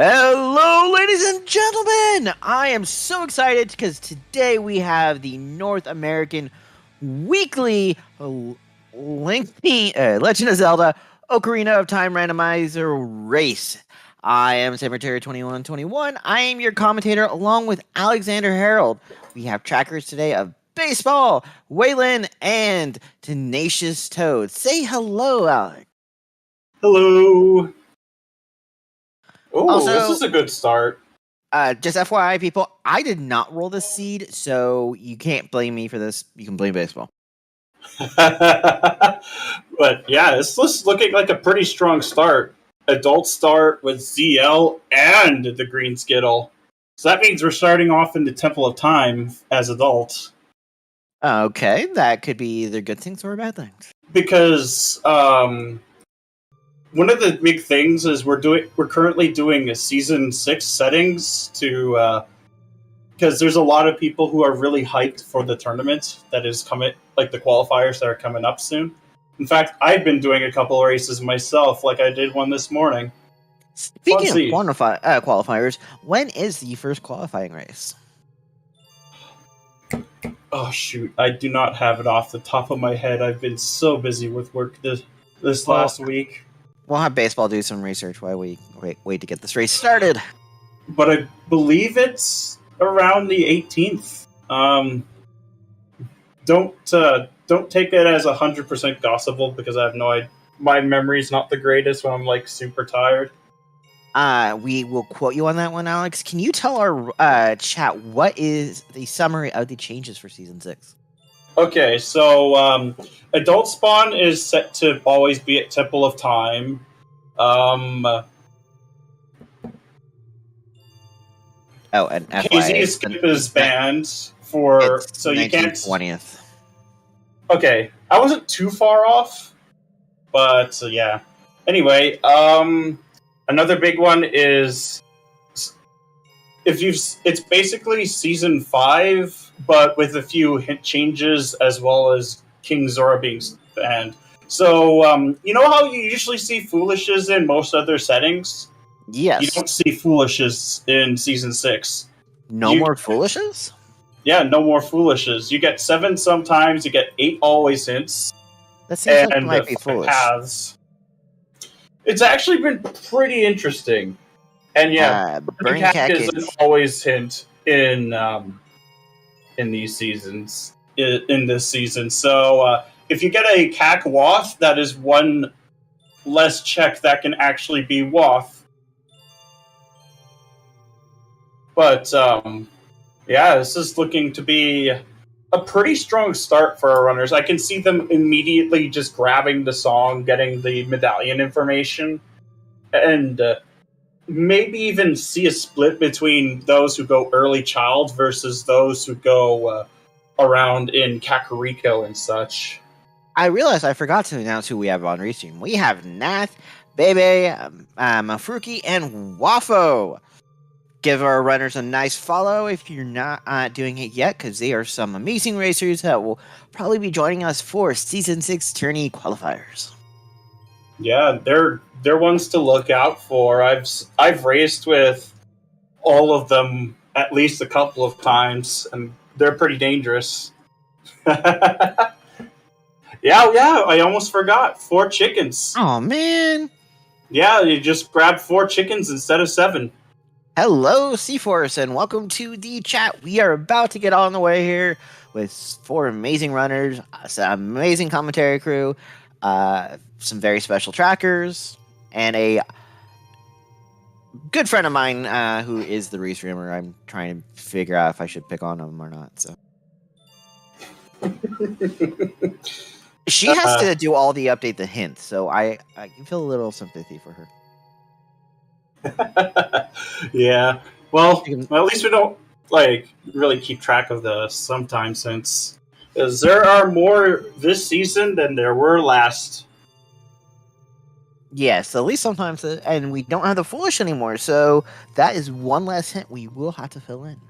Hello, ladies and gentlemen! I am so excited because today we have the North American weekly lengthy Legend of Zelda Ocarina of Time Randomizer race. I am Secretary2121. I am your commentator along with Alexander Harold. We have trackers today of Baseball, Waylon, and Tenacious Toad. Say hello, Alex. Hello. Oh, Also, this is a good start. Just FYI, people, I did not roll this seed, so you can't blame me for this. You can blame baseball. But yeah, this is looking like a pretty strong start. Adult start with ZL and the Green Skittle. So that means we're starting off in the Temple of Time as adults. Okay, that could be either good things or bad things. Because one of the big things is we're currently doing a season 6 settings to because there's a lot of people who are really hyped for the tournament that is coming, like the qualifiers that are coming up soon. In fact, I've been doing a couple of races myself, like I did one this morning. Speaking of qualifiers, when is the first qualifying race? Oh shoot, I do not have it off the top of my head. I've been so busy with work this last week. We'll have baseball do some research while we wait to get this race started. But I believe it's around the 18th. Don't take it as 100% gospel because I have no idea. My memory's not the greatest when I'm like super tired. We will quote you on that one, Alex. Can you tell our chat what is the summary of the changes for Season 6? Okay, so Adult Spawn is set to always be at Temple of Time. And KZ Skip is banned for so you can't 20th. Okay, I wasn't too far off, but yeah. Anyway, another big one is it's basically Season 5, but with a few hint changes as well as King Zora being banned. So, you know how you usually see Foolishes in most other settings? Yes. You don't see Foolishes in Season 6. No more Foolishes? Yeah, no more Foolishes. You get 7 sometimes, you get 8 always hints. That seems like it might be foolish. Paths. It's actually been pretty interesting. And yeah, Burning Cack is an always hint in these seasons, in this season. So if you get a Cack Wath, that is one less check that can actually be Wath. But yeah, this is looking to be a pretty strong start for our runners. I can see them immediately just grabbing the song, getting the medallion information, and maybe even see a split between those who go early child versus those who go around in Kakariko and such. I realized I forgot to announce who we have on Restream. We have Nath, Bebe, Mafruki, and Wafo. Give our runners a nice follow if you're not doing it yet, because they are some amazing racers that will probably be joining us for Season 6 tourney qualifiers. Yeah, they're ones to look out for. I've raced with all of them at least a couple of times, and they're pretty dangerous. yeah, I almost forgot. 4 chickens. Oh, man. Yeah, you just grab 4 chickens instead of 7. Hello, Seaforce, and welcome to the chat. We are about to get on the way here with 4 amazing runners, some amazing commentary crew, some very special trackers, and a good friend of mine who is the restreamer. I'm trying to figure out if I should pick on him or not. So she has to do all the update the hints, so I can feel a little sympathy for her. Yeah. Well, at least we don't really keep track of the sometimes, since there are more this season than there were last. Yes, at least sometimes, and we don't have the Foolish anymore, so that is one less hint we will have to fill in.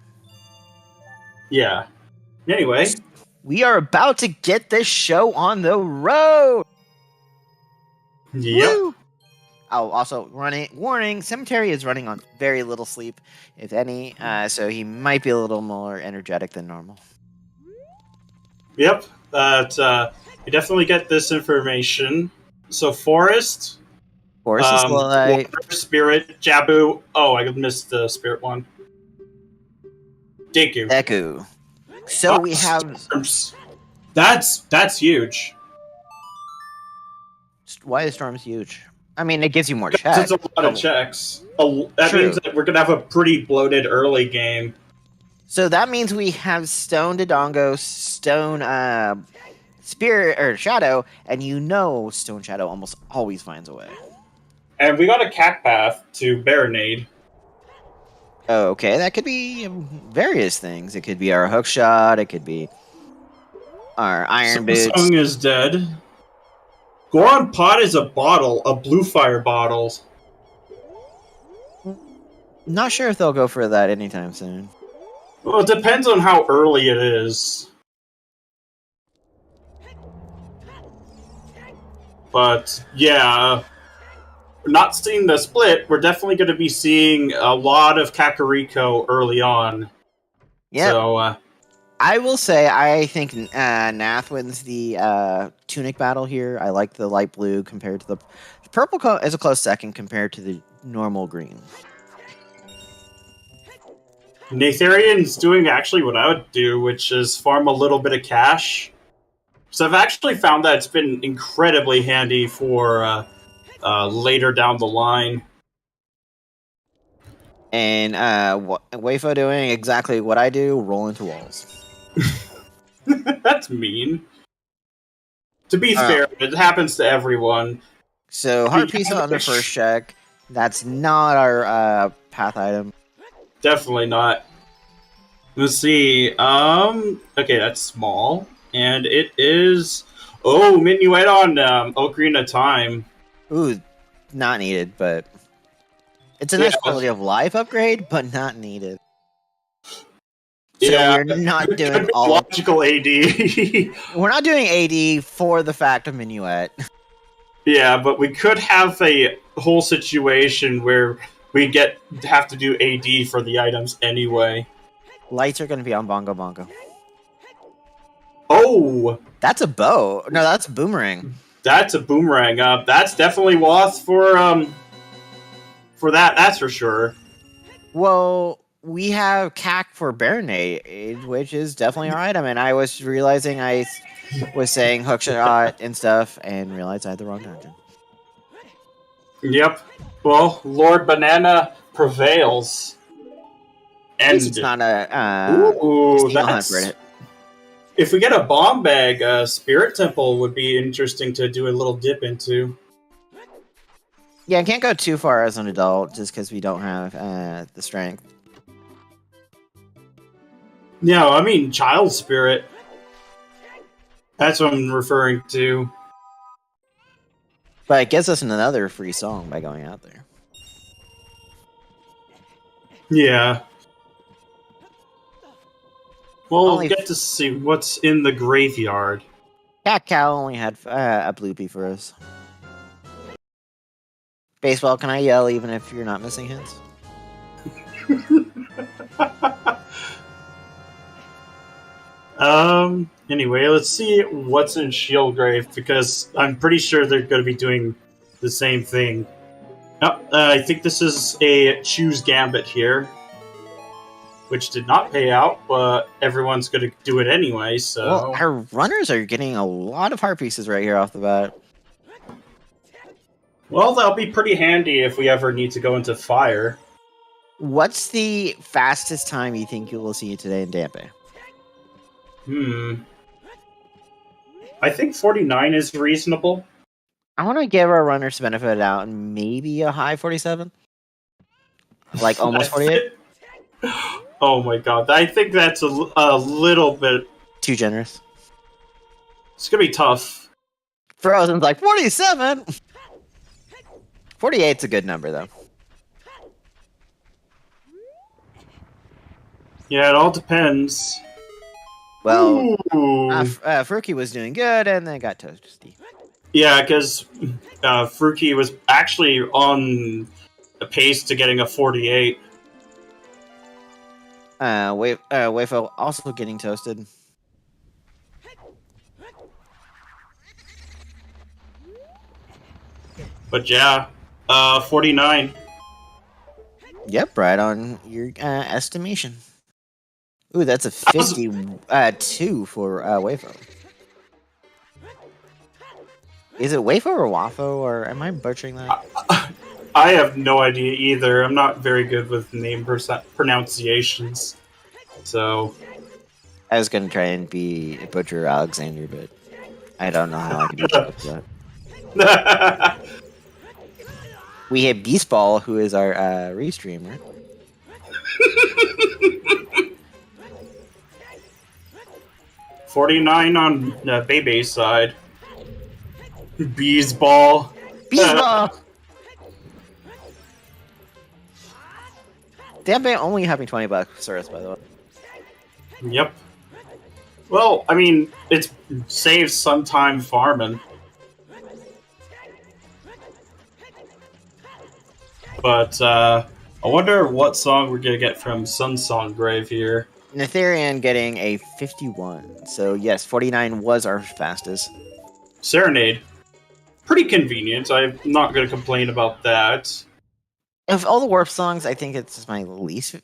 Yeah. Anyway, we are about to get this show on the road. Yep. Woo! Also, warning, Cemetery is running on very little sleep, if any, so he might be a little more energetic than normal. Yep, you definitely get this information. So Forest, Forest is Water, Spirit, Jabu. Oh, I missed the Spirit one. Deku. Deku. So we have... Storms. That's huge. Why is Storms huge? I mean, it gives you more Because checks. it's a lot of checks. That means that we're going to have a pretty bloated early game. So that means we have Stone Dodongo, Stone Spirit, or Shadow, and you know Stone Shadow almost always finds a way. And we got a Cack Path to Baronade. Okay, that could be various things. It could be our hook shot, it could be our iron boots. Samsung is dead. Goron Pot is a bottle, a blue fire bottle. Not sure if they'll go for that anytime soon. Well, it depends on how early it is. But, yeah, we're not seeing the split. We're definitely going to be seeing a lot of Kakariko early on. Yeah. So, I will say, I think Nath wins the Tunic battle here. I like the light blue compared to the purple is a close second compared to the normal green. Natharian's doing actually what I would do, which is farm a little bit of cash. So I've actually found that it's been incredibly handy for later down the line. And Wayfo doing exactly what I do, roll into walls. That's mean. To be fair, it happens to everyone. So heart piece on the first check. That's not our path item. Definitely not. Let's see. Okay, that's small. And it is... Oh, Minuet on Ocarina of Time. Ooh, not needed, but... It's a nice quality of life upgrade, but not needed. So we're not doing all... Logical AD. We're not doing AD for the fact of Minuet. Yeah, but we could have a whole situation where we have to do AD for the items anyway. Lights are going to be on Bongo Bongo. Oh! That's a bow. No, that's a boomerang. That's a boomerang. That's definitely Woth for that, that's for sure. Well, we have CAC for Baronade, which is definitely our item, and I was realizing I was saying hookshot and stuff, and realized I had the wrong dungeon. Yep. Well, Lord Banana prevails. And it's not a that's... If we get a bomb bag, Spirit Temple would be interesting to do a little dip into. Yeah, I can't go too far as an adult, just because we don't have the strength. No, I mean Child Spirit. That's what I'm referring to. But it gives us another free song by going out there. Yeah. We'll get to see what's in the graveyard. Cat Cow only had a bloopy for us. Baseball, can I yell even if you're not missing hints? Anyway, let's see what's in Shieldgrave, because I'm pretty sure they're going to be doing the same thing. I think this is a Choose Gambit here, which did not pay out, but everyone's going to do it anyway, so... Well, our runners are getting a lot of heart pieces right here off the bat. Well, that'll be pretty handy if we ever need to go into fire. What's the fastest time you think you will see today in Dampe? I think 49 is reasonable. I want to give our runners the benefit of the doubt and maybe a high 47? Like almost 48? Oh my god, I think that's a little bit... too generous. It's gonna be tough. Frozen's like, 47? 48's a good number, though. Yeah, it all depends. Well, Furuki was doing good, and then got toasty. Yeah, because Fruki was actually on the pace to getting a 48. Wayfo also getting toasted. But yeah, 49. Yep, right on your estimation. Ooh, that's a That was 52 for Wayfo. Is it Wayfo or Wafo, or am I butchering that? I have no idea either. I'm not very good with name pronunciations. So I was gonna try and be butcher Alexander, but I don't know how I can be close to that. We have Beastball, who is our restreamer. $49 on Bebe's side. Bees ball. Beastball! Damn it, only having $20 Surus, by the way. Yep. Well, I mean, it saves some time farming. But I wonder what song we're gonna get from Sunsong Grave here. Netherian getting a 51. So yes, 49 was our fastest. Serenade. Pretty convenient. I'm not gonna complain about that. Of all the warp songs, I think it's my least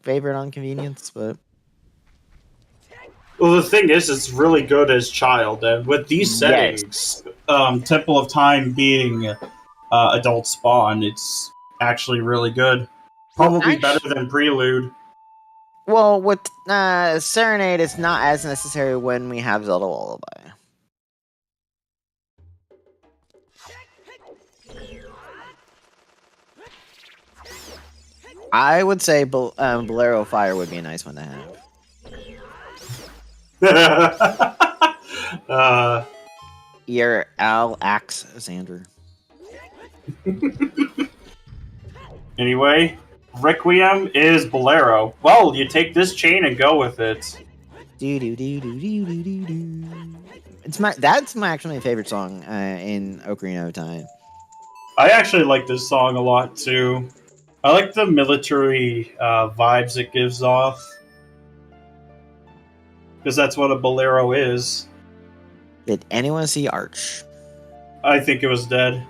favorite on convenience, but Well, the thing is, it's really good as child, and with these settings, Temple of Time being adult spawn, it's actually really good. Probably better than Prelude. Well, with Serenade, it's not as necessary when we have Zelda Lullaby. I would say Bolero Fire would be a nice one to have. You're Alexander. Anyway, Requiem is Bolero. Well, you take this chain and go with it. That's actually my favorite song in Ocarina of Time. I actually like this song a lot too. I like the military vibes it gives off. Because that's what a bolero is. Did anyone see Arch? I think it was dead.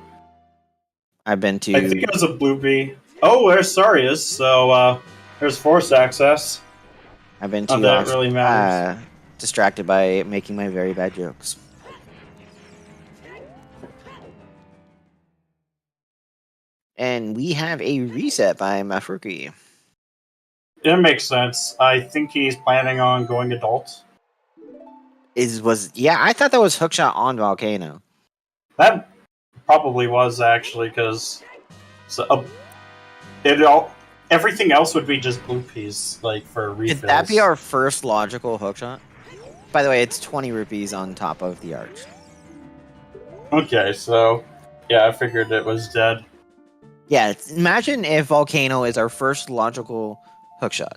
I've been to... I think it was a Bloopy. Oh, there's Sarius, so there's force access. I've been too that really matters. Distracted by making my very bad jokes. And we have a reset by Mafruki. It makes sense. I think he's planning on going adult. Yeah, I thought that was Hookshot on Volcano. That probably was actually, because everything else would be just Bloopies, like for refills. Could that be our first logical Hookshot? By the way, it's 20 rupees on top of the Arch. Okay, so yeah, I figured it was dead. Yeah, imagine if Volcano is our first logical hookshot.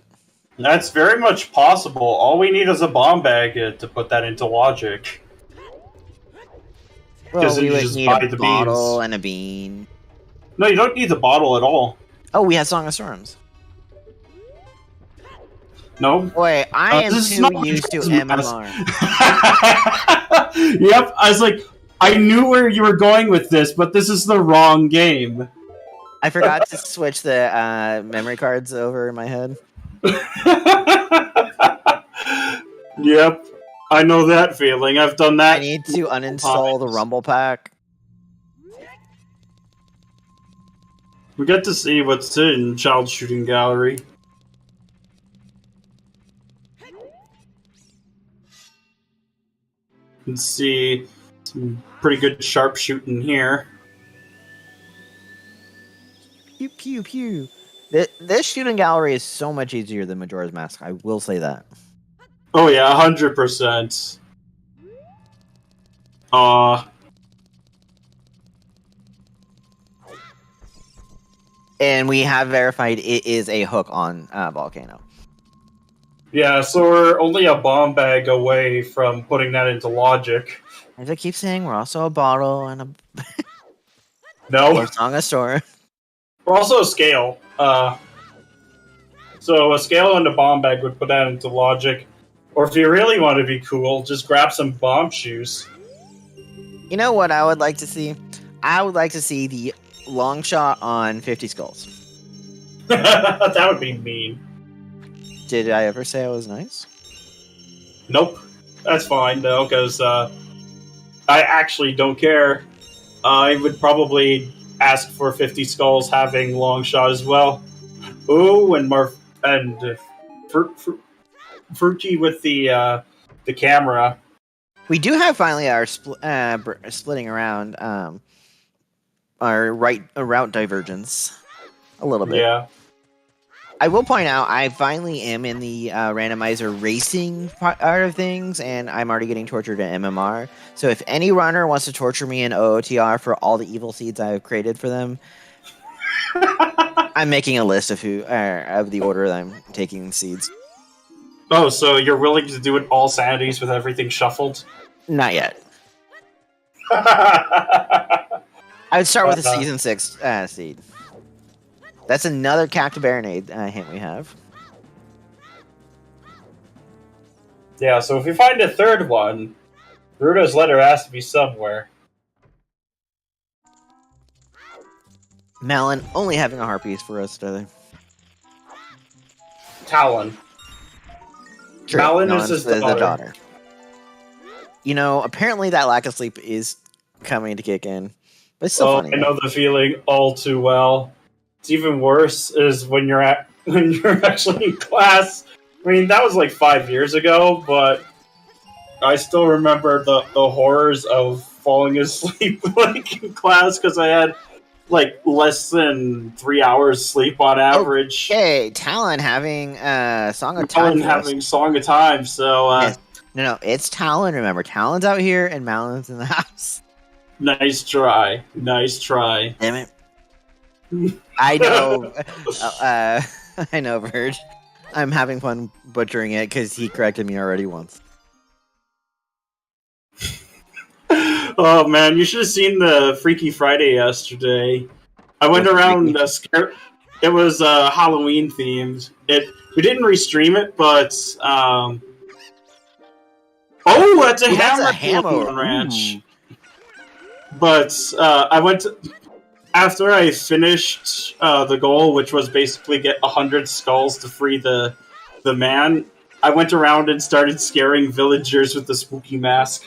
That's very much possible. All we need is a bomb bag to put that into logic. Well, we would need a bottle and a bean. No, you don't need the bottle at all. Oh, we had Song of Storms. No. Boy, I am too used to MMR. Yep, I was like, I knew where you were going with this, but this is the wrong game. I forgot to switch the memory cards over in my head. Yep, I know that feeling. I've done that. I need to uninstall the Rumble Pack. We get to see what's in Child Shooting Gallery. You can see some pretty good sharpshooting here. Pew pew pew. This shooting gallery is so much easier than Majora's Mask. I will say that. Oh yeah, 100%. And we have verified it is a hook on Volcano. Yeah, so we're only a bomb bag away from putting that into logic. As I keep saying, we're also a bottle and a No, or song a store. we're also a scale. So a scale and a bomb bag would put that into logic. Or if you really want to be cool, just grab some bomb shoes. You know what I would like to see? I would like to see the long shot on 50 skulls. That would be mean. Did I ever say I was nice? Nope. That's fine, though, because I actually don't care. I would probably ask for 50 skulls having long shot as well. Ooh, and Fruity with the camera. We do have finally our splitting around our route divergence a little bit. Yeah. I will point out I finally am in the randomizer racing part of things, and I'm already getting tortured in MMR. So if any runner wants to torture me in OOTR for all the evil seeds I have created for them, I'm making a list of who of the order that I'm taking seeds. Oh, so you're willing to do it all sanities with everything shuffled? Not yet. I would start with a season 6 seed. That's another Captain Baronade hint we have. Yeah, so if we find a third one, Rudo's letter has to be somewhere. Malin only having a harpies for us today. Talon. True. Malin is his the daughter. daughter. You know, apparently that lack of sleep is coming to kick in. But it's still funny. I know the feeling all too well. It's even worse is when you're actually in class. I mean, that was like 5 years ago, but I still remember the horrors of falling asleep like in class because I had like less than 3 hours sleep on average. Okay, Talon having Song of Time. Talon having Song of Time, so yes. No, it's Talon. Remember, Talon's out here and Malin's in the house. Nice try. Nice try. Damn it. I know. I know, Verge. I'm having fun butchering it because he corrected me already once. Oh man, you should have seen the Freaky Friday yesterday. I went around scare. It was Halloween themed. We didn't restream it, but oh, that's a hammer ranch. But I went to, after I finished the goal, which was basically get 100 skulls to free the man. I went around and started scaring villagers with the spooky mask.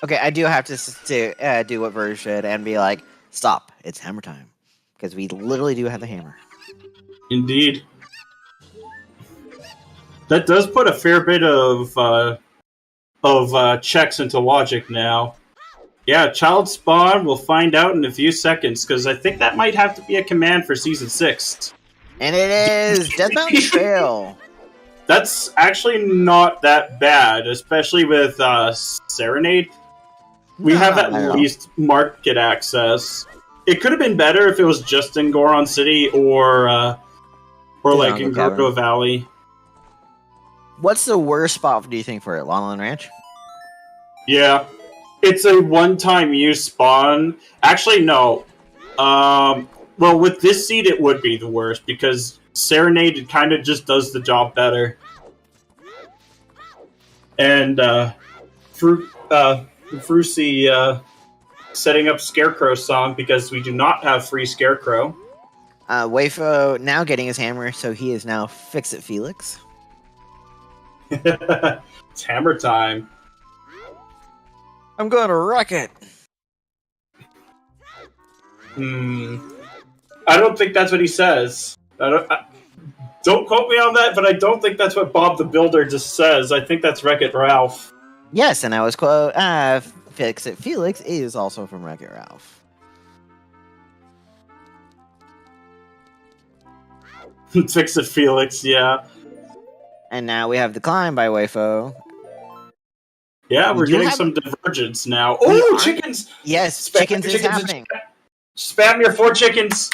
Okay, I do have to do what Verge should and be like, stop, it's hammer time. Because we literally do have the hammer. Indeed. That does put a fair bit of checks into logic now. Yeah, child spawn, we'll find out in a few seconds, because I think that might have to be a command for Season 6. And it is Death Mountain Trail. That's actually not that bad, especially with Serenade. We have at least market access. It could have been better if it was just in Goron City or like in Gerudo Valley. What's the worst spot, do you think, for it? Lon Ranch? Yeah. It's a one-time use spawn. Actually, no. Well, with this seed, it would be the worst, because Serenade kind of just does the job better. And Frucy setting up Scarecrow song because we do not have free Scarecrow. Wafo now getting his hammer, so he is now Fix-It Felix. It's hammer time. I'm going to wreck it. I don't think that's what he says. Don't quote me on that, but I don't think that's what Bob the Builder just says. I think that's Wreck-It Ralph. Yes, and I was quote, Fix-It Felix is also from Wreck-It Ralph. Fix-It Felix, yeah. And now we have the climb by Wafo. Yeah, we're getting some divergence now. Oh, chickens! Yes, chickens is happening. Spam your 4 chickens.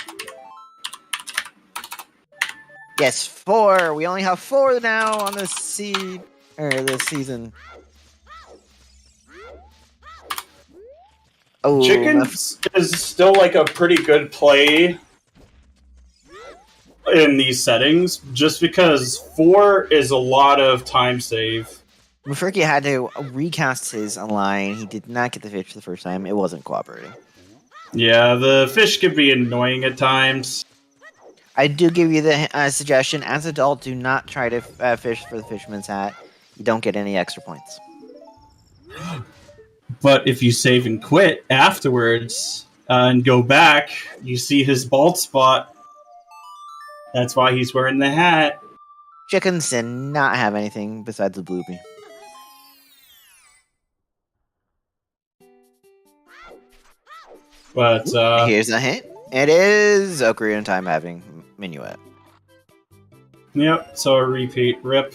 Yes, 4. We only have 4 now on this this season. Oh, Chickens is still like a pretty good play in these settings, just because 4 is a lot of time save. Mafurky had to recast his line. He did not get the fish the first time. It wasn't cooperating. Yeah, the fish can be annoying at times. I do give you the suggestion, as an adult, do not try to fish for the fisherman's hat. You don't get any extra points. But if you save and quit afterwards and go back, you see his bald spot. That's why he's wearing the hat. Chickens did not have anything besides a bloopy. But here's a hint. It is Ocarina of Time having Minuet. Yep, so a repeat. Rip.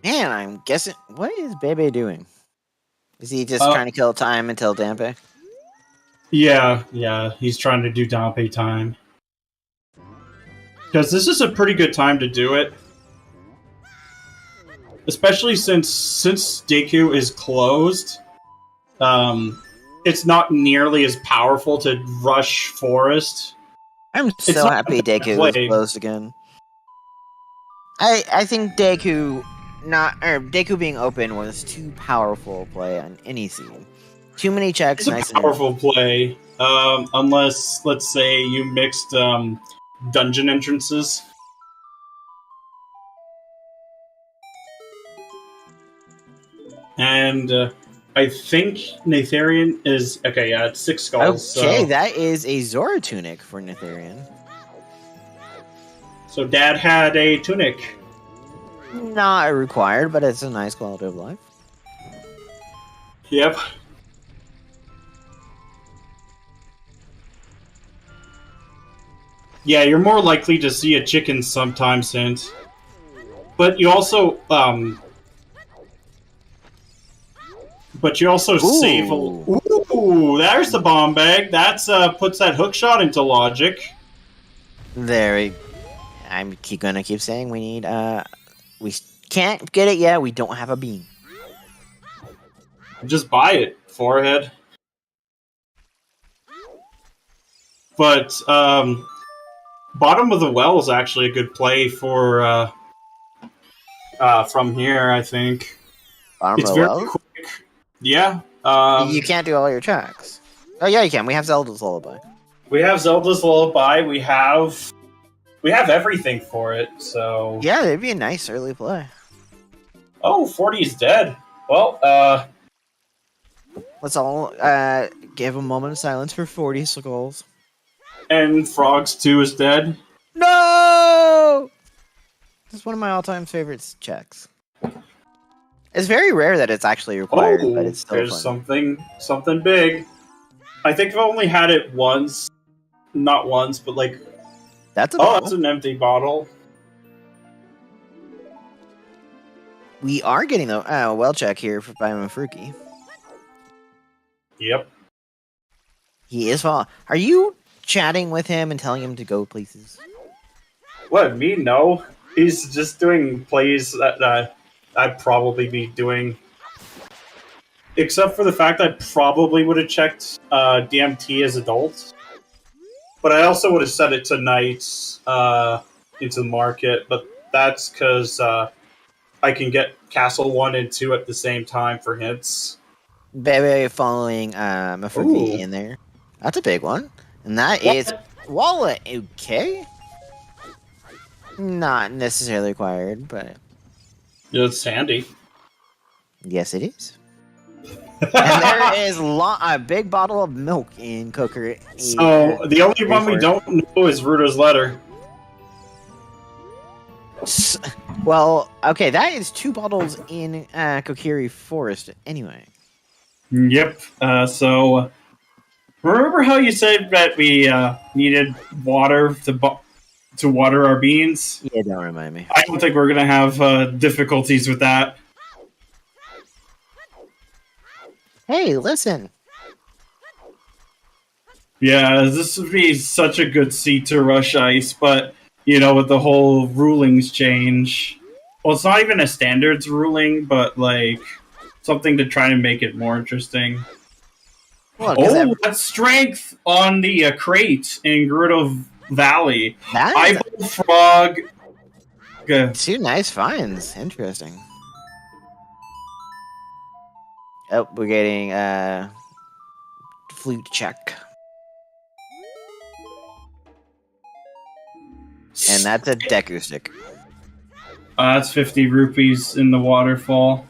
Man, I'm guessing... What is Bebe doing? Is he just trying to kill time until Dampe? Yeah, he's trying to do Dampe time. Because this is a pretty good time to do it. Especially since Deku is closed, it's not nearly as powerful to rush Forest. I'm so happy Deku is closed again. I think Deku being open was too powerful play on any scene. Too many checks. It's a powerful play, unless, let's say, you mixed dungeon entrances. And I think Natharian is... Okay, yeah, it's 6 skulls. Okay, so. That is a Zora tunic for Natharian. So Dad had a tunic. Not required, but it's a nice quality of life. Yep. Yeah, you're more likely to see a chicken sometimes, hint. But you also, save a... Ooh, there's the bomb bag. That's, puts that hook shot into logic. I'm gonna keep saying we need, we can't get it yet. We don't have a beam. Just buy it, forehead. But, bottom of the well is actually a good play for, from here, I think. Bottom it's of the very well? quick. Yeah. You can't do all your checks. Oh yeah, you can. We have Zelda's Lullaby. We have Zelda's Lullaby. We have everything for it, so... Yeah, it'd be a nice early play. Oh, 40's dead. Well, let's all give a moment of silence for 40 skulls. And Frogs 2 is dead. No! This is one of my all-time favorites checks. It's very rare that it's actually required, but it's still there's fun. something big. I think I've only had it once. Not once, but like... That's a bottle. That's an empty bottle. We are getting a well check here by Mafurky. Yep. He is following. Are you chatting with him and telling him to go places? What, me? No. He's just doing plays that I'd probably be doing. Except for the fact I probably would have checked DMT as adults. But I also would have set it tonight into the market. But that's because I can get Castle 1 and 2 at the same time for hints. Very following Mafurky in there. That's a big one. And that is Wallet. Okay. Not necessarily required, but... Yeah, it's handy. Yes, it is. And there is a big bottle of milk in Coker. So, the only one we don't know is Ruto's letter. Well, okay, that is 2 bottles in Kokiri Forest anyway. Yep. So, remember how you said that we needed water to water our beans? Yeah, don't remind me. I don't think we're going to have difficulties with that. Hey, listen. Yeah, this would be such a good seat to rush ice, but with the whole rulings change. Well, it's not even a standards ruling, but like something to try to make it more interesting. Well, Oh, that's strength on the crate in Gerudo Valley. Eyeball frog. Two nice finds. Interesting. Oh, we're getting flute check. And that's a Deku stick. That's 50 rupees in the waterfall.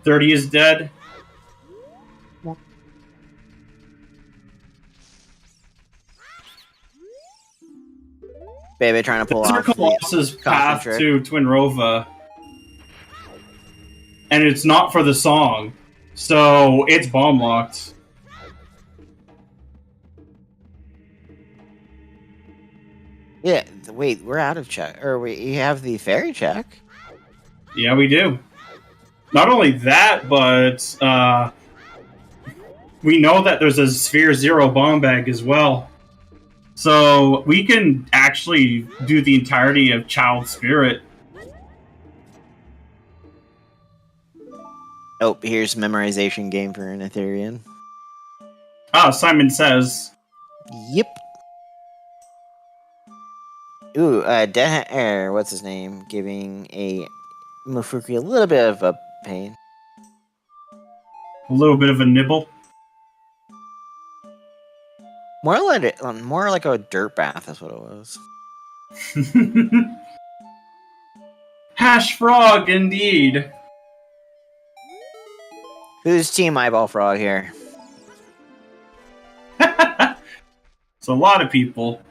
30 is dead. Baby trying to pull off Colossus path to Twinrova. And it's not for the song. So it's bomb locked. Yeah, wait, we're out of check. Or we have the fairy check. Yeah, we do. Not only that, but we know that there's a Sphere Zero bomb bag as well. So we can actually do the entirety of Child Spirit. Oh, here's memorization game for an Ethereum. Ah, Simon Says. Yep. Ooh, what's his name? Giving a Mufuki a little bit of a pain. A little bit of a nibble. More like a dirt bath is what it was. Hash frog, indeed. Who's Team Eyeball Frog here? It's a lot of people.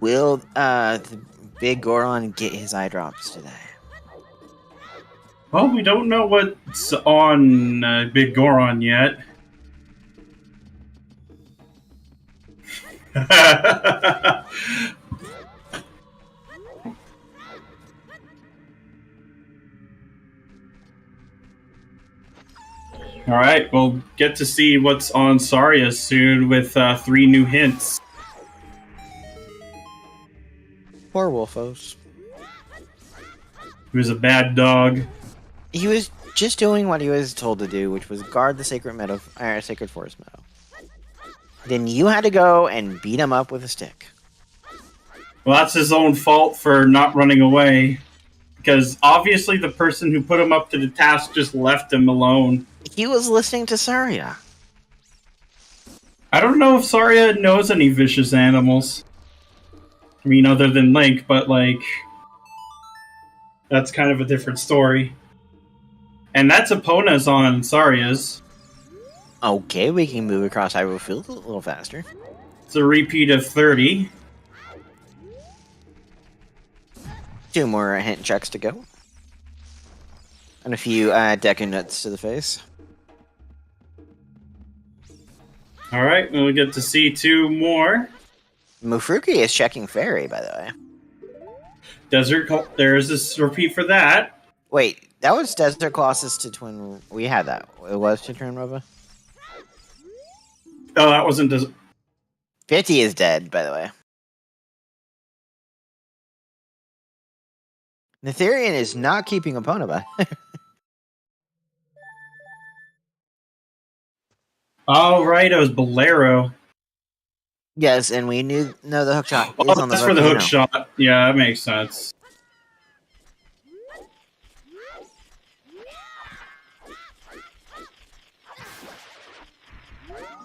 Will the big Goron get his eye drops today? Well, we don't know what's on Big Goron yet. Alright, we'll get to see what's on Saria soon with 3 new hints. Poor Wolfos. He was a bad dog. He was just doing what he was told to do, which was guard the sacred forest meadow. Then you had to go and beat him up with a stick. Well, that's his own fault for not running away. Because obviously the person who put him up to the task just left him alone. He was listening to Saria. I don't know if Saria knows any vicious animals. I mean, other than Link, but like... that's kind of a different story. And that's Epona's on Saria's. Okay, we can move across Hyrule Field a little faster. It's a repeat of 30. 2 more hint checks to go. And a few Deku nuts to the face. Alright, we'll get to see 2 more. Mufruki is checking Fairy, by the way. There's this repeat for that. Wait, that was Desert Colossus to Twin... We had that. It was to Twinrova? Oh, that wasn't... 50 is dead, by the way. Netherian is not keeping Epona by. Oh, right, it was Bolero. Yes, and we know the hookshot is on the that's for the hookshot. Yeah, that makes sense.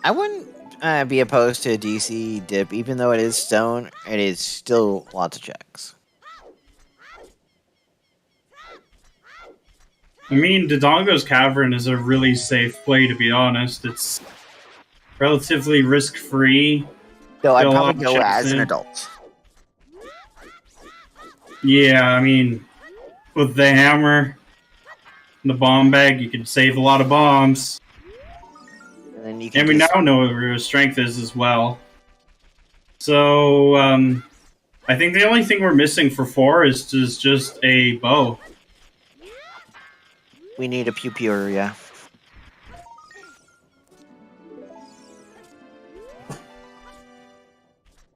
I wouldn't be opposed to a DC dip, even though it is stone. It is still lots of checks. I mean, Dodongo's Cavern is a really safe play, to be honest. It's relatively risk-free. Though I'd probably go as an adult. Yeah, I mean, with the hammer and the bomb bag, you can save a lot of bombs. And then you can we now know what your strength is as well. So, I think the only thing we're missing for 4 is just a bow. We need a Pupuria.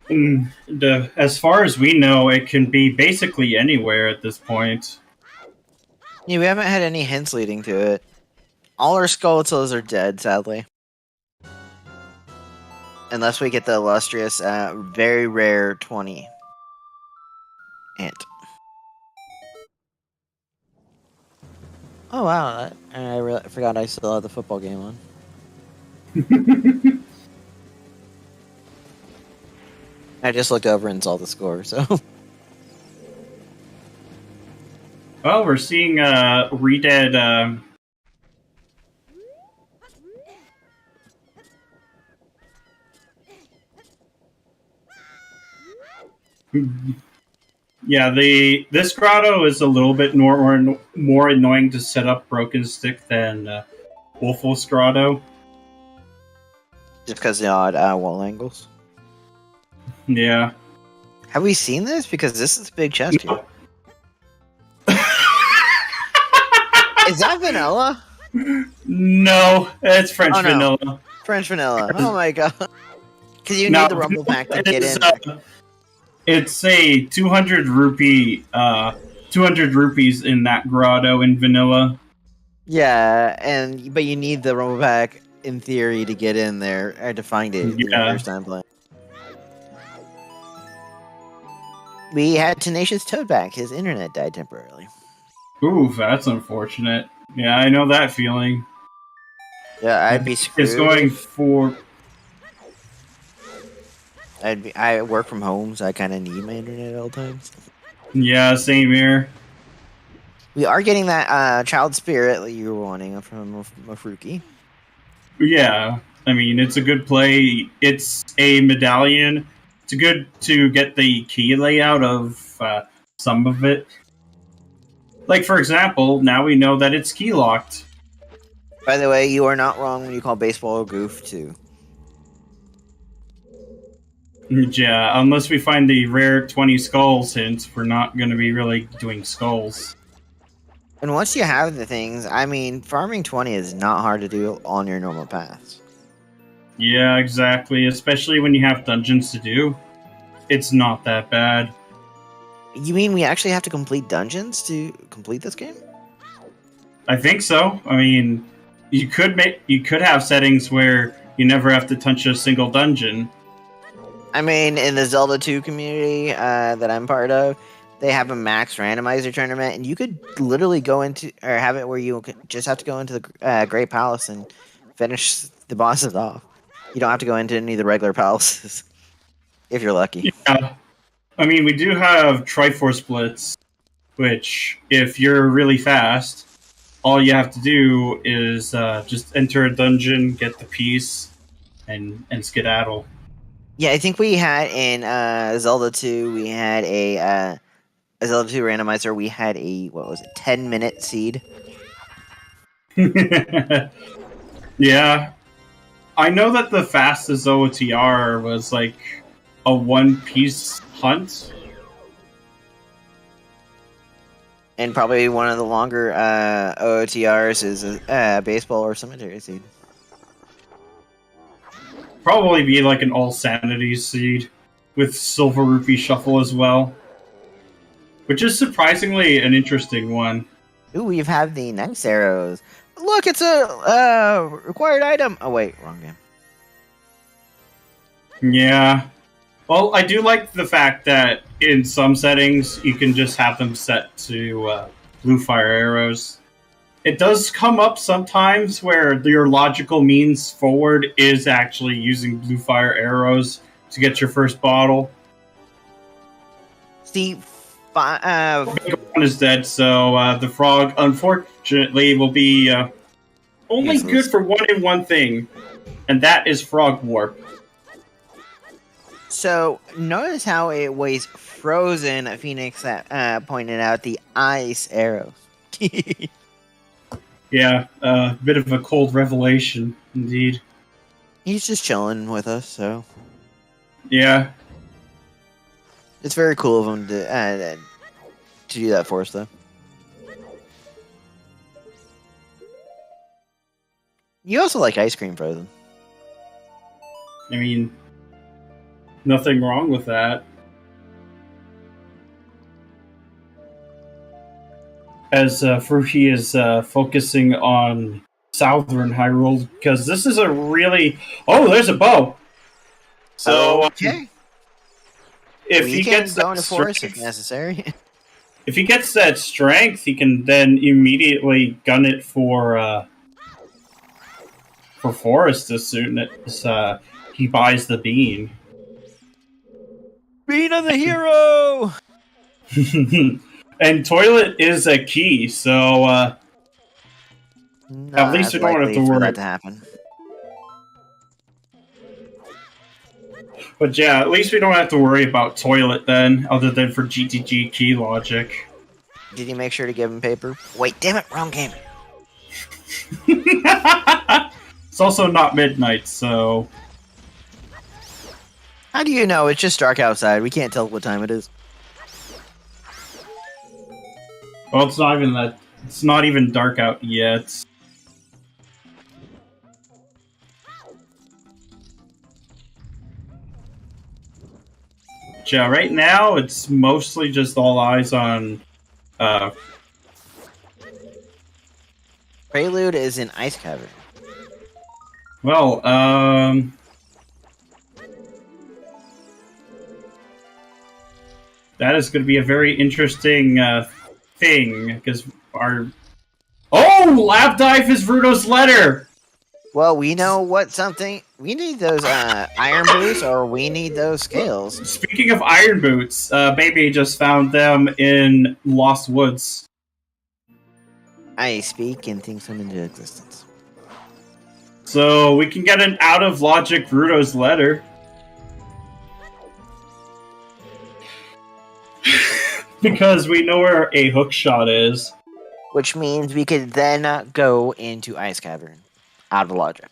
As far as we know, it can be basically anywhere at this point. Yeah, we haven't had any hints leading to it. All our Skeletals are dead, sadly. Unless we get the illustrious, very rare 20 hint. Oh wow, I forgot I still had the football game on. I just looked over and saw the score, so. Well, we're seeing Redead. Yeah, this grotto is a little bit more annoying to set up Broken Stick than Wolf's grotto. Just because the odd wall angles. Yeah. Have we seen this? Because this is a big chest here. Is that vanilla? No, it's French vanilla. French vanilla. Oh my god. Because you need the rumble pack to get in. It's a 200 rupee, 200 rupees in that grotto in vanilla. Yeah, but you need the rumble pack in theory to get in there or to find it the first time playing. We had Tenacious Toad back. His internet died temporarily. Ooh, that's unfortunate. Yeah, I know that feeling. Yeah, I'd be screwed. It's going for. I work from home, so I kind of need my internet at all times. Yeah, same here. We are getting that child spirit that you were wanting from Mafruki. Yeah, I mean, it's a good play. It's a medallion. It's good to get the key layout of some of it. Like, for example, now we know that it's key locked. By the way, you are not wrong when you call baseball a goof, too. Yeah, unless we find the rare 20 skulls hint, we're not going to be really doing skulls. And once you have the things, I mean, farming 20 is not hard to do on your normal paths. Yeah, exactly. Especially when you have dungeons to do. It's not that bad. You mean we actually have to complete dungeons to complete this game? I think so. I mean, you could have settings where you never have to touch a single dungeon. I mean, in the Zelda 2 community that I'm part of, they have a max randomizer tournament, and you could literally go into, or have it where you just have to go into the Great Palace and finish the bosses off. You don't have to go into any of the regular palaces, if you're lucky. Yeah. I mean, we do have Triforce Blitz, which, if you're really fast, all you have to do is just enter a dungeon, get the piece, and skedaddle. Yeah, I think we had in Zelda 2, we had a Zelda 2 randomizer, we had a, 10-minute seed? Yeah. I know that the fastest OOTR was like a one-piece hunt. And probably one of the longer OOTRs is baseball or cemetery seed. Probably be like an all sanities seed with Silver Rupee Shuffle as well. Which is surprisingly an interesting one. Ooh, we've had the nice arrows. Look, it's a required item. Oh, wait, wrong game. Yeah. Well, I do like the fact that in some settings you can just have them set to blue fire arrows. It does come up sometimes where your logical means forward is actually using blue fire arrows to get your first bottle. See, one is dead, so the frog, unfortunately, will be only good for one thing, and that is frog warp. So, notice how it was frozen, Phoenix that pointed out the ice arrows. Yeah, a bit of a cold revelation, indeed. He's just chilling with us, so. Yeah. It's very cool of him to do that for us, though. You also like ice cream frozen. I mean, Nothing wrong with that. As Fruity is focusing on Southern Hyrule, because this is a really... Oh, there's a bow! So, Okay. if We he can gets go that into forest if strength, necessary. if he gets that strength, he can then immediately gun it for forest as soon as he buys the bean. Being of the hero. And toilet is a key, so at least we don't have to for worry. that to happen. But yeah, at least we don't have to worry about toilet then, other than for GTG key logic. Did you make sure to give him paper? Wait, damn it, wrong game. It's also not midnight, so... How do you know? It's just dark outside. We can't tell what time it is. Well, it's not even that... It's not even dark out yet. Yeah, right now, it's mostly just all eyes on... Prelude is in Ice Cavern. Well, that is going to be a very interesting thing, because our... Oh! Lab Dive is Rudo's letter! Well, we know what something... We need those iron boots, or we need those scales. Speaking of iron boots, Baby just found them in Lost Woods. I speak and things come into existence. So we can get an out-of-logic Rudo's letter. Because we know where a hookshot is. Which means we could then go into Ice Cavern. Out of logic.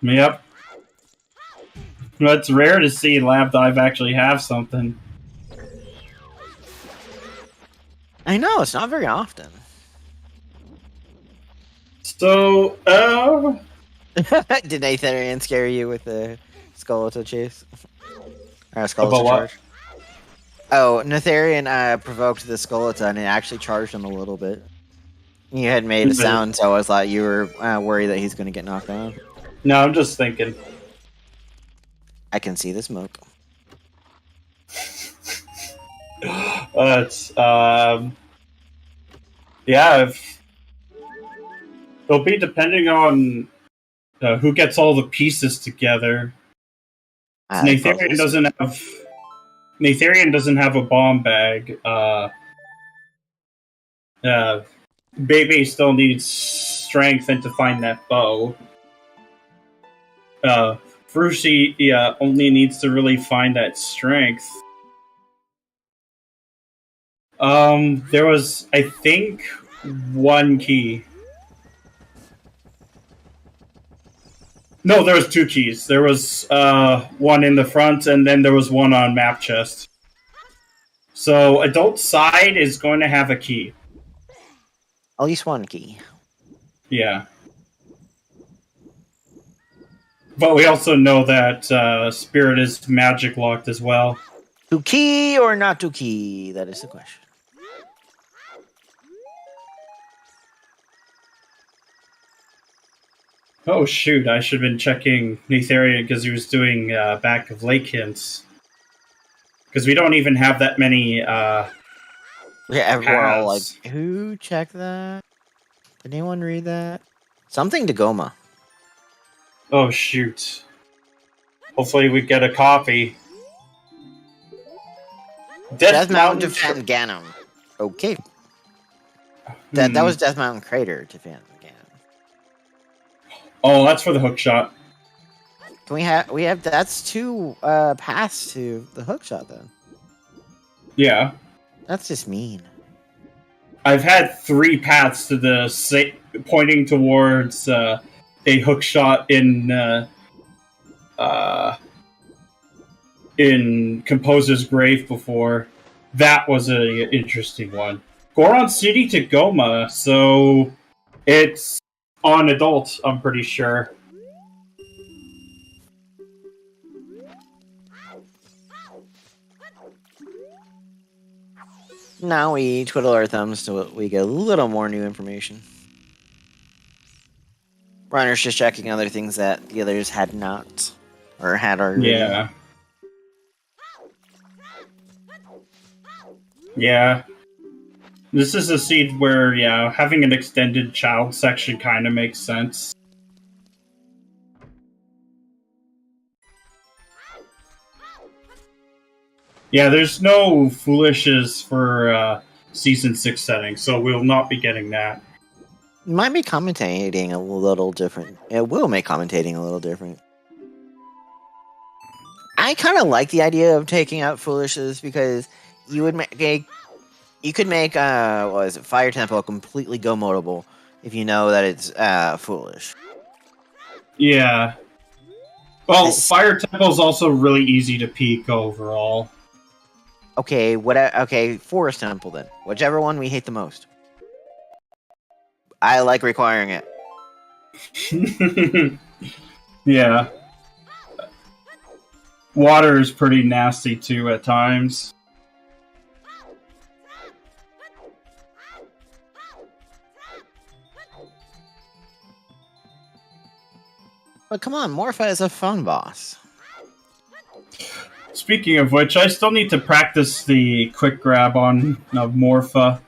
Yep. It's rare to see Lab Dive actually have something. I know, it's not very often. So, Did Nathaniel scare you with the skeletal chase? Or skeletal About what? charge? Oh, Natharian provoked the skeleton and it actually charged him a little bit. You had made a sound, so I thought you were worried that he's going to get knocked down. No, I'm just thinking. I can see the smoke. It's, yeah, it'll be depending on who gets all the pieces together. Natharian doesn't have a bomb bag. Baby still needs strength and to find that bow. Frushi only needs to really find that strength. There was, I think, one key. No, there was two keys. There was one in the front, and then there was one on map chest. So adult side is going to have a key. At least one key. Yeah. But we also know that Spirit is magic locked as well. To key or not to key? That is the question. Oh shoot, I should have been checking Natharian because he was doing back of lake hints. Because we don't even have that many Yeah, everyone all like, paths. who checked that? Did anyone read that? Something to Goma. Oh shoot. Hopefully we get a copy. Death Mountain to Phantom Ganon. Okay. That was Death Mountain Crater to Phantom Ganon. Oh, that's for the hookshot. Can we have that's two paths to the hookshot then. Yeah. That's just mean. I've had 3 paths to the pointing towards a hookshot in Composer's Grave before. That was an interesting one. Goron City to Goma, so it's on adult, I'm pretty sure. Now we twiddle our thumbs so we get a little more new information. Runner's just checking other things that the others had not, or had already. Yeah. Yeah. This is a seed where, yeah, having an extended child section kind of makes sense. Yeah, there's no foolishes for Season 6 setting, so we'll not be getting that. Might be commentating a little different. It will make commentating a little different. I kind of like the idea of taking out foolishes because you would you could make what was it, Fire Temple completely go modable if you know that it's foolish. Yeah. Well, Fire Temple is also really easy to peek overall. Okay, okay, Forest Temple then. Whichever one we hate the most. I like requiring it. Yeah. Water is pretty nasty too at times. But come on, Morpha is a fun boss. Speaking of which, I still need to practice the quick grab on Morpha.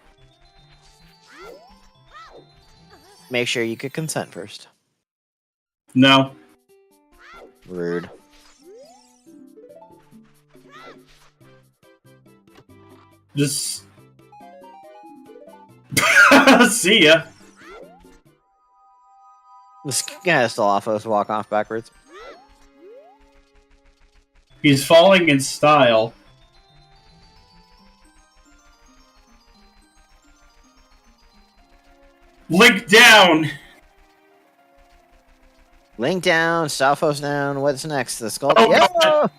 Make sure you get consent first. No. Rude. Just... See ya. This guy still off us walk off backwards. He's falling in style. Link down! Link down, Stalfos down, what's next? The skull? Oh, yeah! God.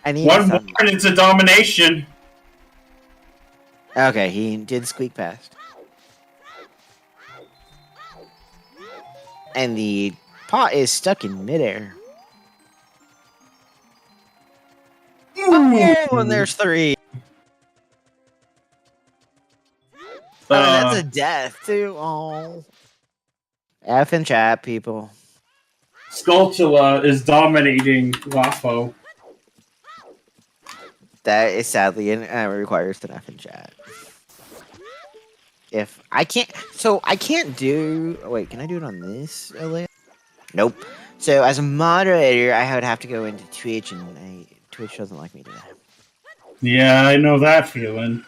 I need One more and it's a domination. Okay, he did squeak past. And the pot is stuck in midair. Oh, and there's 3. Oh, that's a death, too. Oh. F in chat, people. Skulltula is dominating Lafo. That is sadly requires an F in chat. If I can't, so I can't do. Wait, can I do it on this? Nope. So as a moderator, I would have to go into Twitch, and Twitch doesn't like me today. Yeah, I know that feeling.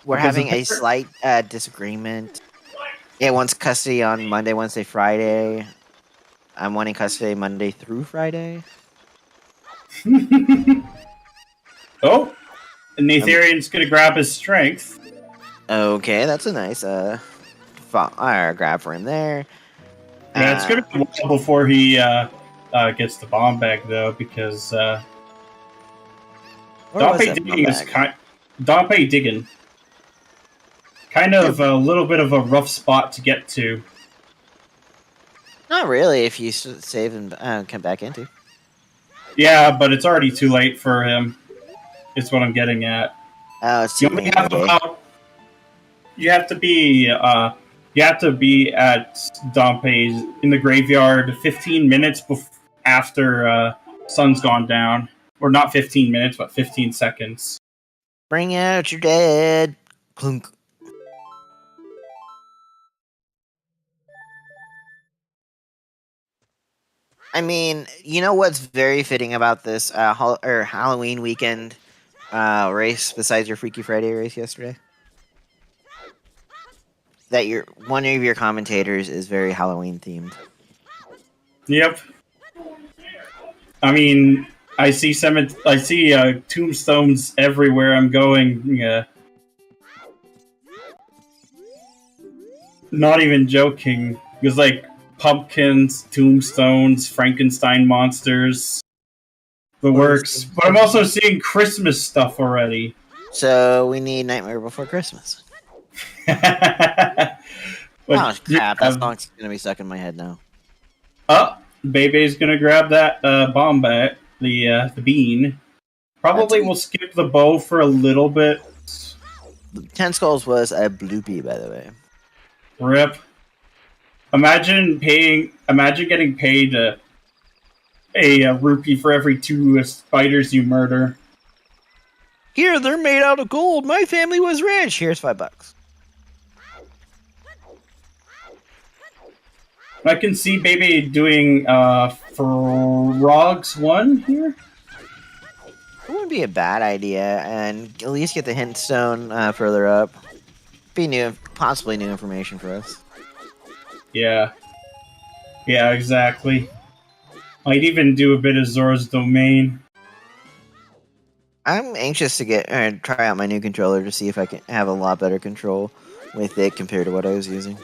We're having a slight disagreement. It wants custody on Monday, Wednesday, Friday. I'm wanting custody Monday through Friday. Oh, and Natharian's gonna grab his strength. Okay, that's a nice grab for him there. Yeah, it's gonna be a while before he gets the bomb back though, because Dompe digging is Dompe digging. Kind of a little bit of a rough spot to get to. Not really, if you save and come back into. Yeah, but it's already too late for him. Is what I'm getting at. It's You only have about. You have to be at Dompe's in the graveyard 15 minutes after sun's gone down, or not 15 minutes, but 15 seconds. Bring out your dead. Clunk. I mean, you know what's very fitting about this Halloween weekend race, besides your Freaky Friday race yesterday? That one of your commentators is very Halloween themed. Yep. I mean, I see tombstones everywhere I'm going. Not even joking. There's like pumpkins, tombstones, Frankenstein monsters, the works. But I'm also seeing Christmas stuff already. So we need Nightmare Before Christmas. But, oh crap! That song's gonna be stuck in my head now. Bebe's gonna grab that bomb back, the bean. Probably we'll skip the bow for a little bit. 10 Skulls was a bloopy, by the way. Rip. Imagine getting paid a rupee for every 2 spiders you murder. Here, they're made out of gold. My family was rich. Here's $5. I can see Baby doing Frogs 1 here. It wouldn't be a bad idea, and at least get the hint stone further up. Be possibly new information for us. Yeah. Yeah, exactly. Might even do a bit of Zora's Domain. I'm anxious to try out my new controller to see if I can have a lot better control with it compared to what I was using.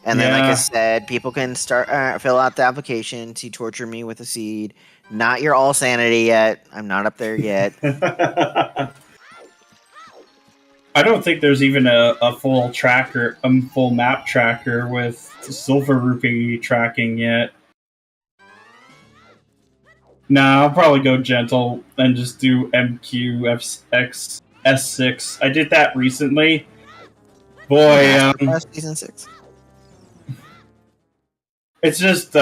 And then, like I said, people can start fill out the application to torture me with a seed. Not your all sanity yet. I'm not up there yet. I don't think there's even a full tracker, full map tracker with Silver Rupee tracking yet. Nah, I'll probably go gentle and just do MQFX S6. I did that recently. Boy, Season 6. It's just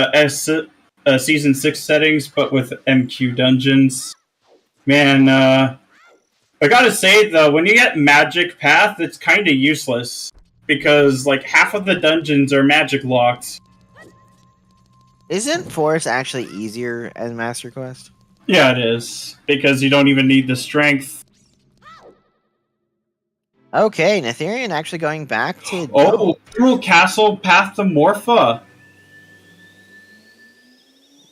Season 6 settings, but with MQ dungeons. Man, I gotta say, though, when you get Magic Path, it's kind of useless. Because, like, half of the dungeons are magic locked. Isn't Forest actually easier as Master Quest? Yeah, it is. Because you don't even need the strength. Okay, Netherian actually going back to... Oh, Hyrule Castle Path to Morpha.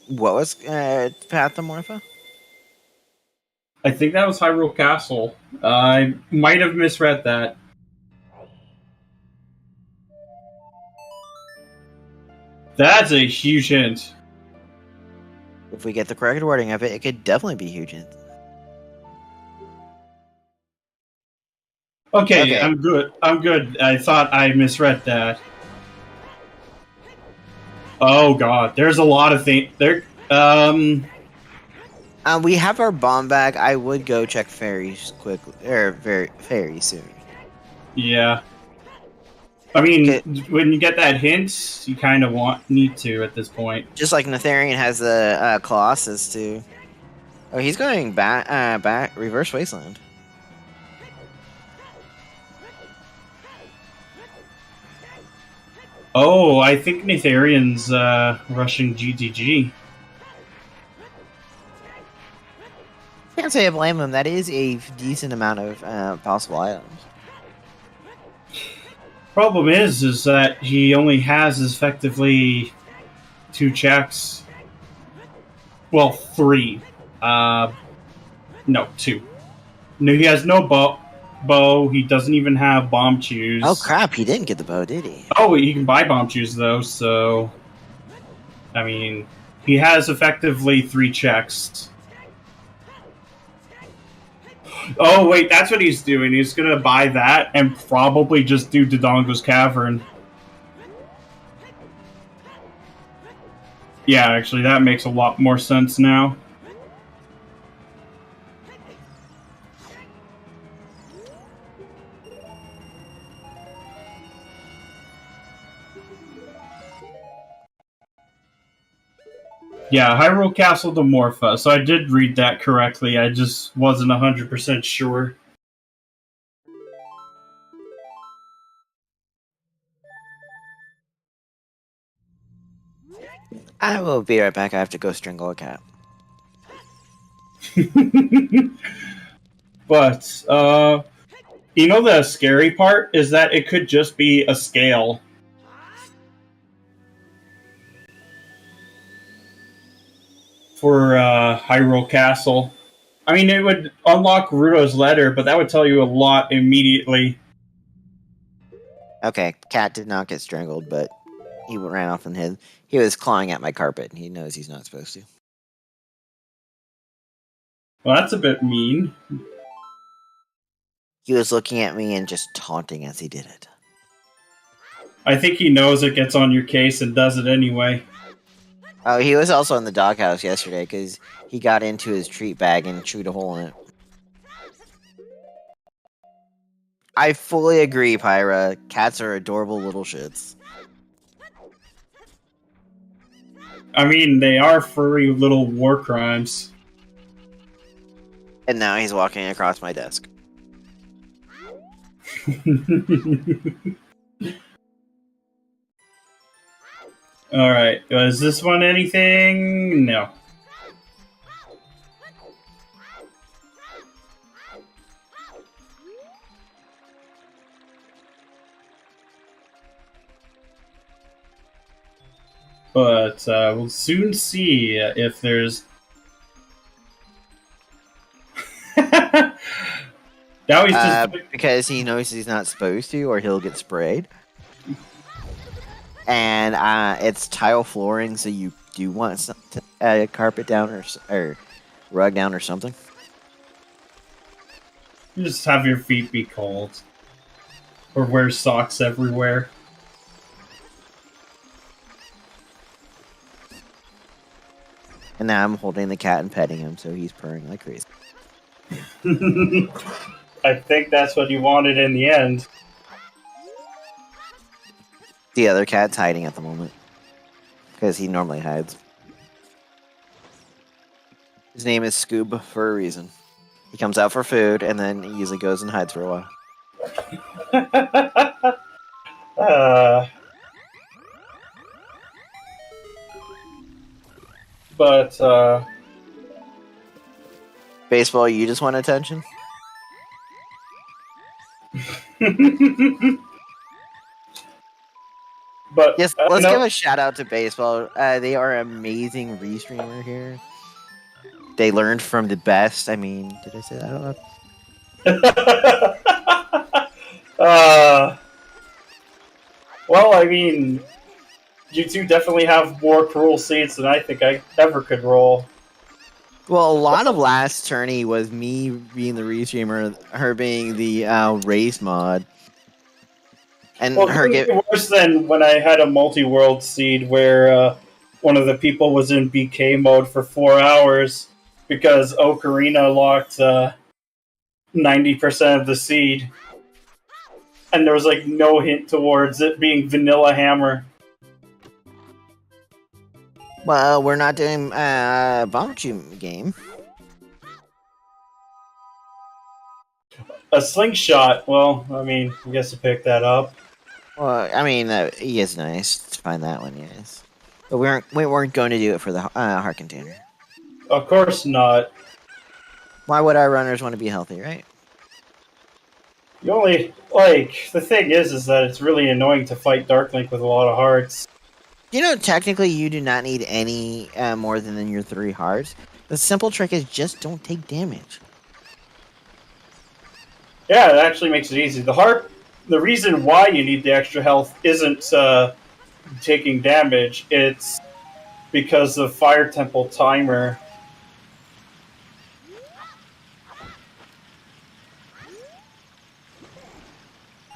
What was Path to Morpha? I think that was Hyrule Castle. I might have misread that. That's a huge hint. If we get the correct wording of it, it could definitely be huge. Okay, I'm good. I'm good. I thought I misread that. Oh god, there's a lot of things there. We have our bomb back. I would go check fairies quickly, or very soon. Yeah. I mean, when you get that hint, you kind of need to at this point. Just like Netherian has the Colossus too. Oh, he's going back reverse wasteland. Oh, I think Netherian's rushing GTG. Can't say I blame him. That is a decent amount of possible items. Problem is that he only has effectively 2 checks. Well, 3. No, 2. No, he has no bow. He doesn't even have bomb chews. Oh crap! He didn't get the bow, did he? Oh, he can buy bomb chews though. So, I mean, he has effectively 3 checks. Oh, wait, that's what he's doing. He's going to buy that and probably just do Dodongo's Cavern. Yeah, actually, that makes a lot more sense now. Yeah, Hyrule Castle to Morpha. So I did read that correctly. I just wasn't 100% sure. I will be right back. I have to go strangle a cat. But, you know the scary part is that it could just be a scale. For Hyrule Castle. I mean, it would unlock Ruto's letter, but that would tell you a lot immediately. Okay, cat did not get strangled, but he ran off and hid. He was clawing at my carpet. He knows he's not supposed to. Well, that's a bit mean. He was looking at me and just taunting as he did it. I think he knows it gets on your case and does it anyway. Oh, he was also in the doghouse yesterday because he got into his treat bag and chewed a hole in it. I fully agree, Pyra. Cats are adorable little shits. I mean, they are furry little war crimes. And now he's walking across my desk. Alright, is this one anything? No. But we'll soon see if there's... Now he's just... Because he knows he's not supposed to, or he'll get sprayed. And it's tile flooring, so you do want a carpet down or rug down or something. You just have your feet be cold. Or wear socks everywhere. And now I'm holding the cat and petting him, so he's purring like crazy. I think that's what you wanted in the end. The other cat's hiding at the moment. Because he normally hides. His name is Scoob for a reason. He comes out for food, and then he usually goes and hides for a while. But, Baseball, you just want attention? but Yes, let's give a shout out to Baseball. They are an amazing restreamer here. They learned from the best. I mean, did I say that out loud? Well, I mean, you two definitely have more cruel seeds than I think I ever could roll. Well, a lot of last tourney was me being the restreamer, her being the race mod. And well, her it was worse than when I had a multi-world seed where one of the people was in BK mode for 4 hours because Ocarina locked 90% of the seed. And there was like no hint towards it being vanilla hammer. Well, we're not doing Bonchu game. A slingshot. Well, I mean, I guess to pick that up. Well, I mean, he is nice to find that one, yes. But we weren't going to do it for the heart container. Of course not. Why would our runners want to be healthy, right? You only the thing is that it's really annoying to fight Dark Link with a lot of hearts. You know, technically, you do not need any more than your 3 hearts. The simple trick is just don't take damage. Yeah, it actually makes it easy. The reason why you need the extra health isn't taking damage. It's because of Fire Temple timer.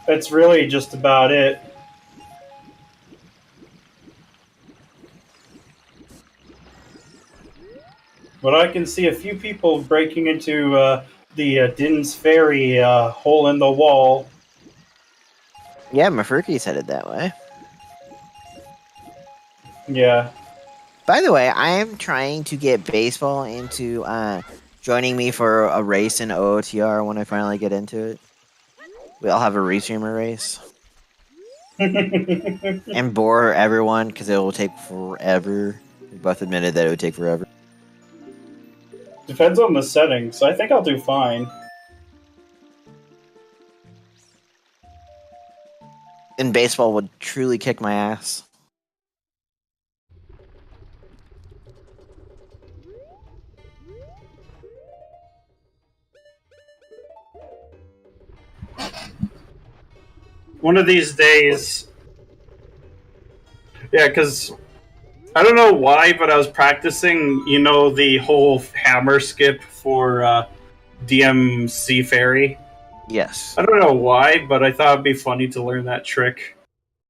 That's really just about it. But I can see a few people breaking into the Din's Ferry hole in the wall. Yeah, Mafurky's headed that way. Yeah. By the way, I am trying to get Baseball into joining me for a race in OOTR when I finally get into it. We'll have a restreamer race. And bore everyone because it will take forever. We both admitted that it would take forever. Depends on the settings. I think I'll do fine. And Baseball would truly kick my ass. One of these days... Yeah, because... I don't know why, but I was practicing, the whole hammer skip for DMC Ferry. Yes. I don't know why, but I thought it'd be funny to learn that trick.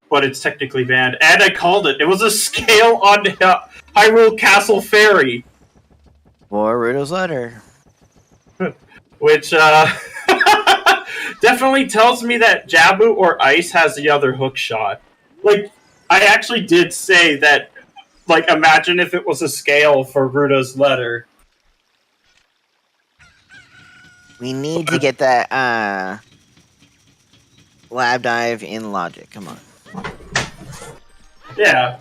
But it's technically banned. And I called it. It was a scale Hyrule Castle Fairy, Or Rudo's letter. which definitely tells me that Jabu or Ice has the other hook shot. Like, I actually did say that, like, imagine if it was a scale for Rudo's letter. We need to get that lab dive in logic. Come on. Yeah.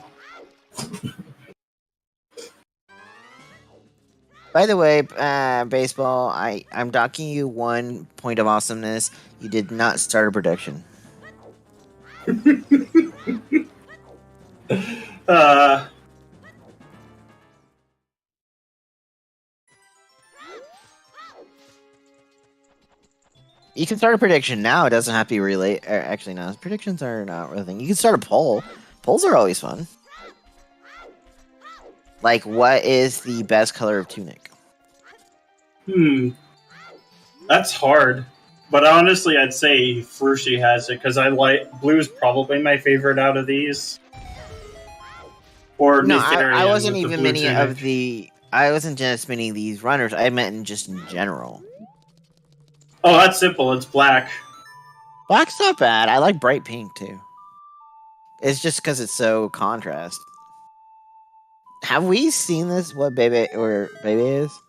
By the way, baseball, I'm docking you 1 point of awesomeness. You did not start a prediction. You can start a prediction now. It doesn't have to be relate. Actually, no. Predictions are not really a thing. You can start a poll. Polls are always fun. Like, what is the best color of tunic? That's hard. But honestly, I'd say Frushi has it, because blue's probably my favorite out of these. Or No, Nefarian I wasn't with the even blue meaning tunic. of the... I wasn't just meaning these runners. I meant just in general. Oh, that's simple. It's black. Black's not bad. I like bright pink, too. It's just because it's so contrast. Have we seen this? What Bebe is?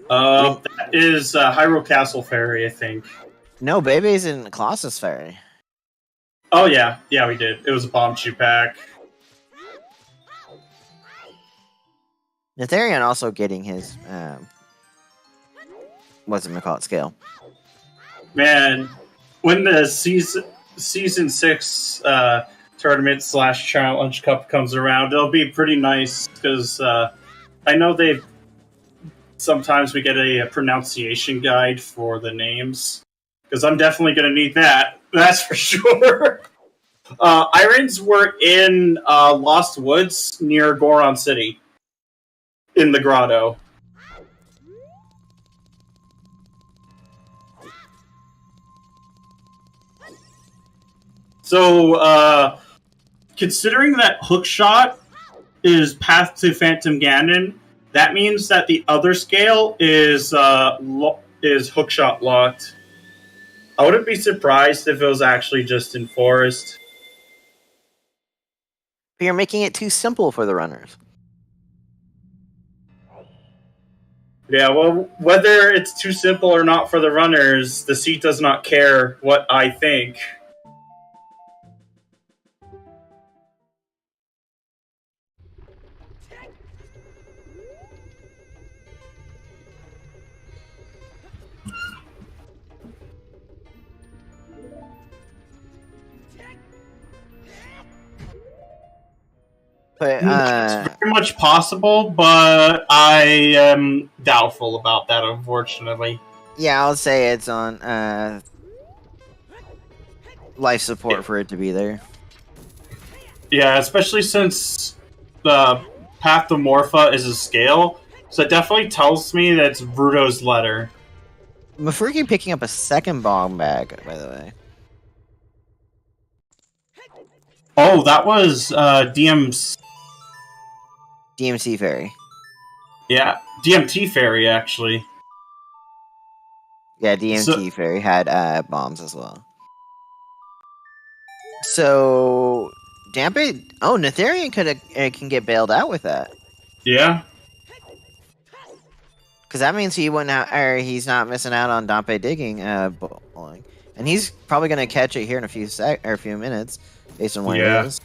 That is Hyrule Castle Fairy, I think. No, Bebe's in Colossus Fairy. Oh, yeah. Yeah, we did. It was a bomb shoe pack. Netharian also getting his, what's it gonna call it, scale. Man, when the season 6 tournament / challenge cup comes around, it'll be pretty nice, because I know sometimes we get a pronunciation guide for the names, because I'm definitely going to need that. That's for sure. Irons were in Lost Woods near Goron City, in the grotto. So, considering that hookshot is Path to Phantom Ganon, that means that the other scale is hookshot locked. I wouldn't be surprised if it was actually just in Forest. But you're making it too simple for the runners. Yeah, well, whether it's too simple or not for the runners, the seat does not care what I think. But, It's very much possible, but I am doubtful about that, unfortunately. yeah, I'll say it's on, life support for it to be there. Yeah, especially since the Path to Morpha is a scale, so it definitely tells me that it's Rudo's letter. Mafurki picking up a second bomb bag, by the way. Oh, that was DMC Fairy. Yeah, DMT Fairy, actually. Yeah, DMT Fairy had bombs as well. So, Dampe... Oh, Netharian can get bailed out with that. Yeah. Because that means he wouldn't or he's not missing out on Dampe digging bowling. And he's probably going to catch it here in a few minutes, based on where it is.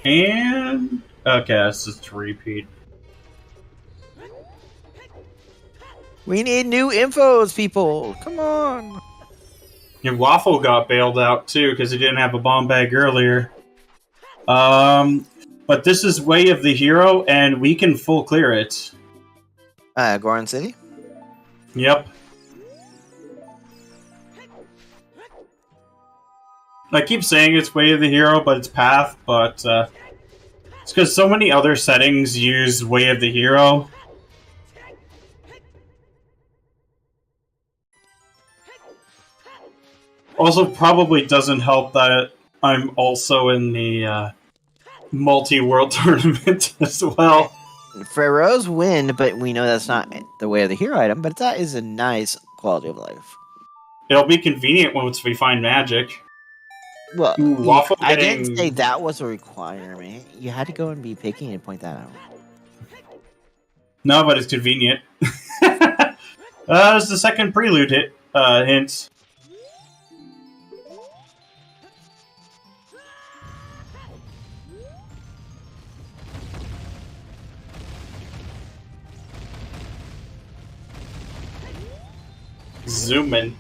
And... okay, that's just a repeat. We need new infos, people! Come on! And Waffle got bailed out, too, because he didn't have a bomb bag earlier. But this is Way of the Hero, and we can full clear it. Goron City? Yep. I keep saying it's Way of the Hero, but it's Path, but it's because so many other settings use Way of the Hero. Also, probably doesn't help that I'm also in the multi-world tournament as well. Pharaohs win, but we know that's not the way of the hero item. But that is a nice quality of life. It'll be convenient once we find magic. Well, Ooh, Waffle I didn't getting... say that was a requirement. You had to go and be picky and point that out. No, but it's convenient. It's the second prelude hint. Zoom in.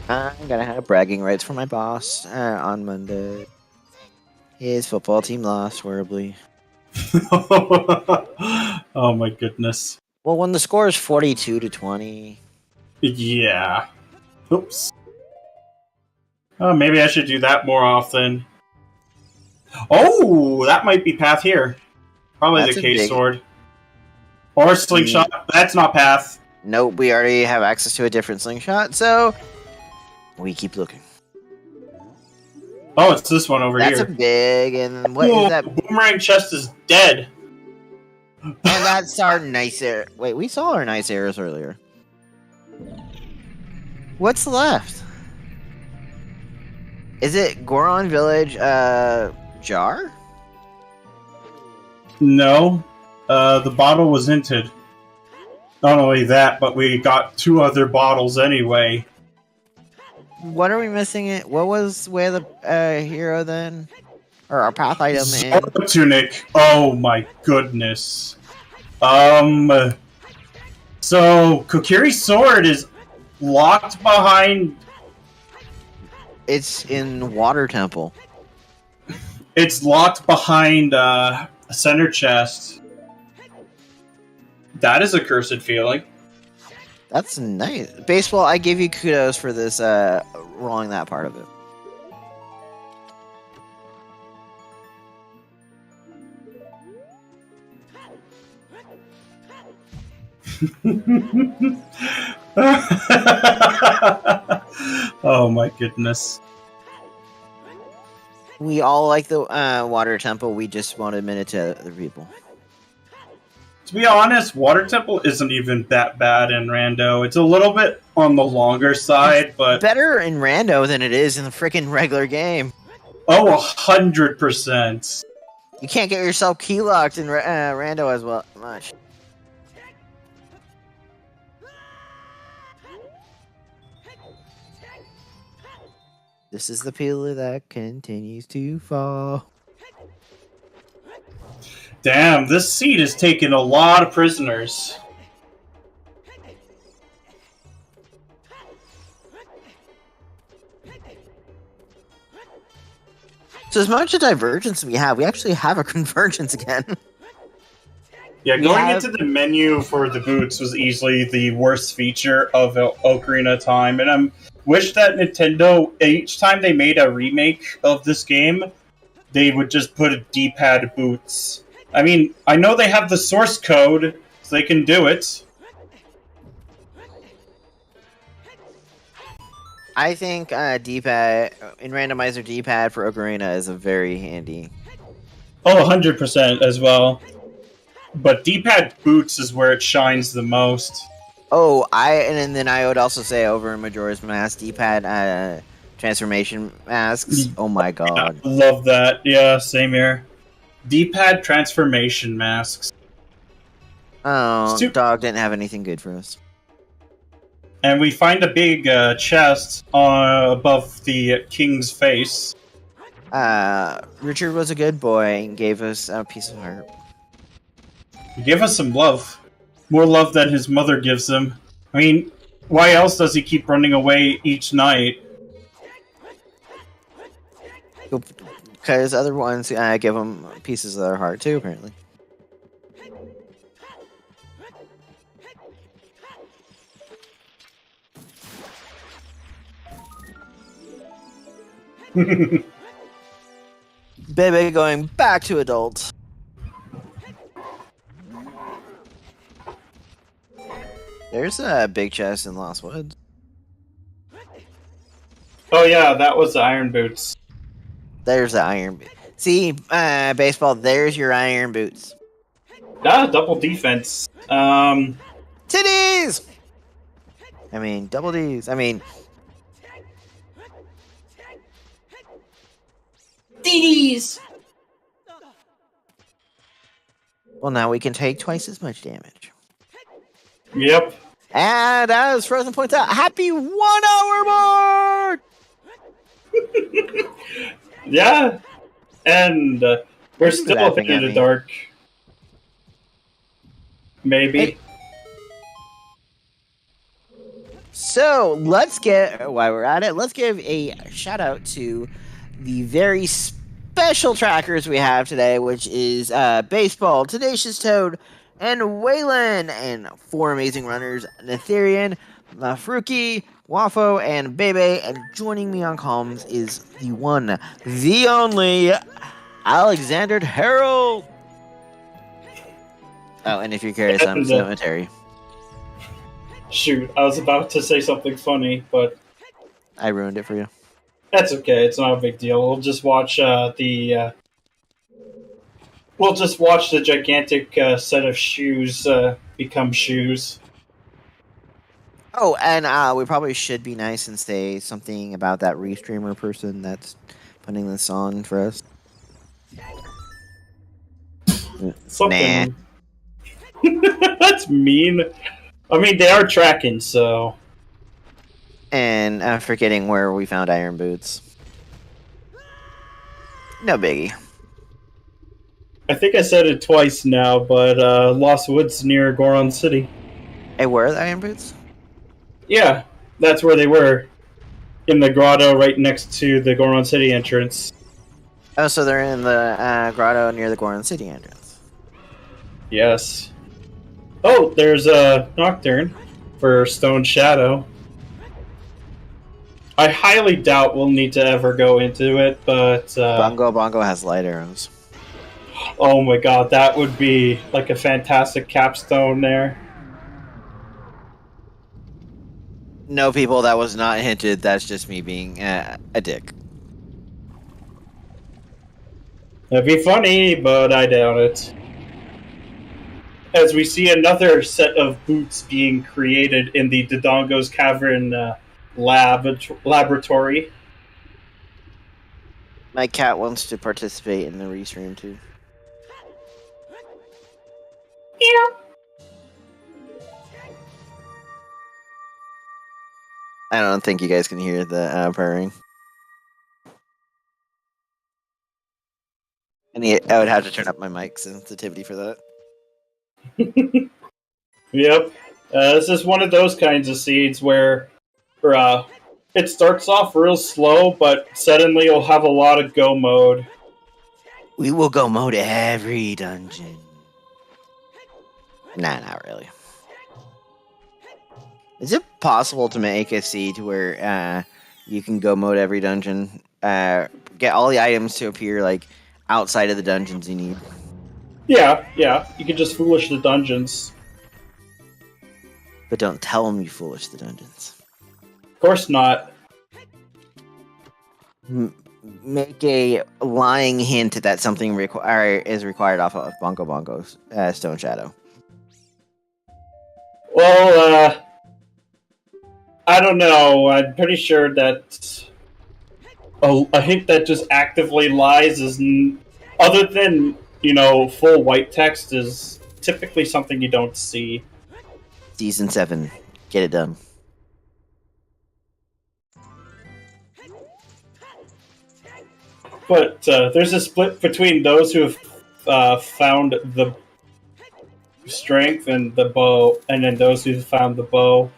I'm gonna have bragging rights for my boss on Monday. His football team lost horribly. Oh my goodness. Well, when the score is 42-20. Yeah. Oops. Oh, maybe I should do that more often. Oh, that might be path here. Probably That's the a case big- sword. Or slingshot. That's not path. Nope, we already have access to a different slingshot, so we keep looking. Oh, it's this one over That's here. a big, and what Whoa, is that? Boomerang chest is dead. And that's our nice arrow. Wait, we saw our nice arrows earlier. What's left? Is it Goron Village, jar? No. The bottle was hinted. Not only that, but we got 2 other bottles anyway. What are we missing? It. What was where the hero then, or our path item in? Zelda tunic. Oh my goodness. So Kokiri's sword is locked behind. It's in Water Temple. It's locked behind a center chest. That is a cursed feeling. That's nice. Baseball, I give you kudos for this, rolling that part of it. Oh my goodness. We all like the Water Temple. We just won't admit it to other people. To be honest, Water Temple isn't even that bad in Rando. It's a little bit on the longer side, but... Better in Rando than it is in the freaking regular game. Oh, 100%. You can't get yourself key locked in Rando as well much. This is the pillar that continues to fall. Damn, this seat is taking a lot of prisoners. So as much a divergence we actually have a convergence again. Yeah, going into the menu for the boots was easily the worst feature of Ocarina of Time, and I wish that Nintendo, each time they made a remake of this game, they would just put a D-pad boots. I mean, I know they have the source code, so they can do it. I think D-pad in Randomizer D-pad for Ocarina is a very handy. Oh, 100% as well. But D-pad boots is where it shines the most. Oh, and then I would also say over in Majora's Mask D-pad transformation masks. Oh my god, Yeah, love that. Yeah, same here. D-pad transformation masks. Oh, dog didn't have anything good for us. And we find a big chest above the king's face. Richard was a good boy and gave us a piece of heart. Give us some love. More love than his mother gives him. I mean, why else does he keep running away each night? Because other ones give him pieces of their heart too, apparently. Baby going back to adults. There's a big chest in Lost Woods. Oh yeah, that was the Iron Boots. There's the iron boot. See, baseball, there's your iron boots. Ah, double defense. Titties! I mean, double D's. I mean, DDs. well, now we can take twice as much damage. Yep. And as Frozen points out, happy 1 hour mark! Yeah. And we're still laughing in at the me. dark. Maybe. Hey. So let's get, while we're at it, let's give a shout out to the very special trackers we have today, which is Baseball, Tenacious Toad, and Waylon, and 4 amazing runners, Netherian, Mafruki, Wafo, and Bebe. And joining me on comms is the one, the only, Alexander Harold. Oh, and if you're curious, I'm Cemetery. Shoot, I was about to say something funny, but I ruined it for you. that's okay. It's not a big deal. We'll just watch We'll just watch the gigantic set of shoes become shoes. Oh, and we probably should be nice and say something about that restreamer person that's putting this on for us. Something. That's mean. I mean, they are tracking, so. And I'm forgetting where we found iron boots. No biggie. I think I said it twice now, but Lost Woods near Goron City. Hey, where are the iron boots? Yeah, that's where they were. In the grotto right next to the Goron City entrance. Oh, so they're in the grotto near the Goron City entrance. Yes. Oh, there's a Nocturne for Stone Shadow. I highly doubt we'll need to ever go into it, but... Bongo has light arrows. Oh my god, that would be like a fantastic capstone there. No, people, that was not hinted. That's just me being a dick. That'd be funny, but I doubt it. As we see another set of boots being created in the Dodongo's Cavern laboratory. My cat wants to participate in the restream too. Yeah. I don't think you guys can hear the purring. And I would have to turn up my mic sensitivity for that. Yep. This is one of those kinds of seeds where it starts off real slow, but suddenly you'll have a lot of go mode. We will go mode every dungeon. Nah, not really. Is it possible to make a seed where you can go mode every dungeon, get all the items to appear like outside of the dungeons you need? Yeah. You can just foolish the dungeons. But don't tell them you foolish the dungeons. Of course not. Make a lying hint that something is required off of Bongo Bongo's Stone Shadow. Well, I don't know. I'm pretty sure that a hint that just actively lies is, other than, full white text, is typically something you don't see. Season 7. Get it done. But there's a split between those who have found the strength and the bow, and then those who found the bow.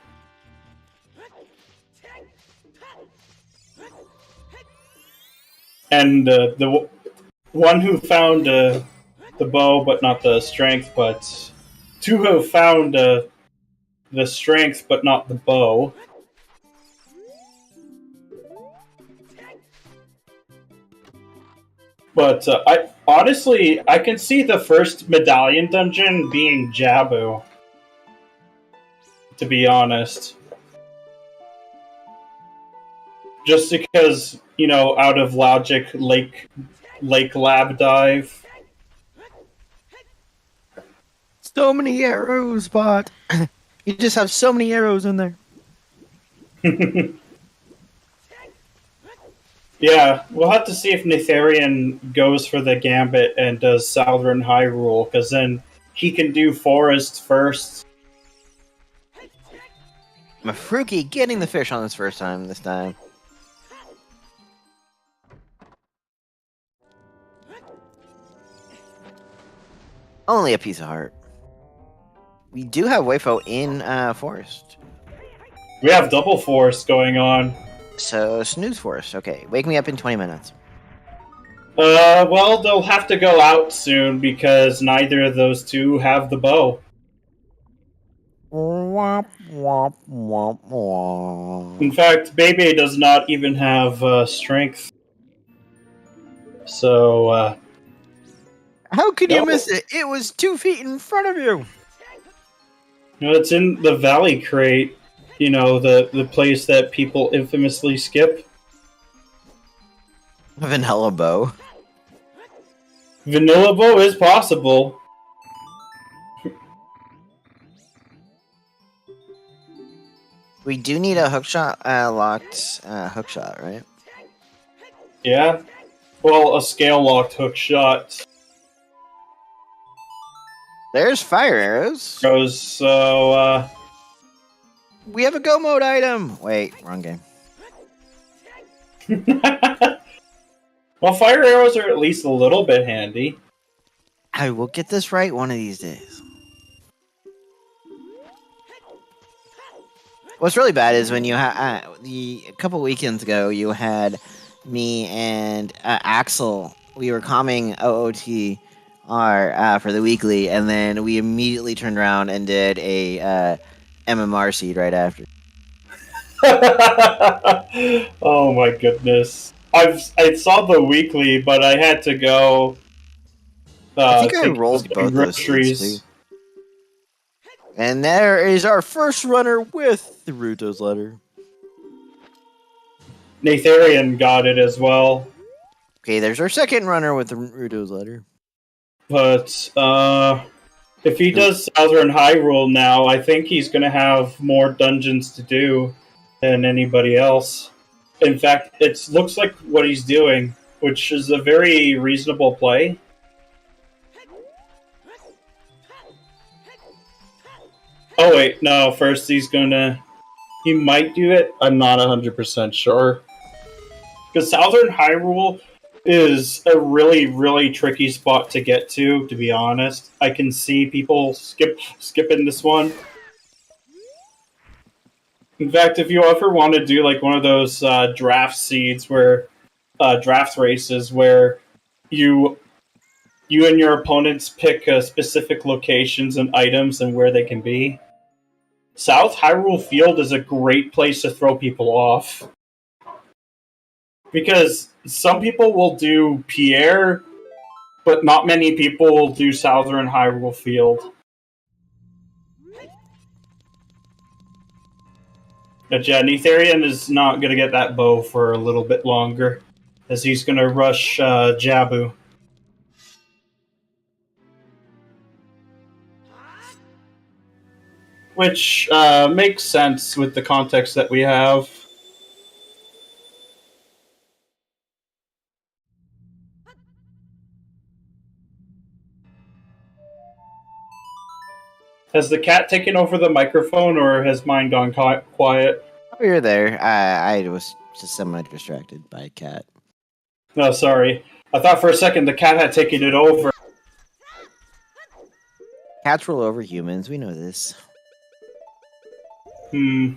And the one who found the bow but not the strength, but two who have found the strength but not the bow. But I can see the first medallion dungeon being Jabu. To be honest. just because, out of logic, lake lab dive. So many arrows, bot. You just have so many arrows in there. Yeah, we'll have to see if Netharian goes for the gambit and does Southern Hyrule, because then he can do Forest first. Mafruki getting the fish on his first time this time. Only a piece of heart. We do have Wayfo in Forest. We have double Forest going on. So, snooze Forest. Okay, wake me up in 20 minutes. Well, they'll have to go out soon because neither of those two have the bow. Womp, womp, womp, womp. In fact, Bebe does not even have strength. So, How could you No. miss it? It was 2 feet in front of you. It's in the Valley Crate, the place that people infamously skip. Vanilla bow. Vanilla bow is possible. We do need a hookshot locked hookshot, right? Yeah. Well, a scale-locked hook shot. There's fire arrows. So, We have a go mode item. Wait, wrong game. well, fire arrows are at least a little bit handy. I will get this right one of these days. What's really bad is when you had a couple weekends ago, you had me and Axel. We were calming OOT for the weekly, and then we immediately turned around and did a MMR seed right after. Oh my goodness! I saw the weekly, but I had to go. I think I rolled both those seeds, too. And there is our first runner with the Ruto's letter. Netharian got it as well. Okay, there's our second runner with the Ruto's letter. But if he does Southern Hyrule now, I think he's going to have more dungeons to do than anybody else. In fact, it looks like what he's doing, which is a very reasonable play. Oh wait, no, first he might do it, I'm not 100% sure. Because Southern Hyrule is a really, really tricky spot to get to be honest. I can see people skipping this one. In fact, if you ever want to do like one of those draft seeds where draft races where you and your opponents pick specific locations and items and where they can be, South Hyrule Field is a great place to throw people off. Because some people will do Pierre, but not many people will do Southern Hyrule Field. But yeah, Netharian is not going to get that bow for a little bit longer, as he's going to rush Jabu. Which makes sense with the context that we have. Has the cat taken over the microphone, or has mine gone quiet? Oh, you're there. I was just somewhat distracted by a cat. No, sorry. I thought for a second the cat had taken it over. Cats rule over humans. We know this. Well,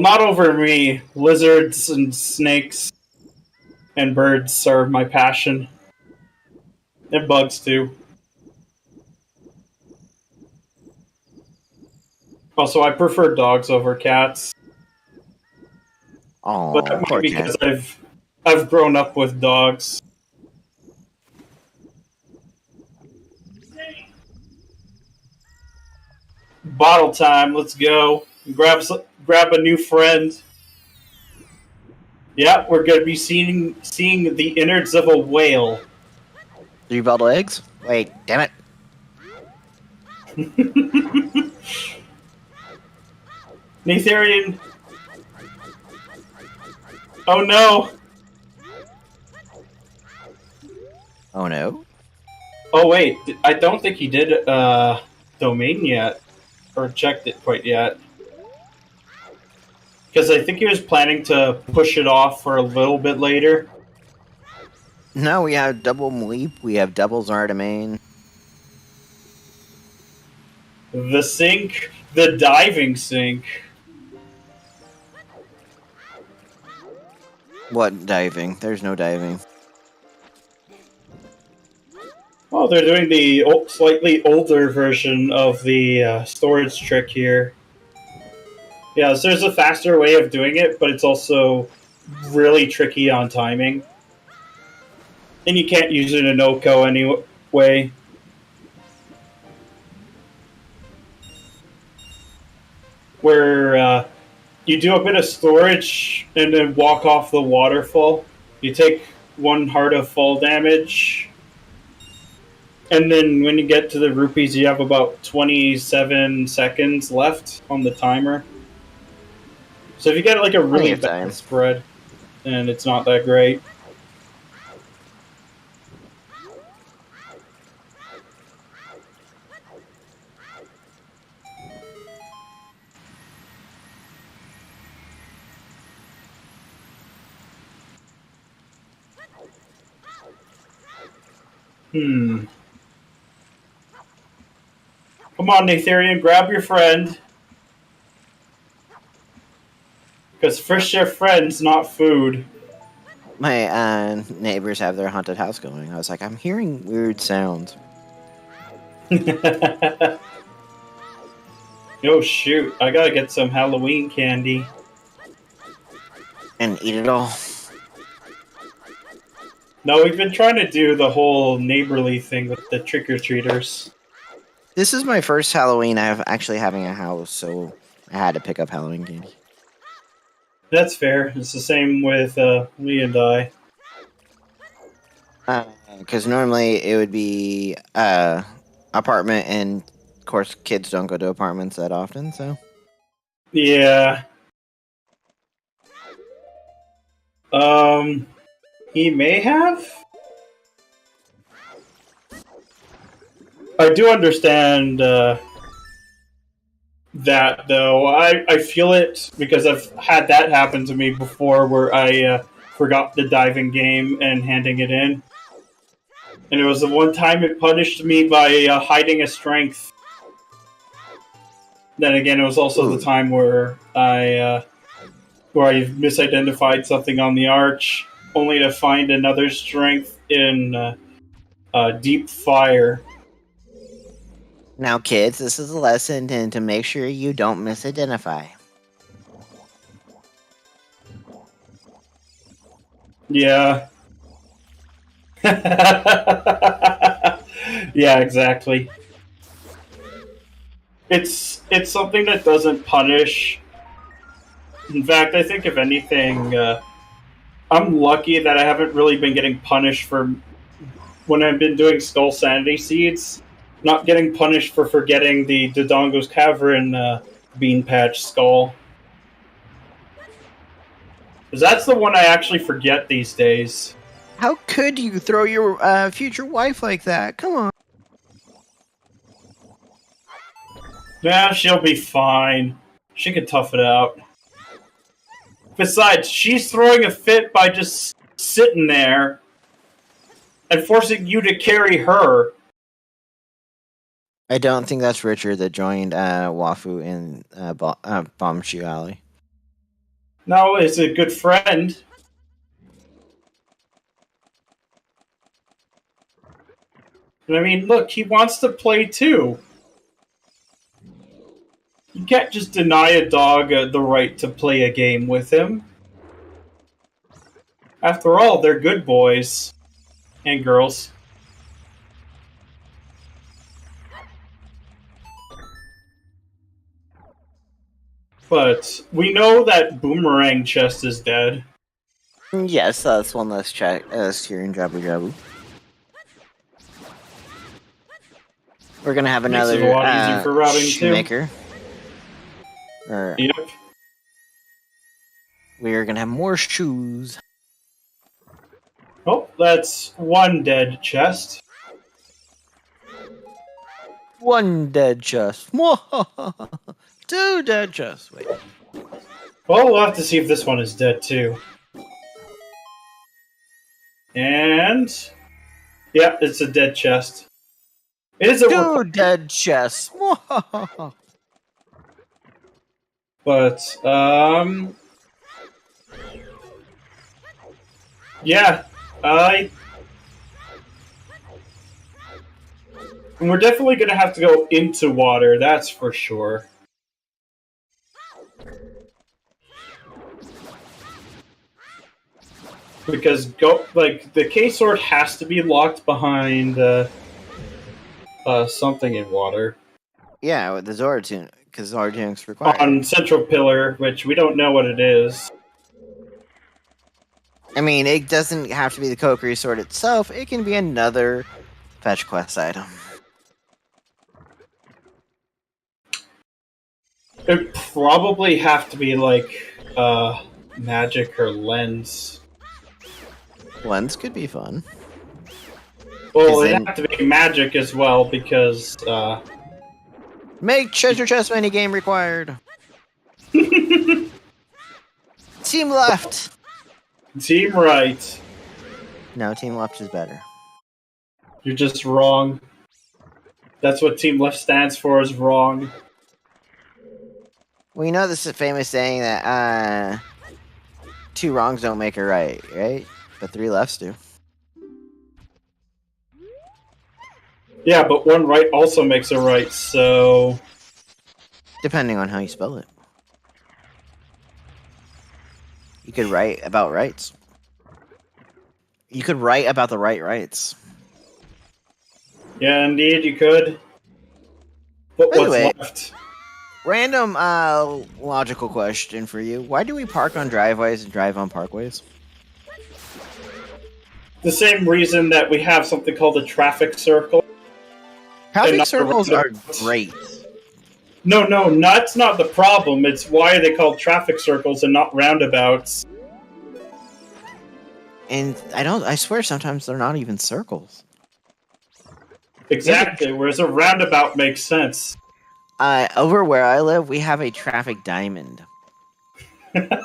not over me. Lizards and snakes and birds are my passion. And bugs, too. Also, I prefer dogs over cats. Oh, But that might be because I've grown up with dogs. Bottle time, let's go. Grab a new friend. Yeah, we're going to be seeing the innards of a whale. 3 bottle eggs? Wait, damn it. Natharian. Oh no. Oh no. Oh wait, I don't think he did domain yet, or checked it quite yet. Because I think he was planning to push it off for a little bit later. No, we have double leap. We have double Zardomain. The sink, the diving sink. What diving? There's no diving. Well, they're doing the slightly older version of the storage trick here. Yeah, so there's a faster way of doing it, but it's also really tricky on timing. And you can't use it in Oko anyway. Where you do a bit of storage and then walk off the waterfall. You take 1 heart of fall damage. And then when you get to the rupees, you have about 27 seconds left on the timer. So if you get like a really bad spread, and it's not that great. Come on, Natharian, grab your friend. Because fish are friends, not food. My neighbors have their haunted house going. I was like, I'm hearing weird sounds. Oh shoot, I gotta get some Halloween candy. And eat it all. No, we've been trying to do the whole neighborly thing with the trick-or-treaters. This is my first Halloween of actually having a house, so I had to pick up Halloween candy. That's fair. It's the same with me and I. Because normally it would be apartment, and of course kids don't go to apartments that often, so. Yeah. He may have? I do understand that, though. I feel it because I've had that happen to me before where I forgot the diving game and handing it in. And it was the one time it punished me by hiding a strength. Then again, it was also the time where I misidentified something on the arch, only to find another strength in deep fire. Now, kids, this is a lesson to make sure you don't misidentify. Yeah. Yeah, exactly. It's something that doesn't punish. In fact, I think if anything, I'm lucky that I haven't really been getting punished for when I've been doing Skull Sanity Seeds. Not getting punished for forgetting the Dodongo's Cavern Bean Patch Skull. Because that's the one I actually forget these days. How could you throw your future wife like that? Come on. Yeah, she'll be fine. She can tough it out. Besides, she's throwing a fit by just sitting there and forcing you to carry her. I don't think that's Richard that joined Wafu in Bombshoe Alley. No, it's a good friend. I mean, look, he wants to play too. You can't just deny a dog the right to play a game with him. After all, they're good boys. And girls. But we know that Boomerang Chest is dead. Yes, that's one less check. Here in Jabu Jabu. We're gonna have Makes it another a lot easier for routing, too. shoemaker. Or Yep. we are gonna have more shoes. Oh, that's one dead chest. One dead chest. 2 dead chests. Wait. Well, we'll have to see if this one is dead, too. And... yeah, it's a dead chest. It is a 2 dead chests. But, yeah, we're definitely going to have to go into water, that's for sure. Because, the K-Sword has to be locked behind, something in water. Yeah, with the Zora tune, because Zora tune's required. On Central Pillar, which we don't know what it is. I mean, it doesn't have to be the Kokiri sword itself. It can be another fetch quest item. It'd probably have to be, like, magic or lens. Lens could be fun. Well, it'd have to be magic as well, because, Make treasure chest minigame required. Team left. Team right. No, team left is better. You're just wrong. That's what Team Left stands for, is wrong. Well, you know this is famous saying that 2 wrongs don't make a right, right? But 3 lefts do. Yeah, but 1 right also makes a right, so... Depending on how you spell it. You could write about rights. You could write about the rights. Yeah, indeed, you could. But By the what's way, left? Random logical question for you. Why do we park on driveways and drive on parkways? The same reason that we have something called a traffic circle. Traffic circles are great. No, that's not the problem. It's why are they called traffic circles and not roundabouts. And I swear sometimes they're not even circles. Exactly, whereas a roundabout makes sense. Over where I live, we have a traffic diamond. It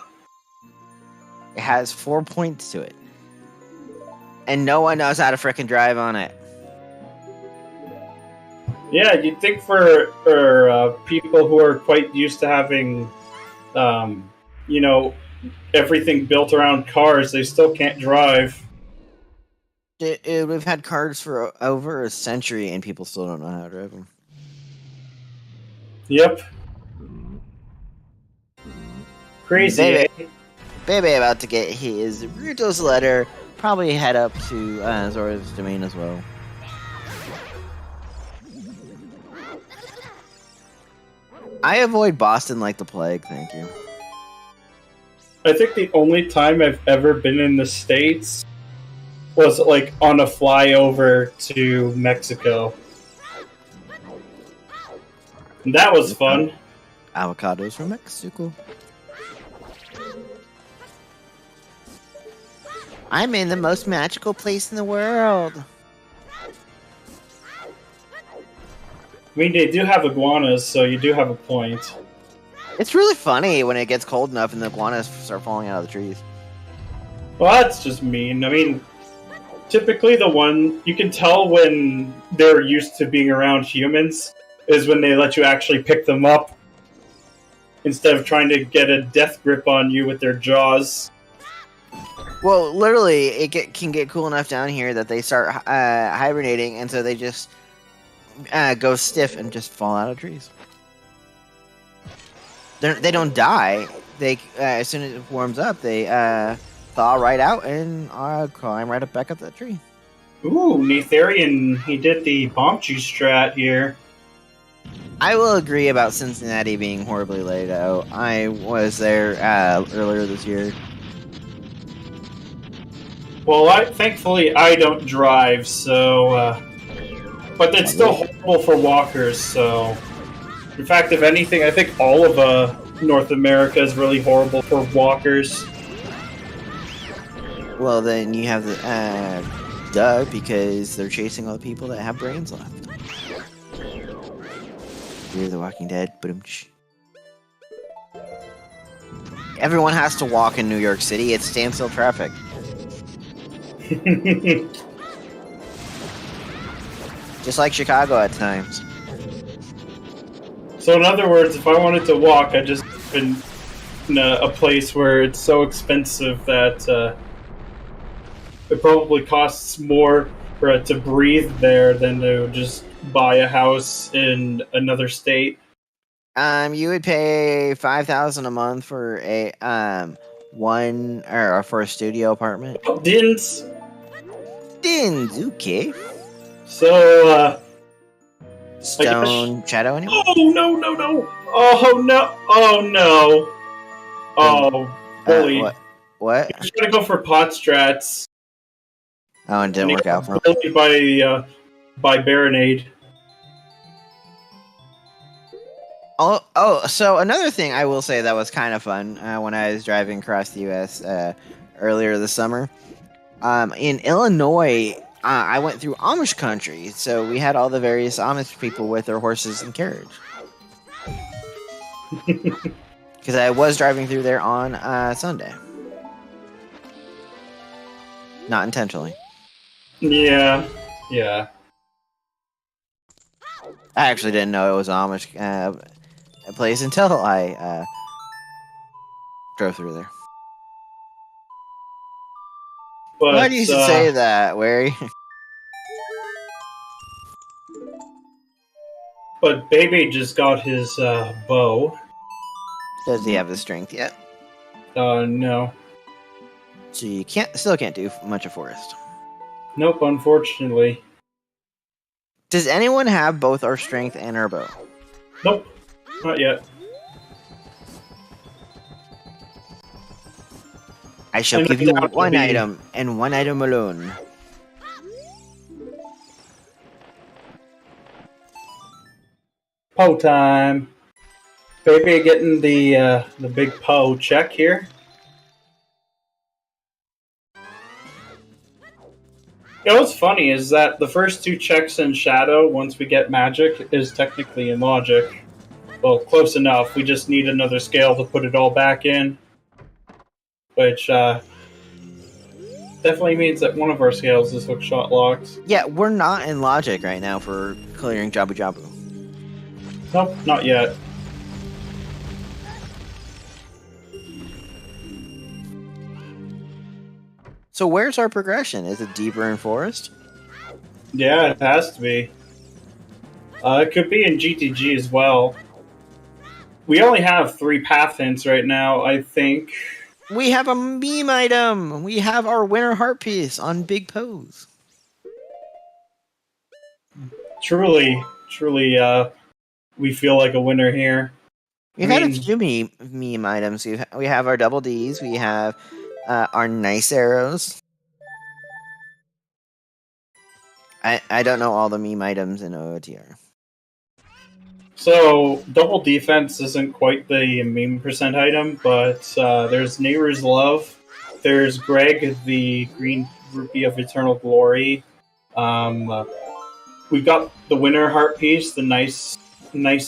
has 4 points to it. And no one knows how to frickin' drive on it. Yeah, you'd think for people who are quite used to having, everything built around cars, they still can't drive. We've had cars for over a century, and people still don't know how to drive them. Yep. Crazy, Baby, eh? Baby about to get his Ruto's letter. Probably head up to Zora's domain as well. I avoid Boston like the plague, thank you. I think the only time I've ever been in the States was, like, on a flyover to Mexico. And that was fun. Avocados from Mexico. I'm in the most magical place in the world. I mean, they do have iguanas, so you do have a point. It's really funny when it gets cold enough and the iguanas start falling out of the trees. Well, that's just mean. I mean, typically the one you can tell when they're used to being around humans is when they let you actually pick them up instead of trying to get a death grip on you with their jaws. Well, literally, it can get cool enough down here that they start hibernating, and so they just go stiff and just fall out of trees. They don't die. They as soon as it warms up, they thaw right out and climb right up back up that tree. Ooh, Netherian, he did the Bombchu strat here. I will agree about Cincinnati being horribly laid out. I was there earlier this year. Well, thankfully I don't drive, so. But it's still horrible for walkers. So, in fact, if anything, I think all of North America is really horrible for walkers. Well, then you have the duh, because they're chasing all the people that have brains left. You're the Walking Dead. Ba-dum-tsh. Everyone has to walk in New York City. It's standstill traffic. Just like Chicago at times. So in other words, if I wanted to walk, I'd just been in a place where it's so expensive that it probably costs more to breathe there than to just buy a house in another state. You would pay $5,000 a month for a for a studio apartment. Dins. Okay. So Stone Shadow anyway? Oh no! Oh no! Oh no! Oh, bully! What? I was gonna go for pot strats. Oh, and it didn't work out for him. By Baronade. Oh, so another thing I will say that was kind of fun when I was driving across the U.S. Earlier this summer. In Illinois, I went through Amish country, so we had all the various Amish people with their horses and carriage. Because I was driving through there on Sunday. Not intentionally. Yeah. I actually didn't know it was Amish a place until I drove through there. But, why do you say that, Wary? But Baby just got his bow. Does he have the strength yet? No. So you still can't do much of forest. Nope, unfortunately. Does anyone have both our strength and our bow? Nope, not yet. I shall give you one item, and one item alone. Poe time. Baby getting the big Poe check here. You know what's funny is that the first two checks in Shadow, once we get Magic, is technically in Logic. Well, close enough. We just need another scale to put it all back in. Which definitely means that one of our scales is hookshot locked. Yeah, we're not in Logic right now for clearing Jabu Jabu. Nope, not yet. So where's our progression? Is it deeper in forest? Yeah, it has to be. It could be in GTG as well. We only have 3 path hints right now, I think. We have a meme item! We have our winter heart piece on Big Pose. Truly, we feel like a winner here. We've had a few meme items. We have our double Ds. We have our nice arrows. I don't know all the meme items in OOTR. So, double defense isn't quite the meme percent item, but there's Neighbor's Love. There's Greg, the Green Rupee of Eternal Glory. We've got the Winter Heart piece, the nice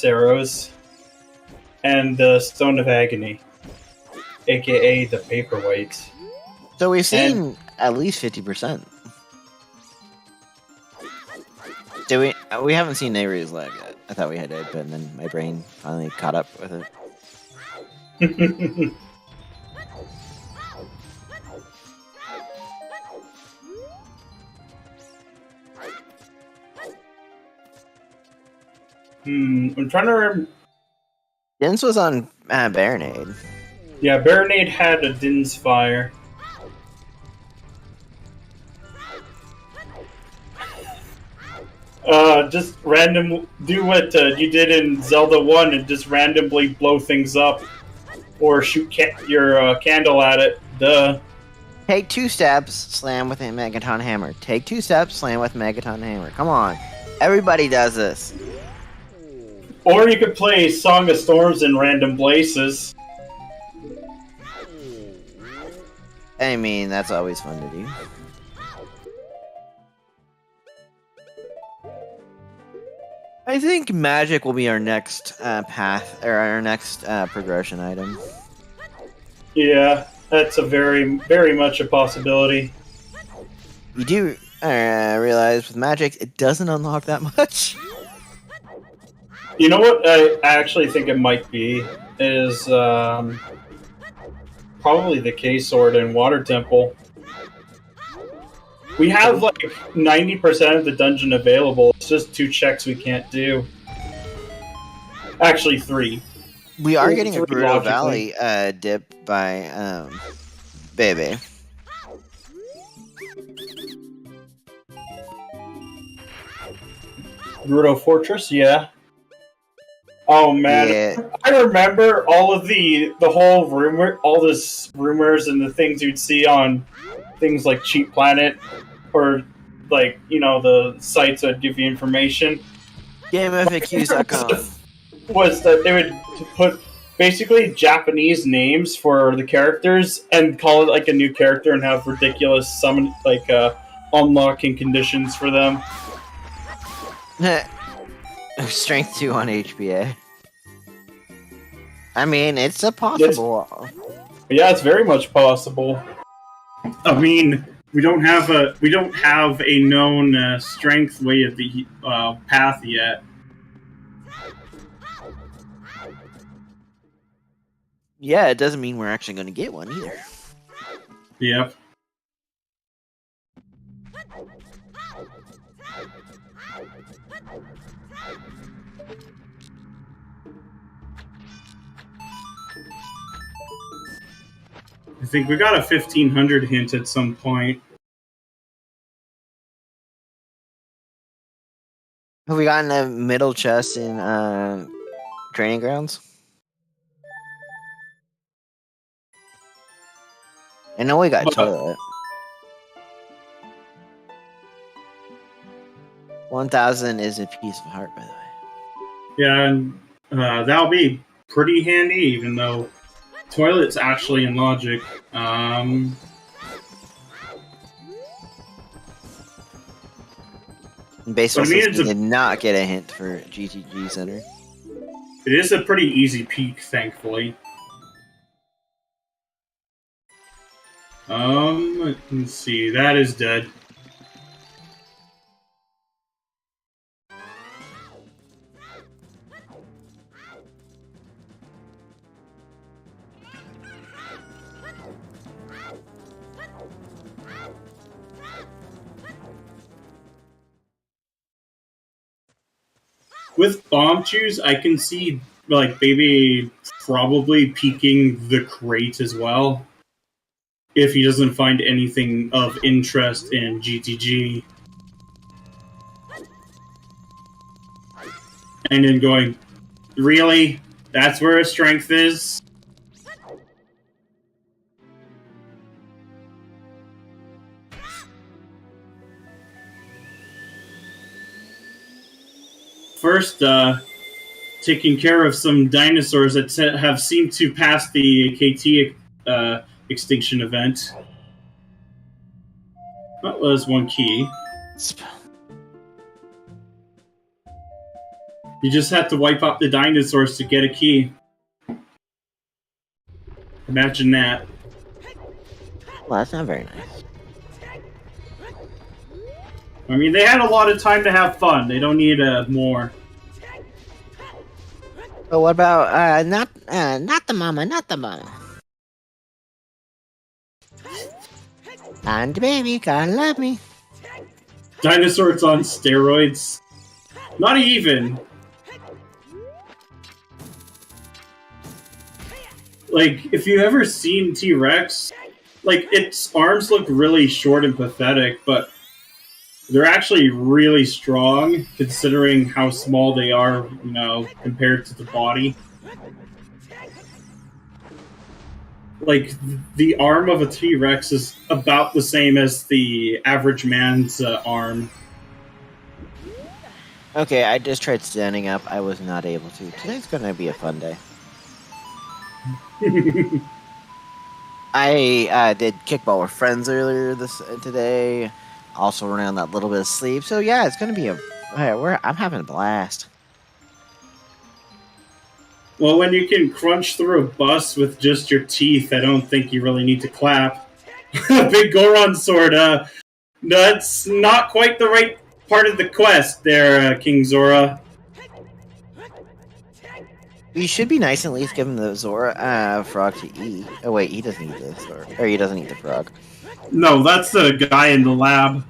arrows, and the Stone of Agony, aka the Paperweight. So we've seen at least 50%. Do we? We haven't seen Neighbor's Leg yet. I thought we had it, but then my brain finally caught up with it. I'm trying to remember. Dins was on Baronade. Yeah, Baronade had a Din's Fire. Just do what you did in Zelda 1 and just randomly blow things up. Or shoot your candle at it. Duh. Take 2 steps, slam with a Megaton Hammer. Take 2 steps, slam with Megaton Hammer. Come on. Everybody does this. Or you could play Song of Storms in random places. I mean, that's always fun to do. I think magic will be our next path, or our next progression item. Yeah, that's a very, very much a possibility. You do realize with magic, it doesn't unlock that much. You know what I actually think it might be is probably the K-Sword and Water Temple. We have like 90% of the dungeon available. It's just 2 checks we can't do. Actually, 3. We are getting a 3 Gerudo logically. Valley dip by Bebe. Gerudo Fortress, yeah. Oh man, Yeah. I remember all of the whole rumor, all this rumors and the things you'd see on things like Cheap Planet, or like the sites that give you information. GameFAQs.com. Was that they would put basically Japanese names for the characters and call it like a new character and have ridiculous summon unlocking conditions for them. Strength 2 on HPA. I mean, it's a possible. Yeah, it's very much possible. I mean, we don't have a known strength way of the path yet. Yeah, it doesn't mean we're actually going to get one either. Yep. I think we got a 1500 hint at some point. Have we gotten a middle chest in training grounds? I know we got toilet. 1000 is a piece of heart, by the way. Yeah, and that'll be pretty handy, even though toilet's actually in logic. Baseball But I mean, System did not get a hint for GTG Center. It is a pretty easy peak, thankfully. Let's see. That is dead. With bomb chews, I can see like maybe probably peeking the crate as well. If he doesn't find anything of interest in GTG. And then going, really? That's where his strength is? First, taking care of some dinosaurs that have seemed to pass the KT extinction event. That was one key. You just have to wipe out the dinosaurs to get a key. Imagine that. Well, that's not very nice. I mean, they had a lot of time to have fun. They don't need more. But what about not the mama, not the mama. And baby, gotta love me. Dinosaurs on steroids. Not even. Like, if you've ever seen T-Rex, like, its arms look really short and pathetic, but they're actually really strong, considering how small they are, compared to the body. like the arm of a T-Rex is about the same as the average man's arm. Okay, I just tried standing up. I was not able to. Today's gonna be a fun day. I did kickball with friends earlier today. Also ran on that little bit of sleep. So yeah, it's gonna be I'm having a blast. Well, when you can crunch through a bus with just your teeth, I don't think you really need to clap. Big Goron sword. That's not quite the right part of the quest there, King Zora. You should be nice and at least give him the Zora frog to eat. Oh wait, he doesn't eat the Zora. Or he doesn't eat the frog. No, that's the guy in the lab.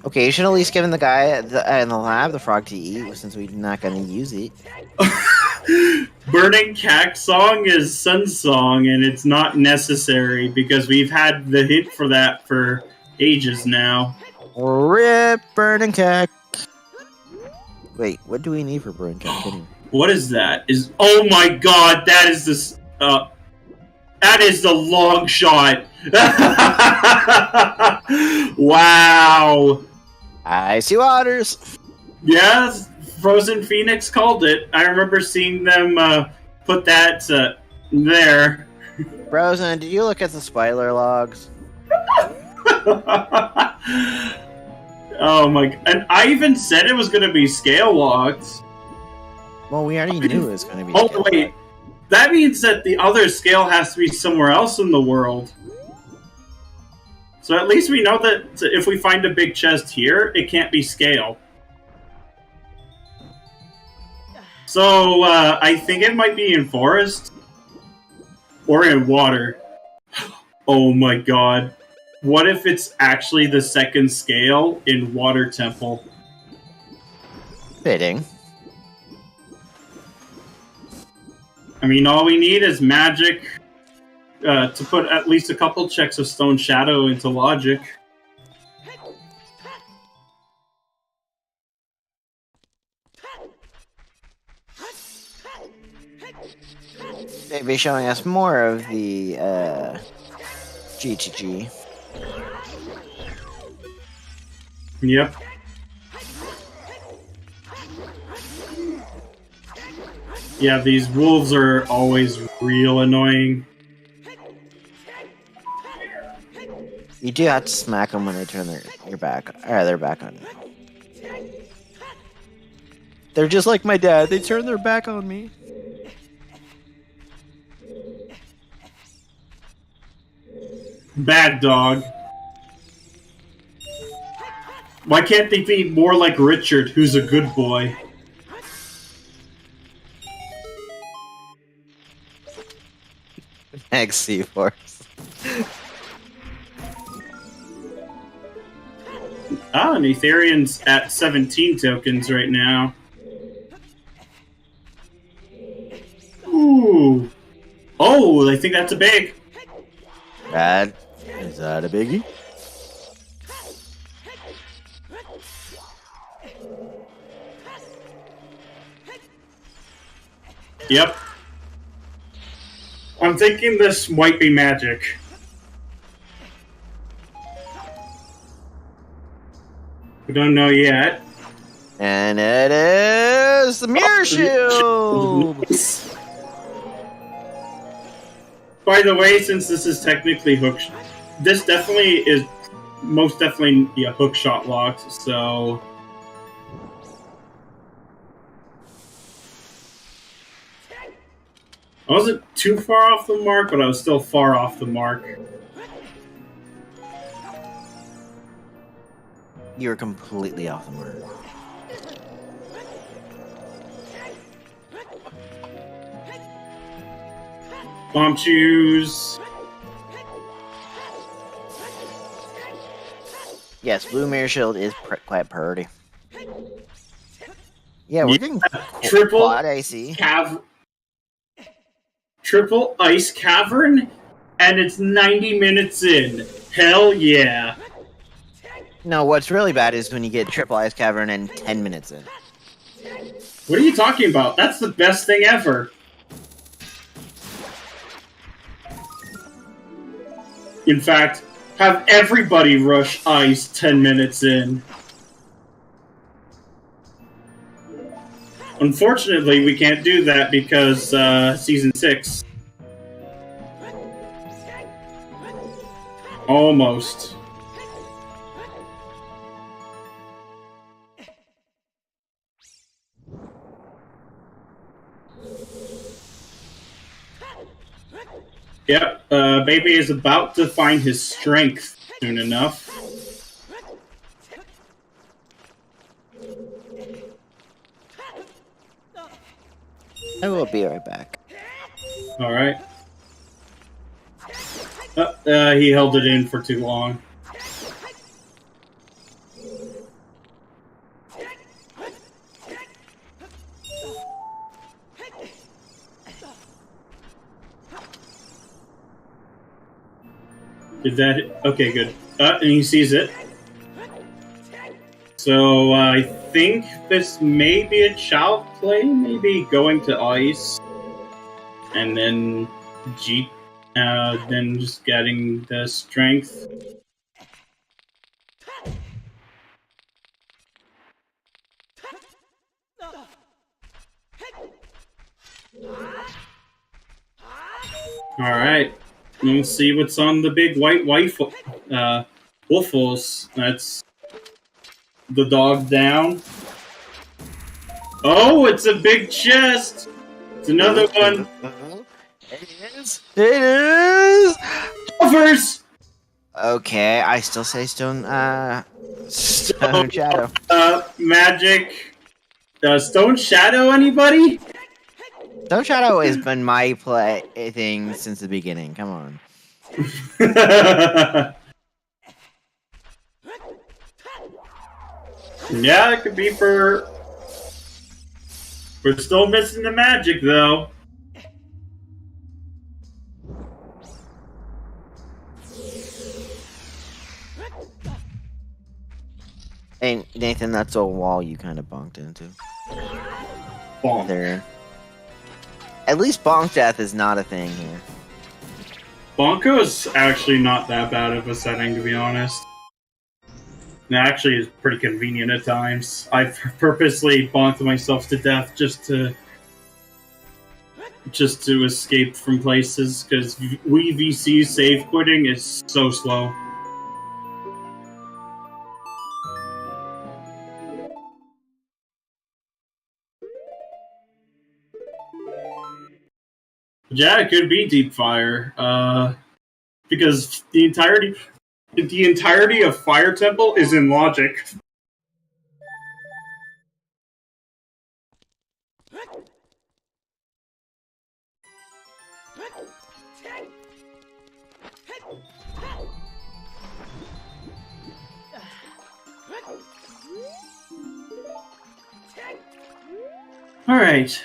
Okay, you should at least give him the guy in the lab the frog to eat, since we're not going to use it. Burning Cack song is Sun Song, and it's not necessary because we've had the hint for that for ages now. Rip Burning Cack. Wait, what do we need for Burning Cack anyway? What is that? Oh my god, that is this. That is the long shot. Wow. Icy waters. Yes, Frozen Phoenix called it. I remember seeing them put that there. Frozen, did you look at the spoiler logs? Oh my! And I even said it was going to be scale locked. Well, we already knew it was going to be. Oh wait, that means that the other scale has to be somewhere else in the world. So at least we know that if we find a big chest here, it can't be scale. So I think it might be in forest or in water. Oh my god. What if it's actually the second scale in Water Temple? Fitting. I mean, all we need is magic to put at least a couple checks of Stone Shadow into logic. They'd be showing us more of the GGG. Yep. Yeah, these wolves are always real annoying. You do have to smack them when they turn their back. Their back on you. They're just like my dad. They turn their back on me. Bad dog. Why can't they be more like Richard, who's a good boy? Thanks, C-Force. Ah, Netherian's at 17 tokens right now. Ooh. Oh, I think that's a big. Is that a biggie? Yep. I'm thinking this might be magic. We don't know yet. And it is the Mirror Shield! By the way, since this is technically this definitely is most definitely hook shot locked, so I wasn't too far off the mark, but I was still far off the mark. You were completely off the mark. Bomb choose. Yes, Blue Mirror Shield is quite pretty. Yeah, we're getting triple quad icy. Triple ice cavern, and it's 90 minutes in. Hell yeah. No, what's really bad is when you get triple ice cavern and 10 minutes in. What are you talking about? That's the best thing ever. In fact, have everybody rush ice 10 minutes in. Unfortunately, we can't do that because Season 6. Almost. Yep, Baby is about to find his strength soon enough. I will be right back. Alright. He held it in for too long. Did that... Okay, good. And he sees it. So, I think this may be a child play, maybe going to ice. And then then just getting the strength. Alright. Let's see what's on the big white waffles. That's the dog down. Oh, it's a big chest! It's another one. It is. It is. Buffers! Okay, I still say Stone Shadow. Magic. Stone Shadow, anybody? Stone Shadow has been my play thing since the beginning. Come on. Yeah, it could be for... We're still missing the magic, though. Hey, Nathan, that's a wall you kind of bonked into. Bonk. There. At least bonk death is not a thing here. Bonko is actually not that bad of a setting, to be honest. It actually is pretty convenient at times. I've purposely bonked myself to death just to escape from places, because Wii VC save quitting is so slow. Yeah, it could be Deep Fire, because the entirety of Fire Temple is in logic. All right.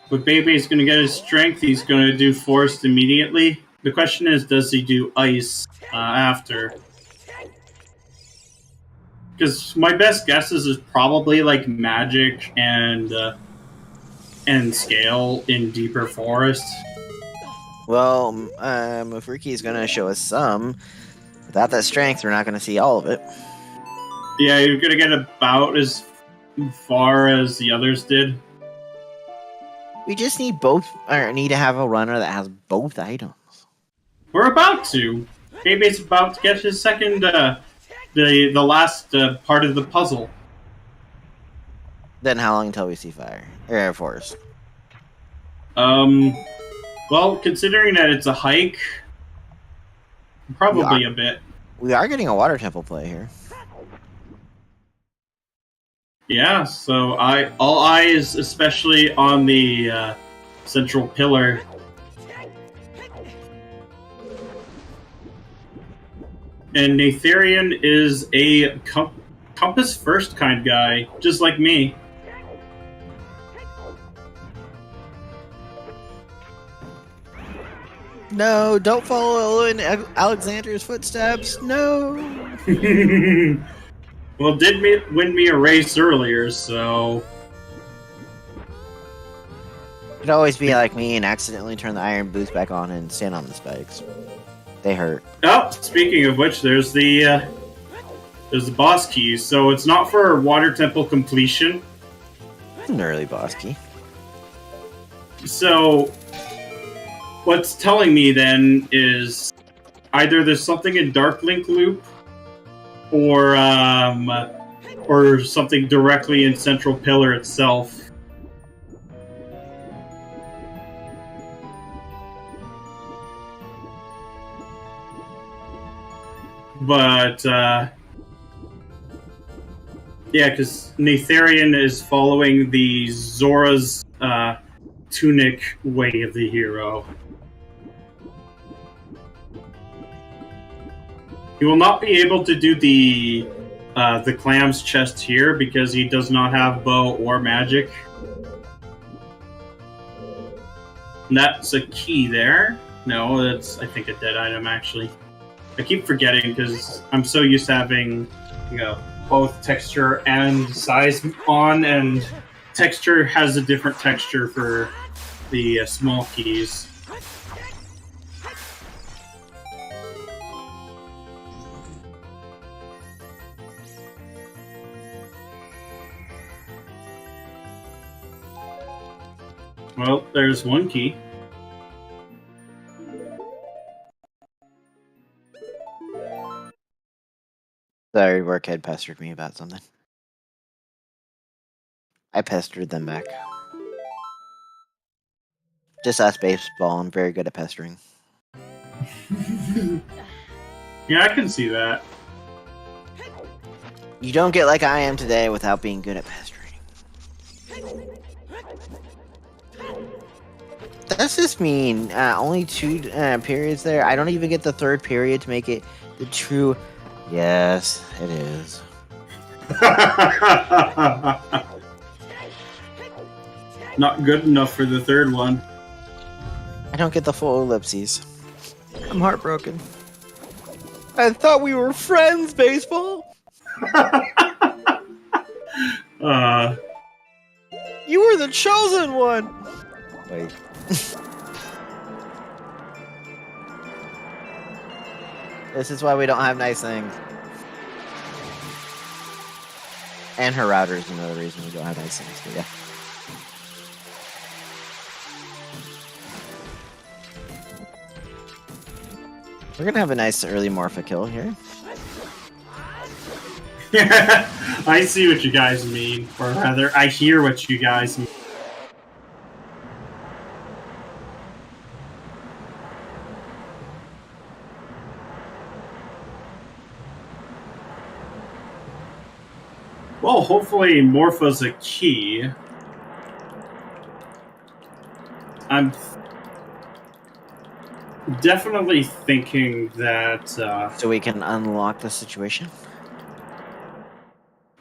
But Baby's going to get his strength. He's going to do Forest immediately. The question is, does he do Ice after? Because my best guess is probably like Magic and Scale in Deeper Forest. Well, Mufuriki is going to show us some. Without that strength, we're not going to see all of it. Yeah, you're going to get about as far as the others did. We just need both, or need to have a runner that has both items. We're about to. Baby's about to get his second, the last part of the puzzle. Then how long until we see fire? Or forest? Well, considering that it's a hike, probably a bit. We are getting a water temple play here. Yeah, so all eyes, especially on the central pillar. And Natharian is a compass first kind guy, just like me. No, don't follow in Alexander's footsteps. No. Well, did win me a race earlier, so... Could always be like me and accidentally turn the iron boots back on and stand on the spikes. They hurt. Oh, speaking of which, there's the boss keys. So it's not for water temple completion. An early boss key. So what's telling me then is either there's something in Dark Link Loop, or something directly in Central Pillar itself. But, yeah, because Natharian is following the Zora's tunic way of the hero. He will not be able to do the clam's chest here because he does not have bow or magic. And that's a key there. No, that's, I think, a dead item, actually. I keep forgetting because I'm so used to having, both texture and size on, and texture has a different texture for the small keys. Well, there's one key. Sorry, Workhead pestered me about something. I pestered them back. Just us baseball, I'm very good at pestering. Yeah, I can see that. You don't get like I am today without being good at pestering. Does this mean only 2 periods there? I don't even get the 3rd period to make it the true... Yes, it is. Not good enough for the 3rd one. I don't get the full ellipses. I'm heartbroken. I thought we were friends, baseball. You were the chosen one. Wait. This is why we don't have nice things. And her router is another reason we don't have nice things, but yeah. We're gonna have a nice early Morpha kill here. I see what you guys mean. Or rather, I hear what you guys mean. Well, hopefully Morpha's a key. I'm definitely thinking that... So we can unlock the situation?